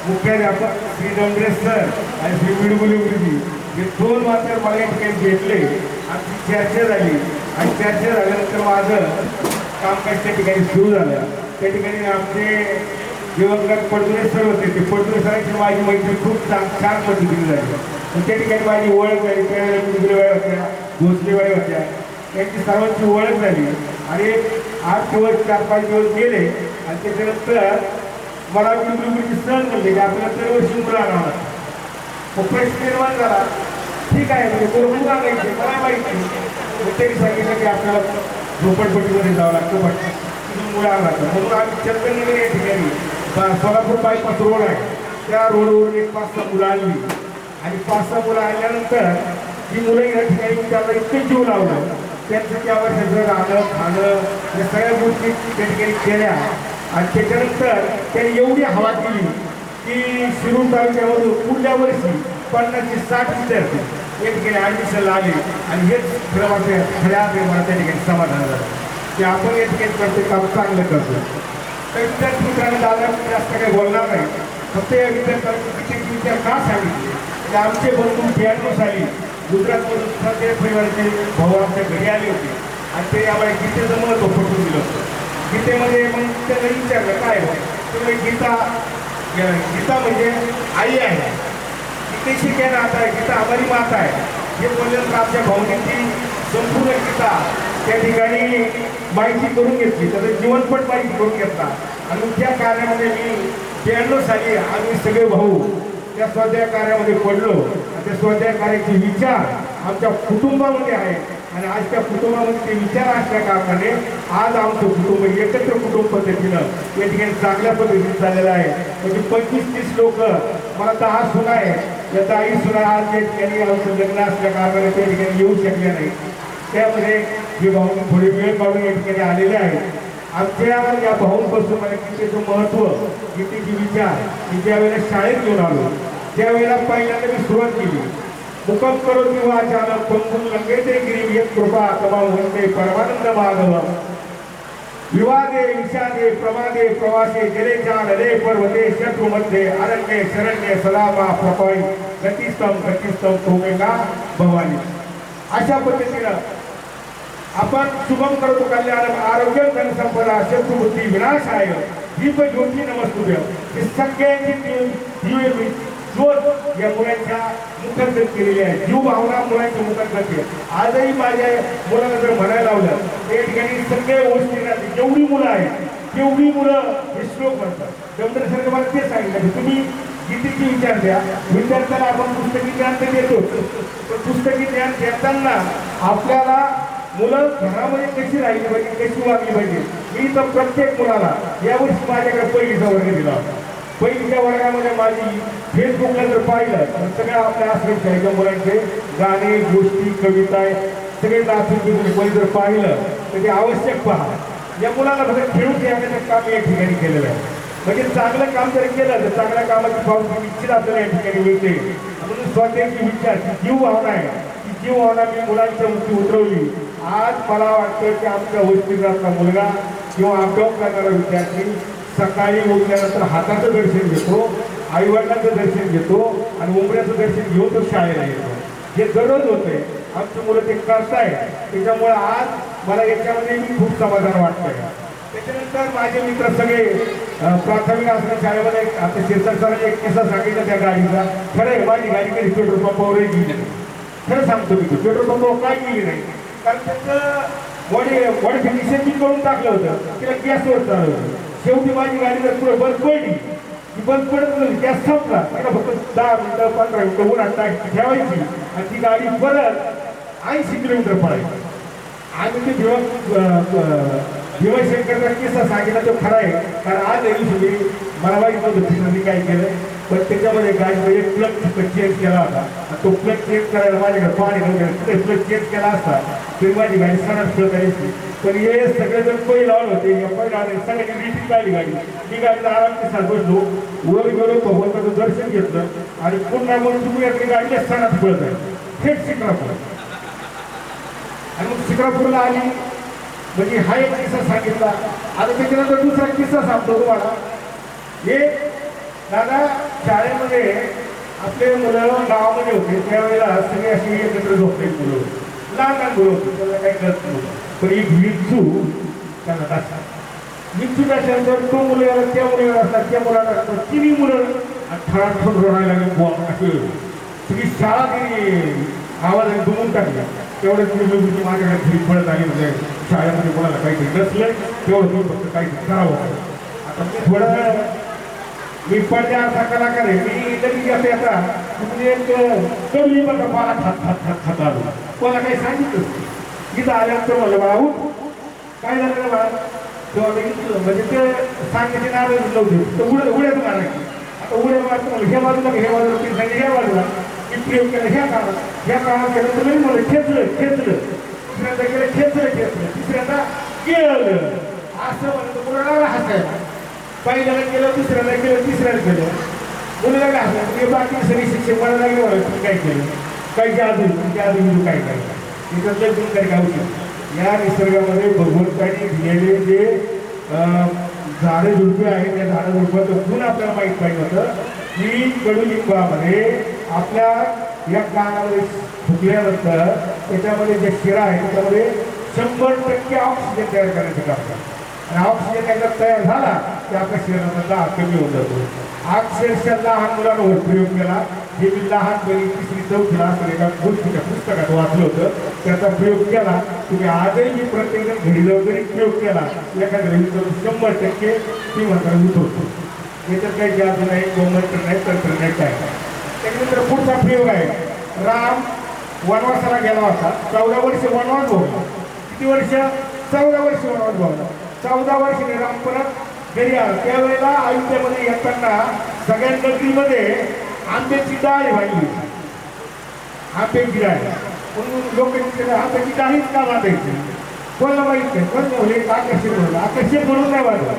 मुख्याध्यापक श्री डोंगरे सर आणि श्री बिडगुले गुरुजी हे दोन मात्र मला या ठिकाणी भेटले. आमची चर्चा झाली आणि चर्चा झाल्यानंतर माझं कामकाज त्या ठिकाणी सुरू झालं. त्या ठिकाणी आमचे दिवंगत पडदुरे सर होते, ते पडदुरे सरांची माझी मैत्री खूप छान पद्धतीने झाली. पण त्या ठिकाणी माझी ओळख झाली. त्यावेळेला बिडगुलेबाई होत्या, भोसलेबाई होत्या, त्यांची सर्वांची ओळख झाली. आणि 8 दिवस 4-5 दिवस गेले आणि त्याच्यानंतर मला बिडगुलेबाईची सण म्हणले की आपल्याला दरवर्षी मुलं आणावं. मग प्रश्न निर्माण झाला, ठीक आहे म्हणजे कोण सांगायचे मला माहिती. मग त्यांनी सांगितलं की आपल्याला झोपडपट्टीमध्ये जावं लागतं, पण तिथून मुलं आणतात. म्हणून आम्ही चंदननगर या ठिकाणी सोलापूर बायपास रोड आहे, त्या रोडवरून एक 5-6 मुलं आणली. आणि 5-6 मुलं आणल्यानंतर ही मुलं या ठिकाणी त्याला इतकं जीव लावलं. त्यांचं त्या वर्षाचं राहणं खाणं या सगळ्या गोष्टी त्या ठिकाणी केल्या. आणि त्याच्यानंतर त्यांनी एवढी हवा केली की शिरूर तालुक्यामधून पुढल्या वर्षी 50-60 विद्यार्थी या ठिकाणी ॲडमिशनला आले. आणि हेच खरं वाटतं खऱ्या मला त्या ठिकाणी समाधान झालं की आपण या ठिकाणी प्रत्येक काम चांगलं करतो. तर विद्यार्थी मित्रांनो, दादा जास्त काही बोलणार नाही, फक्त या विद्यार्थ्यांना कित्येक विचार का सांगितले की आमचे बंधू 92 साली गुजरातमधून सध्या परिवाराचे भाऊ आमच्या घरी आले होते आणि ते आम्हाला गीतेचं महत्त्व पटवून दिलं होतं. गीतेमध्ये मग त्यांना विचारलं काय तुम्ही गीता म्हणजे आई आहे, गीतेशी काय नातं आहे, गीता हमारी माता आहे हे बोलल्यानंतर आमच्या भावनेची संपूर्ण गीता त्या ठिकाणी माहिती करून घेतली, त्याचं जीवनपट माहिती करून घेतला. आणि त्या कार्यामध्ये मी 92 साली आम्ही सगळे भाऊ त्या स्वाध्याय कार्यामध्ये पडलो. त्या स्वाध्याय कार्याचे विचार आमच्या कुटुंबामध्ये आहेत आणि आज त्या कुटुंबामध्ये ते विचार असल्या कारणाने आज आमचं कुटुंब एकत्र कुटुंब पद्धतीनं या ठिकाणी चांगल्या पद्धतीने चाललेलं आहे. म्हणजे 25-30 लोक, मला 10 सुना आहे, या 10 सुना आज या ठिकाणी आमचं लग्न असल्या कारणाने त्या ठिकाणी येऊ शकल्या नाही. त्यामध्ये हे भाऊ थोडे वेळ काढून या ठिकाणी आलेले आहेत. आमच्या या भाऊंपासून मला गीतेचं महत्त्व, गीतेचे विचार मी ज्या वेळेला शाळेत घेऊन आलो त्यावेळेला पहिल्यांदा मी सुरुवात केली. मुखम करोति वाचालं पंगुं लंघयते गिरिं यत् कृपा तमां वन्दे परमानंद माधवम्. विवादे विषादे प्रमादे प्रवासे जले चालले पर्वते शत्रुमध्ये अरण्ये शरण्ये सलामा प्रपय गतिस्तम तोमेका भवानी. अशा पद्धतीनं आपण शुभम करतो कल्याण आरोग्य धन संपदा शत्रुबुद्धी विनाशाय दीप ज्योती नमस्तुभ्य. हे सगळ्यांची ज्योत या मुलांच्या मुखांकित केलेली आहे. जीव भावना मुलांच्या मुखांकित आहे. आजही माझ्या मुलांना जर म्हणायला लावलं त्या ठिकाणी सगळे गोष्टींना जेवढी मुलं आहेत तेवढी मुलं हे श्लोक म्हणतात. देवदर सर मला ते सांगितलं की तुम्ही गीतेची विचार द्या. विद्यार्थ्याला आपण पुस्तकी ज्ञान तर देतो, पण पुस्तकी ज्ञान देताना आपल्याला मुलं घरामध्ये कशी राहिली पाहिजे, कशी वागली पाहिजे. मी तर प्रत्येक मुलाला यावर्षी माझ्याकडे पहिलीचा वर्ग दिला होता. पहिलीच्या वर्गामध्ये माझी फेसबुकला जर पाहिलं तर सगळ्या आपल्या आश्रमशाहीच्या मुलांचे गाणे, गोष्टी, कविता सगळे नाचून जर पाहिलं तर ते आवश्यक पहा. या मुलाला फक्त खेळून घेण्याचं काम या ठिकाणी केलेलं आहे. म्हणजे चांगलं काम जर केलं तर चांगल्या कामाची भावना निश्चित आपल्याला या ठिकाणी मिळते. म्हणून स्वतःची विचार जीव भावना आहे, ती जीव भावना मी मुलांच्या मुठी उतरवली. आज मला वाटतं की आमच्या वस्तीचा मुलगा किंवा अभ्यास करणारा विद्यार्थी सकाळी उठल्यानंतर हाताचं दर्शन घेतो, आईवडिलांचं दर्शन घेतो आणि उमऱ्याचं दर्शन घेऊन तो शाळेला येतो. हे दररोज होतंय. आमची मुलं ते करताय. त्याच्यामुळे आज मला याच्यामध्ये खूप समाधान वाटतंय. त्याच्यानंतर माझे मित्र सगळे प्राथमिक आश्रम शाळेमध्ये आता शिरसाट सरांनी एक किस्सा सांगितला त्या गाडीचा. खरं आहे, माझी गाडी कधी पेट्रोल पंपावरही गेली नाही. खरं सांगतो मी, पेट्रोल पंपावर काय गेली नाही, कारण त्याचं मॉडिफिकेशन मी करून टाकलं होतं. तिला गॅसवर चालवलं. शेवटी माझी गाडी जर पुढे बंद पडली, ती बंद पडत नाही, गॅस संपला. त्याला फक्त 10 मिनिटं 15 मिनिटं उन्हात टाकी ठेवायची आणि ती गाडी परत 80 किलोमीटर पडायची. आम्ही ते भीमाशंकरचा किस्सा सांगितला तो खरा आहे. कारण आज दिवशी मला माहिती नव्हतं मी काय केलं, पण त्याच्यामध्ये गाडीमध्ये एक प्लग चेंज केला होता. तो प्लग चेंज करायला माझ्याकडे पाणी नव्हतं. प्लग चेंज केला असता तरी माझी गाडी सणात फळ करायची. पण हे सगळेजण पै लावून होते. या पै लावले सगळ्यांनी रिपीट काढली गाडी. मी गाडीला आरामची साथ बसलो, वर गेलो, भगवंताचं दर्शन घेतलं आणि पुन्हा म्हणून तुम्ही आपली गाडीच्या सणात फळ जाईल थेट शिक्रापूर. आणि मग शिक्रापूरला आली म्हणजे हा एक किस्सा सांगितला. आता त्याच्यानंतर दुसरा किस्सा सांगतो तुम्हाला. एक दादा शाळेमध्ये आपले मुलं गावामध्ये होते त्यावेळेला सगळे अशी एकत्र झोपले मुलं, लहान मुलं होती, त्याला काही करत नव्हतं. पण एक विंचू त्यांना टाकतात. विंचू टाकल्यानंतर तो मुलं त्या मुलीला असतात, त्या मुलाला असतात. तिन्ही मुलं ठळाठून रडायला लागले. अशी सगळी शाळा त्यांनी आवाजाने दुमून टाकल्या. तेवढ्याच मी माझ्याकडे घरी पळत आली. म्हणजे शाळेमध्ये कोणाला काहीतरी नसलं तेवढं मी फक्त काहीतरी करावं. आता मी थोडं मी पडद्याचा कलाकार आहे. मी लगेच येते आता तुम्ही एक कमी बघा मला खात आलो. कोणाला काही सांगितलं तिथं आल्यानंतर म्हणलं बाळा काय झालं बाळा, तेव्हा मी म्हणजे ते सांगितले ना नव्हते तर उड्याच मारायची. आता उड्या मारतो म्हणलं हे बाजूला हे बाजूला ती सांगितलं ह्या बाजूला. मी प्रयोग केला ह्या काळात केलं तर नाही म्हणलं खेचलं. दुसऱ्यांदा गेलं खेचलं. तिसऱ्यांदा गेलं. असं म्हणतो कोणाला हसायला. पहिल्याला केलं, दुसऱ्याला केलं, तिसऱ्याला केलं. मुलीला काय हसलं. बाकी सगळी शिक्षक मला लागले मला तुम्ही काय केलं, काही जादू तुम्ही काय करायचं. त्याच्यातलं तुम्ही काही गाऊ शकतो. या निसर्गामध्ये भगवंताने दिलेले जे झाडे झुडपे आहेत त्या झाडं झुडपाचं गुण आपल्याला माहीत पाहिजे होतं की कडुलिंबामध्ये आपल्या या कानामध्ये फुकल्यानंतर त्याच्यामध्ये जे शिरा आहे त्याच्यामध्ये 100% ऑक्सिजन तयार करण्याचं काम करतात. आणि ऑक्सिजन एकदा तयार झाला की आपल्या शरीराचा दाब कमी होऊन जातो. अक्षरशः लहान मुलांवर प्रयोग केला. हे मी लहानपणी 3री-4थीला असताना एका गोष्टीच्या पुस्तकात वाचलं होतं. त्याचा प्रयोग केला. तुम्ही आजही मी प्रत्येकजण घरी जाऊन जरी प्रयोग केला एखाद्या 100% ती मात्र उतरतो. याच्यात काही जादू नाही, गोमंत्र नाही, तंत्र नाही, काय. त्याच्यानंतर पुढचा प्रयोग आहे. राम वनवासाला गेला होता. 14 वर्ष वनवास भोगला. किती वर्ष? 14 वर्ष वनवास भोगला. 14 वर्षाने राम परत घरी आला. त्यावेळेला अयोध्येमध्ये येताना सगळ्या नगरीमध्ये आंब्याची डाळ वाहिली. आंब्याची डाळ म्हणून लोक आंब्याची डाळीच का बांधायची. कोणाला माहित नाही, पण हे आकर्षक म्हणून आकर्षक म्हणून नाही वाढलं.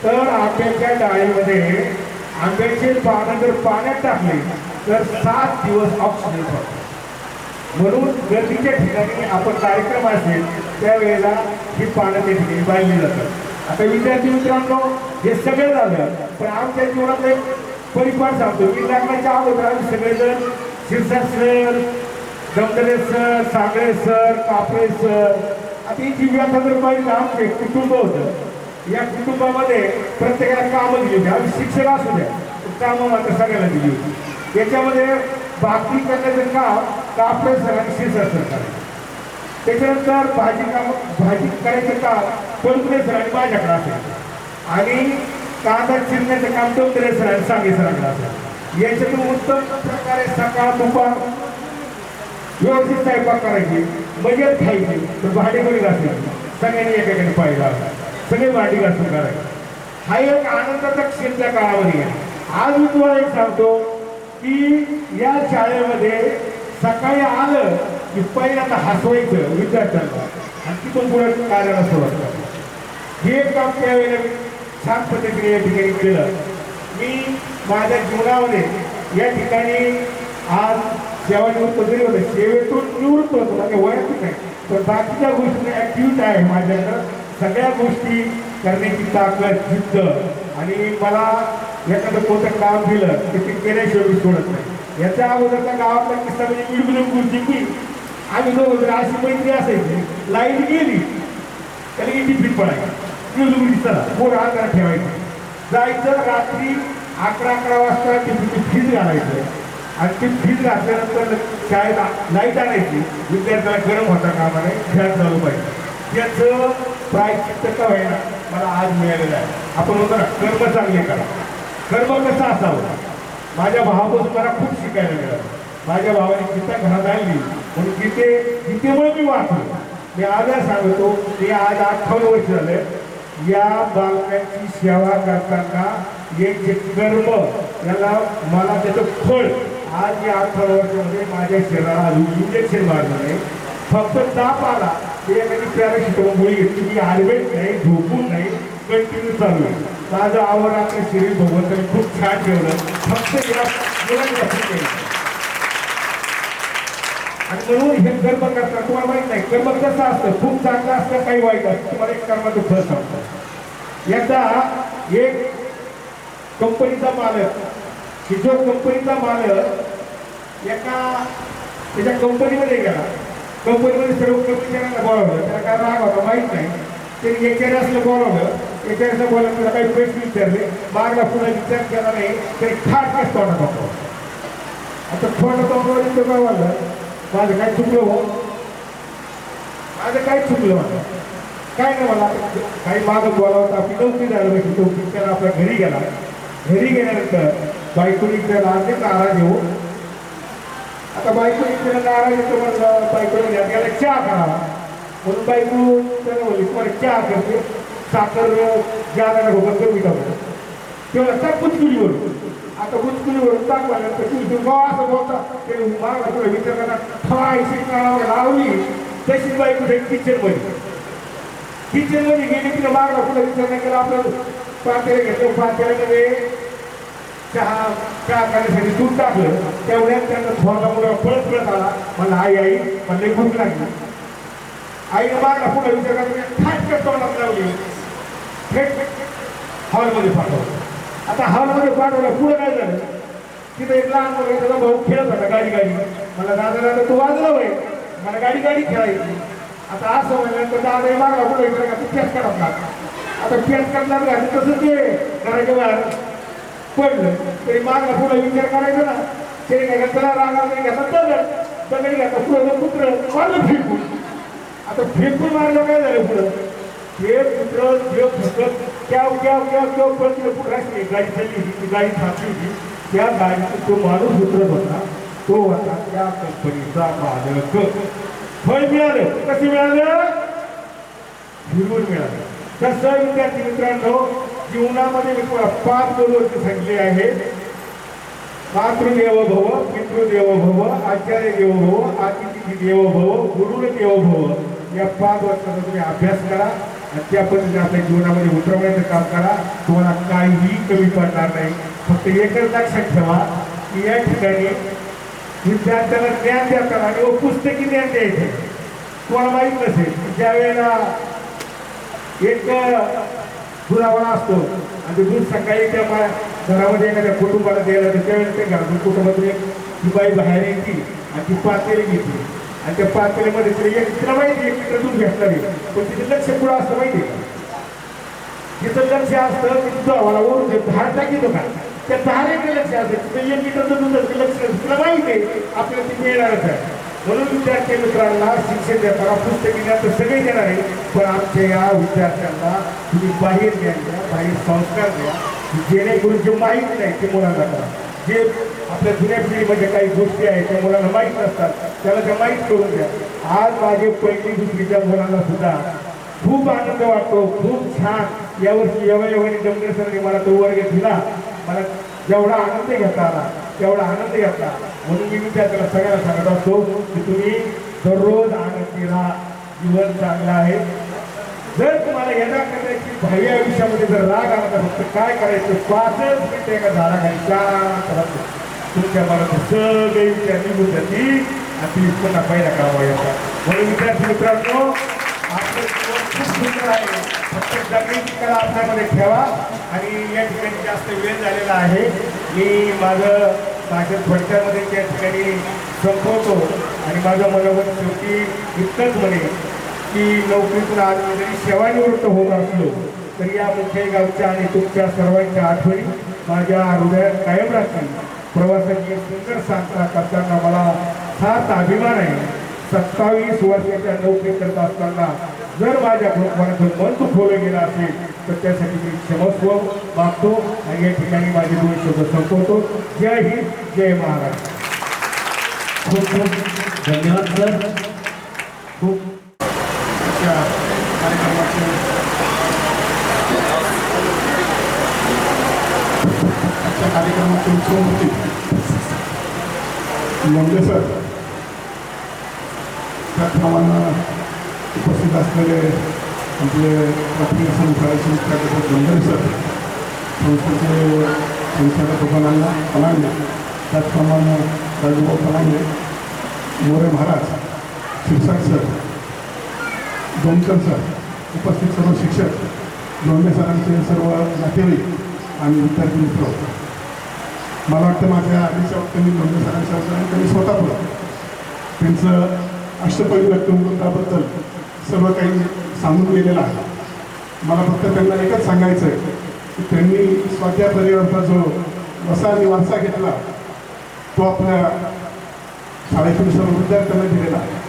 तर आंब्याच्या डाळीमध्ये आंब्याचे पानं जर पाण्यात टाकले तर 7 दिवस ऑक्सिजन पडतो. म्हणून गर्दीच्या ठिकाणी आपण कार्यक्रम असेल त्यावेळेला ही पानं त्या ठिकाणी बांधली जातात. आता विद्यार्थी मित्रांनो, हे सगळं झालं, पण आमच्या जीवनात एक परिपाठ सांगतो. मी लग्नाच्या अगोदर आम्ही सगळेजण Shirsat sir, Damdare sir, Sagle sir, Kaple sir, आता ही जी व्यथा जर पाहिजे आमचे कुटुंब होतं. या कुटुंबामध्ये प्रत्येकाला कामं दिली होती. आम्ही शिक्षक असू द्या, कामं मात्र सगळ्याला दिली होती. याच्यामध्ये भाकरी करण्याचं काम कापळे सर आणि शिरसाट सर करायचं. त्याच्यानंतर भाजी करायचं काम कोणकुले सर आणि माझ्याकडे असायचं. आणि कांदा चिरण्याचं काम दमदरे सर आणि सागे सरांकडे असायचं. याच्यातून उत्तम प्रकारे सकाळ दुपार व्यवस्थित स्वयंपाक करायची, मजेत खायची, तर भांडी कोणी घासायची, सगळ्यांनी एकेकाने पाहिला, सगळे भांडी घासून करायचे. हा एक आनंदाचा क्षण त्या काळामध्ये आहे. आज मी तुम्हाला एक सांगतो की या शाळेमध्ये सकाळी आलं की पहिल्यांदा हसवायचं विद्यार्थ्यांना आणि तिथून पुढे कार्याला सुरुवात करायची. हे काम त्यावेळेला छान पद्धतीने या ठिकाणी केलं. मी माझ्या जीवनामध्ये या ठिकाणी आज सेवानिवृत्त जरी होते, सेवेतून निवृत्त होतो, म्हणजे वैयक्तिक नाही, पण बाकीच्या गोष्टी ॲक्टिव्हिटी आहे माझ्याकडं. सगळ्या गोष्टी करण्याची ताकद, जिद्द, आणि मला एखादं कोणतं काम दिलं की ते केल्याशिवाय मी सोडत नाही. याच्या अगोदरच्या गावातला किस्सा म्हणजे मिळमिळून गुरुजी की आम्ही दोघं जर अशी मैत्री असायची, लाईट गेली त्याला इटी फिट पडायची, मिळमिळून चला मोर आधार ठेवायचं, जायचं रात्री 11 वाजता ती फीज घालायचं आणि ती फीज घातल्यानंतर शाळेत लाईट आणायची. विद्यार्थ्याला गरम होता कामा नये, खेळ चालू पाहिजे. त्याचं प्रायश्चित्त का व्हायला मला आज मिळालेलं आहे. आपण म्हणतो ना कर्म चांगले करा. कर्म कसं असावं माझ्या भावापासून मला खूप शिकायला मिळालं. माझ्या भावाने गीता घरात आणली म्हणून गीतेमुळे मी वाचलो. मी आज सांगतो की आज 58 वर्ष झाले या बालकांची सेवा करताना एक जे कर्म याला मला त्याचं फळ आज या 58 वर्षामध्ये माझ्या शरीराला इंजेक्शन मारलं नाही, फक्त ताप आला ते एखादी पॅरासिटामॉल गोळी घेतली, मी आयुर्वेद नाही, झोपून नाही, कंटिन्यू चालू आहे. माझं आवड आपलं शरीर भगवंताने खूप छान ठेवलं, फक्त या मुलांनी. आणि म्हणून हे कर्म करतात. तुम्हाला माहित नाही कर्म कसं असतं, खूप चांगलं असतं, काही वाईट असतं. तुम्हाला एक कर्माचं फळ सांगतो. याचा एक कंपनीचा मालक, की जो कंपनीचा मालक एका त्याच्या कंपनीमध्ये गेला, कंपनीमध्ये सर्व कर्मचाऱ्यांना बोलावलं, त्याला काय राग होता माहीत नाही, त्यांनी एचआरएसला बोलावलं, एचआरएसला बोलावलं, त्याला काही प्रश्न विचारले, मागला पुन्हा विचार केला नाही, तरी खास तोंडात होतो. आता तोंडात होतो काय वाटलं, माझं काय चुकलं हो, माझं काय चुकलं मला काय नाही, मला काही मागं बोलावं आपली नोकरी झालं पाहिजे. नोकरी त्याला आपल्या घरी गेला. घरी गेल्यानंतर बायकोनी त्याला आणले नाराज येऊ. आता बायकोनी त्याला नाराज येतो म्हणलं, बायकोने त्याला चहा करा म्हणून बायको त्याला म्हणली तुम्हाला चहा करते, साखर ज्याला होतं कमी टाकतो तेव्हा त्या गुचकुलीवरून. आता गुचकुलीवरून टाकल्यानंतर तू गाव असं बोलता ते मागला तुला विचार करा ठवायची लावली. तशीच बायको किचनमध्ये गेली तिला मागला तुला विचार नाही केला. आपलं पातेलं घेतलं, पातेल्यामध्ये चहा करण्यासाठी दूध टाकलं, तेवढ्यात त्यांना थोडा मुलगा पळत आला. म्हणलं आई म्हणले भूक लागली. आईनं मागला पुढे विचार करा फाटक्या तोंडात लावली, थेट हॉलमध्ये पाठवलं. आता हॉलमध्ये पाठवलं, पुढे काय झालं, तिथं एक लहान मुलगा त्याचा भाऊ खेळत होता गाडी. मला दादा तू वाजला होय, मला गाडी खेळायची. आता असं म्हणलं तर दादा मागला पुढे विचार का तू पॅच काढत ना. आता पॅच करणार घातलं तसं ते घराच्या बाहेर पडलं तरी मागला पुढे विचार करायचा ना. ते काय त्याला रागा नाही घातला, दगड घातला, पुढं कुत्र मारलं फेकून. आता फेकून मारलं काय झालं पुढं, हे कुत्र जे फसत केव्हा पुढे गाडी चालली होती, ती गाडी थांबली होती. त्या गाडीत तो माणूस उतरत होता, तो होता त्या कंपनीचा मालक. फळ मिळालं, कसं मिळालं, फिरवून मिळालं. तसं विद्यार्थी मित्रांनो जीवनामध्ये मी तुम्हाला 5 गोष्टी सांगितले आहेत. मातृदेवो भव, पितृदेवो भव, आचार्य देवो भव, अतिथी देवो भव, गुरुर देवो भव या 5 वर्षाचा तुम्ही अभ्यास करा आणि त्या पद्धतीने आपल्या जीवनामध्ये उतरवण्याचं काम करा. तुम्हाला काहीही कमी पडणार नाही. फक्त एकच लक्षात ठेवा की या ठिकाणी विद्यार्थ्याला ज्ञान देताना आणि पुस्तकी ज्ञान द्यायचं. तुम्हाला माहीत नसेल ज्या वेळेला एक दुधावाला असतो आणि ते दूध सकाळी त्या घरामध्ये एखाद्या कुटुंबाला द्यायला तर त्यावेळेस ते घरातून कुटुंबातून एक ती बाई बाहेर यायची आणि ती पातेली घेतली आणि त्या पातेलीमध्ये तिला माहिती 1 लिटर दूध घेतलं नाही, पण तिथे लक्ष पुढं असतं माहिती आहे. तिथं लक्ष असतं की दुधावाला वरून धार टाकीतो का त्या धारेकडे लक्ष असतं. तिथं 1 लिटरचं दूध लक्ष तिला माहिती आहे आपल्याला ती मिळणारच आहे. म्हणून विद्यार्थी मित्रांना शिक्षण देताना पुस्तकी ज्ञान तर सगळे देणार आहे, पण आमच्या या विद्यार्थ्यांना तुम्ही बाहेर ज्ञान द्या, बाहेर संस्कार द्या, जेणेकरून जे माहीत नाही ते मुलांना करा. जे आपल्या जुन्या पिढीमध्ये काही गोष्टी आहेत त्या मुलांना माहीत नसतात त्याला त्या माहीत करून द्या. आज माझे 1ली 2रीच्या मुलांना सुद्धा खूप आनंद वाटतो. खूप छान यावर्षी योगायोगाने जमले सरांनी मला तो वर्ग दिला. मला जेवढा आनंद घेता आला तेवढा आनंद घेतला. म्हणून मी विद्यार्थ्याला सगळ्यांना सांगत असतो की तुम्ही दररोज आनंदी राहा. जीवन चांगलं आहे. जर तुम्हाला येणार करायची भावी आयुष्यामध्ये जर राग आला तर फक्त काय करायचं 5 मिनिटं एका झाडाखाली शांत राहतो. तुमच्या मनात सगळे विचार निघून जातील आणि तुम्ही पुन्हा पहिला कामा येतात. म्हणून विद्यार्थी मित्रांनो आपलं जीवन खूप सुंदर आहे. फक्त जगण्याची कला आपल्यामध्ये ठेवा. आणि या ठिकाणी जास्त वेळ झालेला आहे. मी माझं थोडक्यामध्ये त्या ठिकाणी संपवतो आणि माझं मनोगत शेवटी इतकंच म्हणेल की नोकरीतून आज मी जरी सेवानिवृत्त होत असलो तरी या मुख्य गावच्या आणि तुमच्या सर्वांच्या आठवणी माझ्या हृदयात कायम राहतील. प्रवासाची सुंदर सांगता करताना मला फार अभिमान आहे. 27 वर्षाच्या नोकरी करत असताना जर माझ्याकडून कोणाचं मन दुखवलं गेलं असेल तर त्यासाठी मी क्षमस्व मागतो आणि या ठिकाणी माझे 2 शब्द संपवतो. जय हिंद, जय महाराष्ट्र. खूप खूप धन्यवाद सर. खूप कार्यक्रमाचे आजच्या कार्यक्रमाचे मुख्यमंत्री लोंढे सर, त्याचप्रमाणे उपस्थित असलेले आपले प्राथमिक शाळेचे मुख्याध्यापक लोंढे सर, संस्थेचे संचालक उपनाना पलांडे, त्याचप्रमाणे राजूभाऊ पलांडे, मोरे महाराज, शिरसाट सर, दोनकर सर, उपस्थित सर्व शिक्षक, लोंढे सरांचे सर्व नातेवाईक आणि विद्यार्थी मित्र. मला वाटतं माझ्या आधीच्या वक्ती मी लोंढे सरांच्या वक्ताने त्यांनी स्वतः पण त्यांचं अष्टपैलू व्यक्तिमत्वाबद्दल सर्व काही सांगून गेलेलं आहे. मला फक्त त्यांना एकच सांगायचं आहे की त्यांनी स्वाध्याय परिवाराचा जो वसा आणि वारसा घेतला तो आपल्या शाळेतून सर्व विद्यार्थ्यांना दिलेला आहे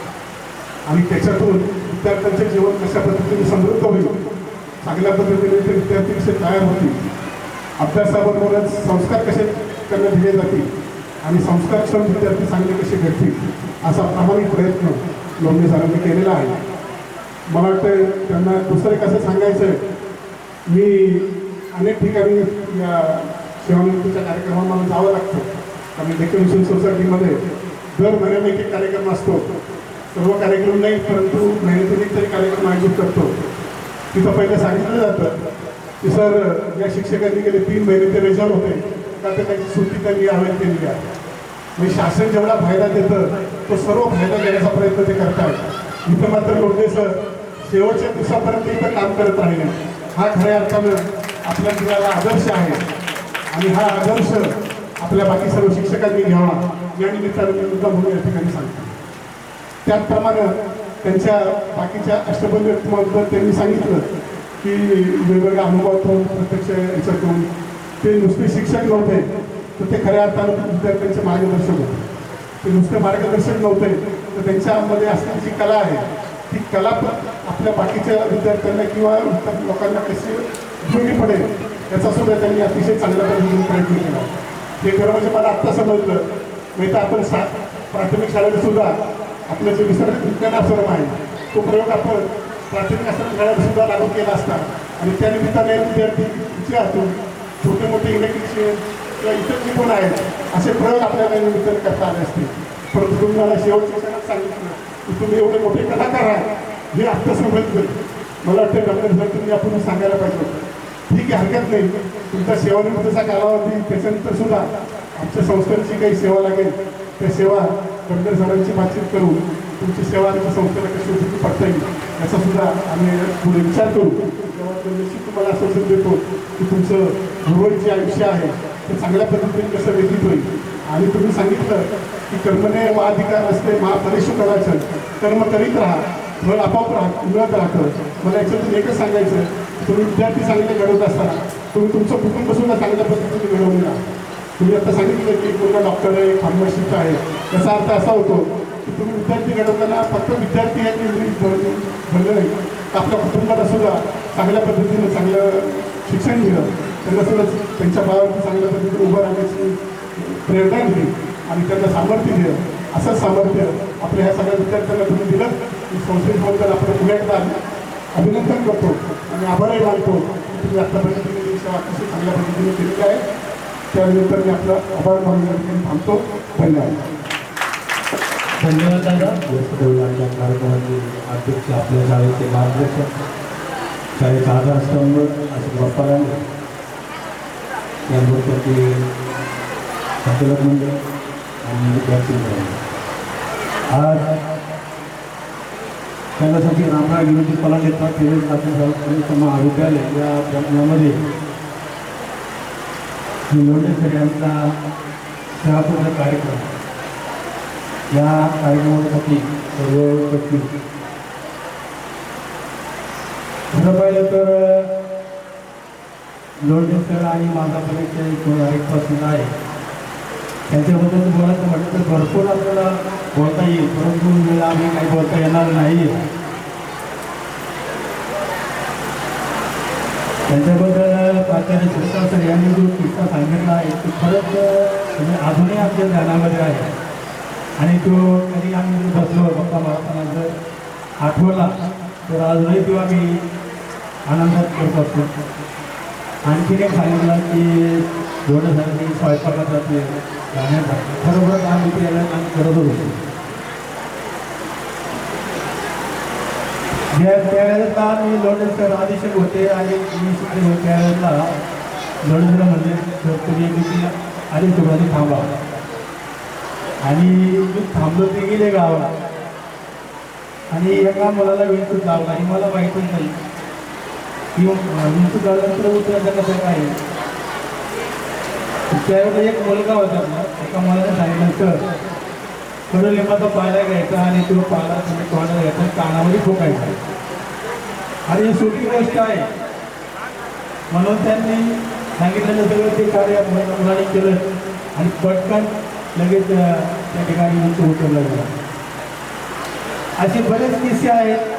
आणि त्याच्यातून विद्यार्थ्यांचे जीवन कशा पद्धतीने समृद्ध होईल, चांगल्या पद्धतीने ते विद्यार्थी कसे तयार होतील, अभ्यासाबरोबरच संस्कार कसे त्यांना दिले जातील आणि संस्कारक्षम विद्यार्थी चांगले कसे घडतील असा प्रामाणिक प्रयत्न लोंढे सरांनी केलेला आहे. मला वाटतं त्यांना दुसरं कसं सांगायचं आहे, मी अनेक ठिकाणी या सेवानिवृत्तीच्या कार्यक्रमाला मला जावं लागतं. कारण डेक्कन सोसायटीमध्ये दर महिन्याला एक कार्यक्रम असतो. सर्व कार्यक्रम नाही परंतु महिन्यातून एक तरी कार्यक्रम आयोजित करतो. तिथं पहिलं सांगितलं जातं की सर या शिक्षकांनी गेले 3 महिने ते रेजर होते का तर त्यांची सुट्टी त्यांनी अवेल केली आहे. म्हणजे शासन जेवढा फायदा देतं तो सर्व फायदा घेण्याचा प्रयत्न ते करतात. इथं मात्र लोंढे सर शेवटच्या दिवसापर्यंत इथं काम करत राहिले. हा खऱ्या अर्थानं आपल्या जिल्ह्याला आदर्श आहे आणि हा आदर्श आपल्या बाकी सर्व शिक्षकांनी घ्यावा या निमित्तानं मी मुद्दा म्हणून या ठिकाणी सांगतो. त्याचप्रमाणे त्यांच्या बाकीच्या अष्टपैलू व्यक्तिमत्वाबद्दल त्यांनी सांगितलं की वेगवेगळ्या अनुभवातून प्रत्यक्ष याच्यातून ते नुसते शिक्षक नव्हते तर ते खऱ्या अर्थानं विद्यार्थ्यांचे मार्गदर्शक होते. ते नुसते मार्गदर्शक नव्हते तर त्यांच्यामध्ये असलेली जी कला आहे ती कला पण आपल्या बाकीच्या विद्यार्थ्यांना किंवा लोकांना कशी उपयोगी पडेल याचा सुद्धा त्यांनी अतिशय चांगल्या पद्धतीने प्रयत्न केला. हे खरं म्हणजे मला आत्ता समजलं. नाही तर आपण प्राथमिक शाळेला सुद्धा आपलं जे विसर्जित विज्ञानाश्रम आहे तो प्रयोग आपण प्राथमिक शाळेला सुद्धा लागू केला असता आणि त्या निमित्ताने विद्यार्थी विचारातून छोटे मोठे इलेक्ट्रिशियन किंवा इतर जी कोण आहेत असे प्रयोग आपल्याला निमित्ताने करता आले असते. परंतु तुम्ही मला शेवटच्या क्षणात सांगितलं की तुम्ही एवढे मोठे कलाकार आहात हे आत्ता समजलं. मला वाटतं डॉक्टर सर तुम्ही आपण सांगायला पाहिजे होतं. ठीक आहे, हरकत नाही, तुमचा सेवानिवृत्तीचा कालावधी त्याच्यानंतर सुद्धा आमच्या संस्थेची काही सेवा लागेल त्या सेवा डॉक्टर सरांची बातचीत करून तुमची सेवा आमच्या संस्थेला कशी उपयोगी पडता येईल याचा सुद्धा आम्ही पुढे विचार करू. तेव्हा निश्चित तुम्हाला आश्वासन देतो की तुमचं उर्वरित जे आयुष्य आहे ते चांगल्या पद्धतीने कसं व्यतीत होईल. आणि तुम्ही सांगितलं की कर्मने महाधिकार असते महापरिशुकराचं कर्म करीत राहा, फळ आपोआप मिळत राहतं. मला याच्यातून एकच सांगायचं, तुम्ही विद्यार्थी चांगले घडवत असताना तुम्ही तुमचं कुटुंब सुद्धा चांगल्या पद्धतीने घडवून द्या. तुम्ही आता सांगितलं की एक मुलगा डॉक्टर आहे, फार्मसिस्ट आहे, याचा अर्थ असा होतो की तुम्ही विद्यार्थी घडवताना फक्त विद्यार्थी हे भरलं नाही, तर आपल्या कुटुंबाला सुद्धा चांगल्या पद्धतीनं चांगलं शिक्षण दिलं, त्यांना सुद्धा त्यांच्या पायावरती चांगल्या पद्धतीने उभं राहण्याची प्रेरणा दिली आणि त्यांना सामर्थ्य दिलं. असंच सामर्थ्य आपल्या ह्या सगळ्या विद्यार्थ्यांना तुम्ही दिलं. मी संस्थेबद्दल आपण पुन्हा एकदा अभिनंदन करतो आणि आभारही मानतो की तुम्ही आत्तापर्यंत ही सेवा अतिशय चांगल्या पद्धतीने केलेली आहे. त्यानंतर मी आपला आभार मानून थांबतो. धन्यवाद. धन्यवाद दादा. या कार्यक्रमाचे अध्यक्ष आपल्या शाळेचे मार्गदर्शक शाळेचा आधारस्तंभ अशोक बाप्पा लांडे याबरोबर ते संचालक मंडळ आणि विद्यार्थी मंडळ. आज त्यासाठी रामराव गिरोजी पलांडे महाविद्यालय या प्रकरणामध्ये लोंढे सर यांचा सहापूर्ण कार्यक्रम या कार्यक्रमासाठी सर्व उपस्थित. खरं पाहिलं तर लोंढे सर आणि माझा परिचय एक पासून आहे. त्यांच्याबद्दल बोलायचं म्हटलं तर भरपूर आपल्याला बोलता येईल, परंतु वेळेला आम्ही काही बोलता येणार नाही. त्यांच्याबद्दल प्राचार्य सुरेश सर यांनी जो किस्सा सांगितला आहे तो खरंच म्हणजे अजूनही आमच्या ध्यानामध्ये आहे. आणि तो कधी आम्ही बसलो गप्पा मारताना जर आठवला तर अजूनही तो आम्ही आनंदात करत असतो. आणखीन एक सांगितलं की जोडण्यासाठी स्वयंपाकात जाते गाण्याचा खरोखरच आम्ही त्याला करत होतो. त्यावेळेला मी लोंढे सर अधीक्षक होते आणि मी शिक्षक होते. त्यावेळेला लोंढे सर म्हणजे तुम्ही मी आधी सुरुवाती थांबा आणि मी थांबलो ते गेले गावाला आणि एका मुलाला विंचूक लावला आणि मला माहीतच नाही की विंचूक लावल्यानंतर उतरायचं कसं काय. त्यावेळेला एक मुलगा होता ना, एका मुलाने सांगितलं सर कडुलिंबाचा पाला घ्यायचा आणि तो पाला तुम्ही तोंडाला घ्यायचा कानामध्ये ठोकायचा. आणि ही सोपी गोष्ट आहे म्हणून त्यांनी सांगितलेलं सगळं ते कार्य मुलांनी केलं आणि पटकन लगेच त्या ठिकाणी विंचू उतरला गेला. असे बरेच किस्से आहेत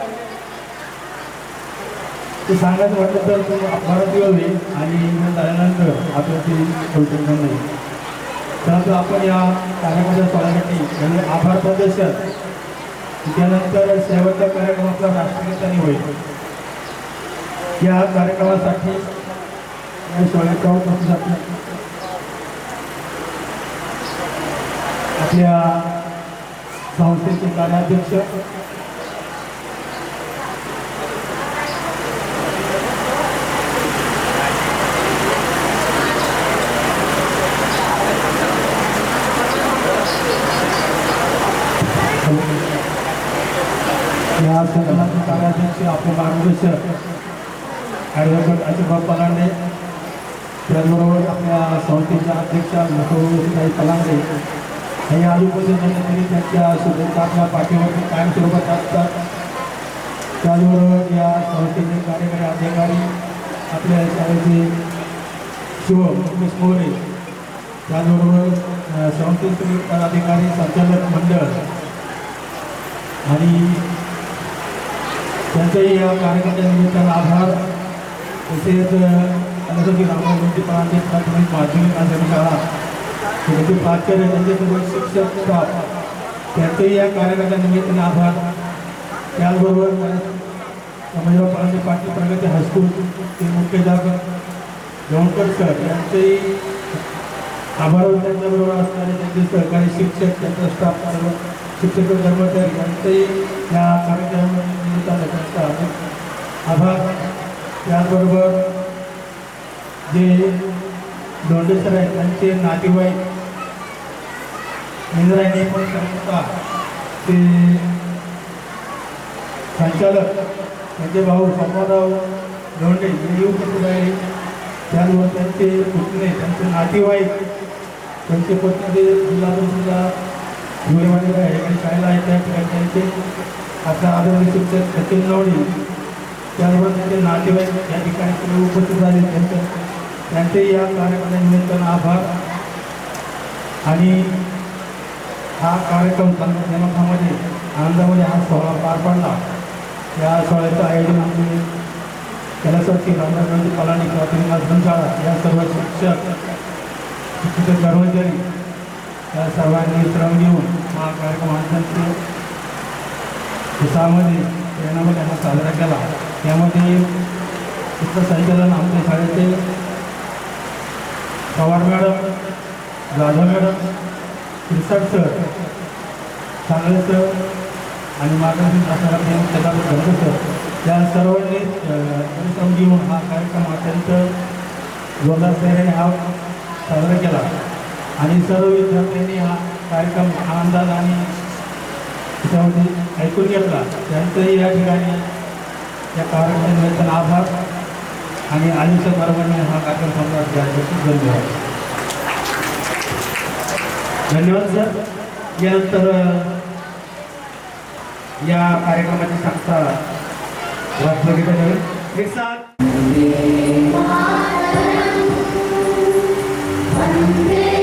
ते सांगायचं म्हटलं तर बराच वेळ होईल आणि झाल्यानंतर आपल्याला ते कौतुक नाही. परंतु आपण या कार्यक्रमाच्या सोहळ्यासाठी म्हणजे आभार प्रदर्शन त्यानंतर शेवटच्या कार्यक्रमाचा राष्ट्रगीताने होईल. या कार्यक्रमासाठी या सोहळ्याच्या उपस्थितीसाठी आपल्या संस्थेचे कार्याध्यक्ष या संघटनाचे कार्याध्यक्ष आपले मार्गदर्शक ॲडव्होकेट अशोक बाप्पा लांडे, त्याचबरोबर आपल्या संस्थेच्या अध्यक्षा काही पलांडे हे आजूबाजूचे तरी त्यांच्या शुभेच्छा आपल्या पाठीवरती कायमस्वरूपात असतात. त्याचबरोबर या संस्थेचे कार्यकारी अधिकारी आपल्या शाळेचे शिवम मोरे, त्याचबरोबर संस्थेचे पदाधिकारी संचालक मंडळ आणि त्यांच्याही या कार्यक्रमाच्या निमित्तानं आभार. तसेच त्यासाठी रामराव गिरोजी पलांडे प्राथमिक माध्यमिक आणि शाळा त्यांचे प्राचार्य त्यांच्यासोबत शिक्षक स्टाफ त्यांचंही या कार्यक्रमाच्या निमित्तानं आभार. त्याचबरोबर समजराव पलांडे पाटील प्रगती हायस्कूल ते मुख्याध्यापक जवळकर सर यांचंही आभार त्यांच्याबरोबर असणारे त्यांचे सहकारी शिक्षक, त्यांचा स्टाफ, सर्व शिक्षक कर्मचारी यांचंही या कार्यक्रमानिमित्तानं त्यांचा अनेक आभार. त्याचबरोबर जे लोंढे सर आहेत त्यांचे नातेवाईक इंद्रायणी पण संस्था, ते संचालक त्यांचे भाऊ सोमवारराव लोंढे हे उपस्थित आहे. त्याचबरोबर त्यांचे पुतणे, त्यांचे नातेवाईक, त्यांचे पत्नी जिल्हा परिषदेला धुळेवाडीला आहे शाळेला आहे त्या ठिकाणी त्यांचे आता आदरणीय शिक्षक सचिन नवडी, त्याचबरोबर त्यांचे नातेवाईक या ठिकाणी सगळे उपस्थित झाले. त्यांचे या कार्यक्रमानिमित्तानं आभार. आणि हा कार्यक्रम जमाखामध्ये आनंदामध्ये हा सोहळा पार पडला. या सोहळ्याचं आयोजन आम्ही कैलासवासी रामराव पलानी प्राथमिक आश्रमशाळा या सर्व शिक्षक कर्मचारी या सर्वांनी श्रम घेऊन हा कार्यक्रम आनंदाचे उत्साहामध्ये प्रेरणामध्ये हा साजरा केला. यामध्ये चित्रसंचालन आमच्या शाळेचे Pawar madam, Jadhav madam, Shirsat sir, Sangle sir आणि मार्गदर्शन असणारा सदाभाऊ सर या सर्वांनी परिश्रम घेऊन हा कार्यक्रम अत्यंत जोरदार तयारीने हा साजरा केला. आणि सर्व विद्यार्थ्यांनी हा कार्यक्रम आनंदात आणि त्याच्यामध्ये ऐकून घेतला. त्यांचंही या ठिकाणी या कार्यक्रमानिमित्तानं आभार. आणि आयुष्य बरोबरने हा कार्यक्रम समजा धन्यवाद. धन्यवाद सर. यानंतर या कार्यक्रमाची सांगता वंदे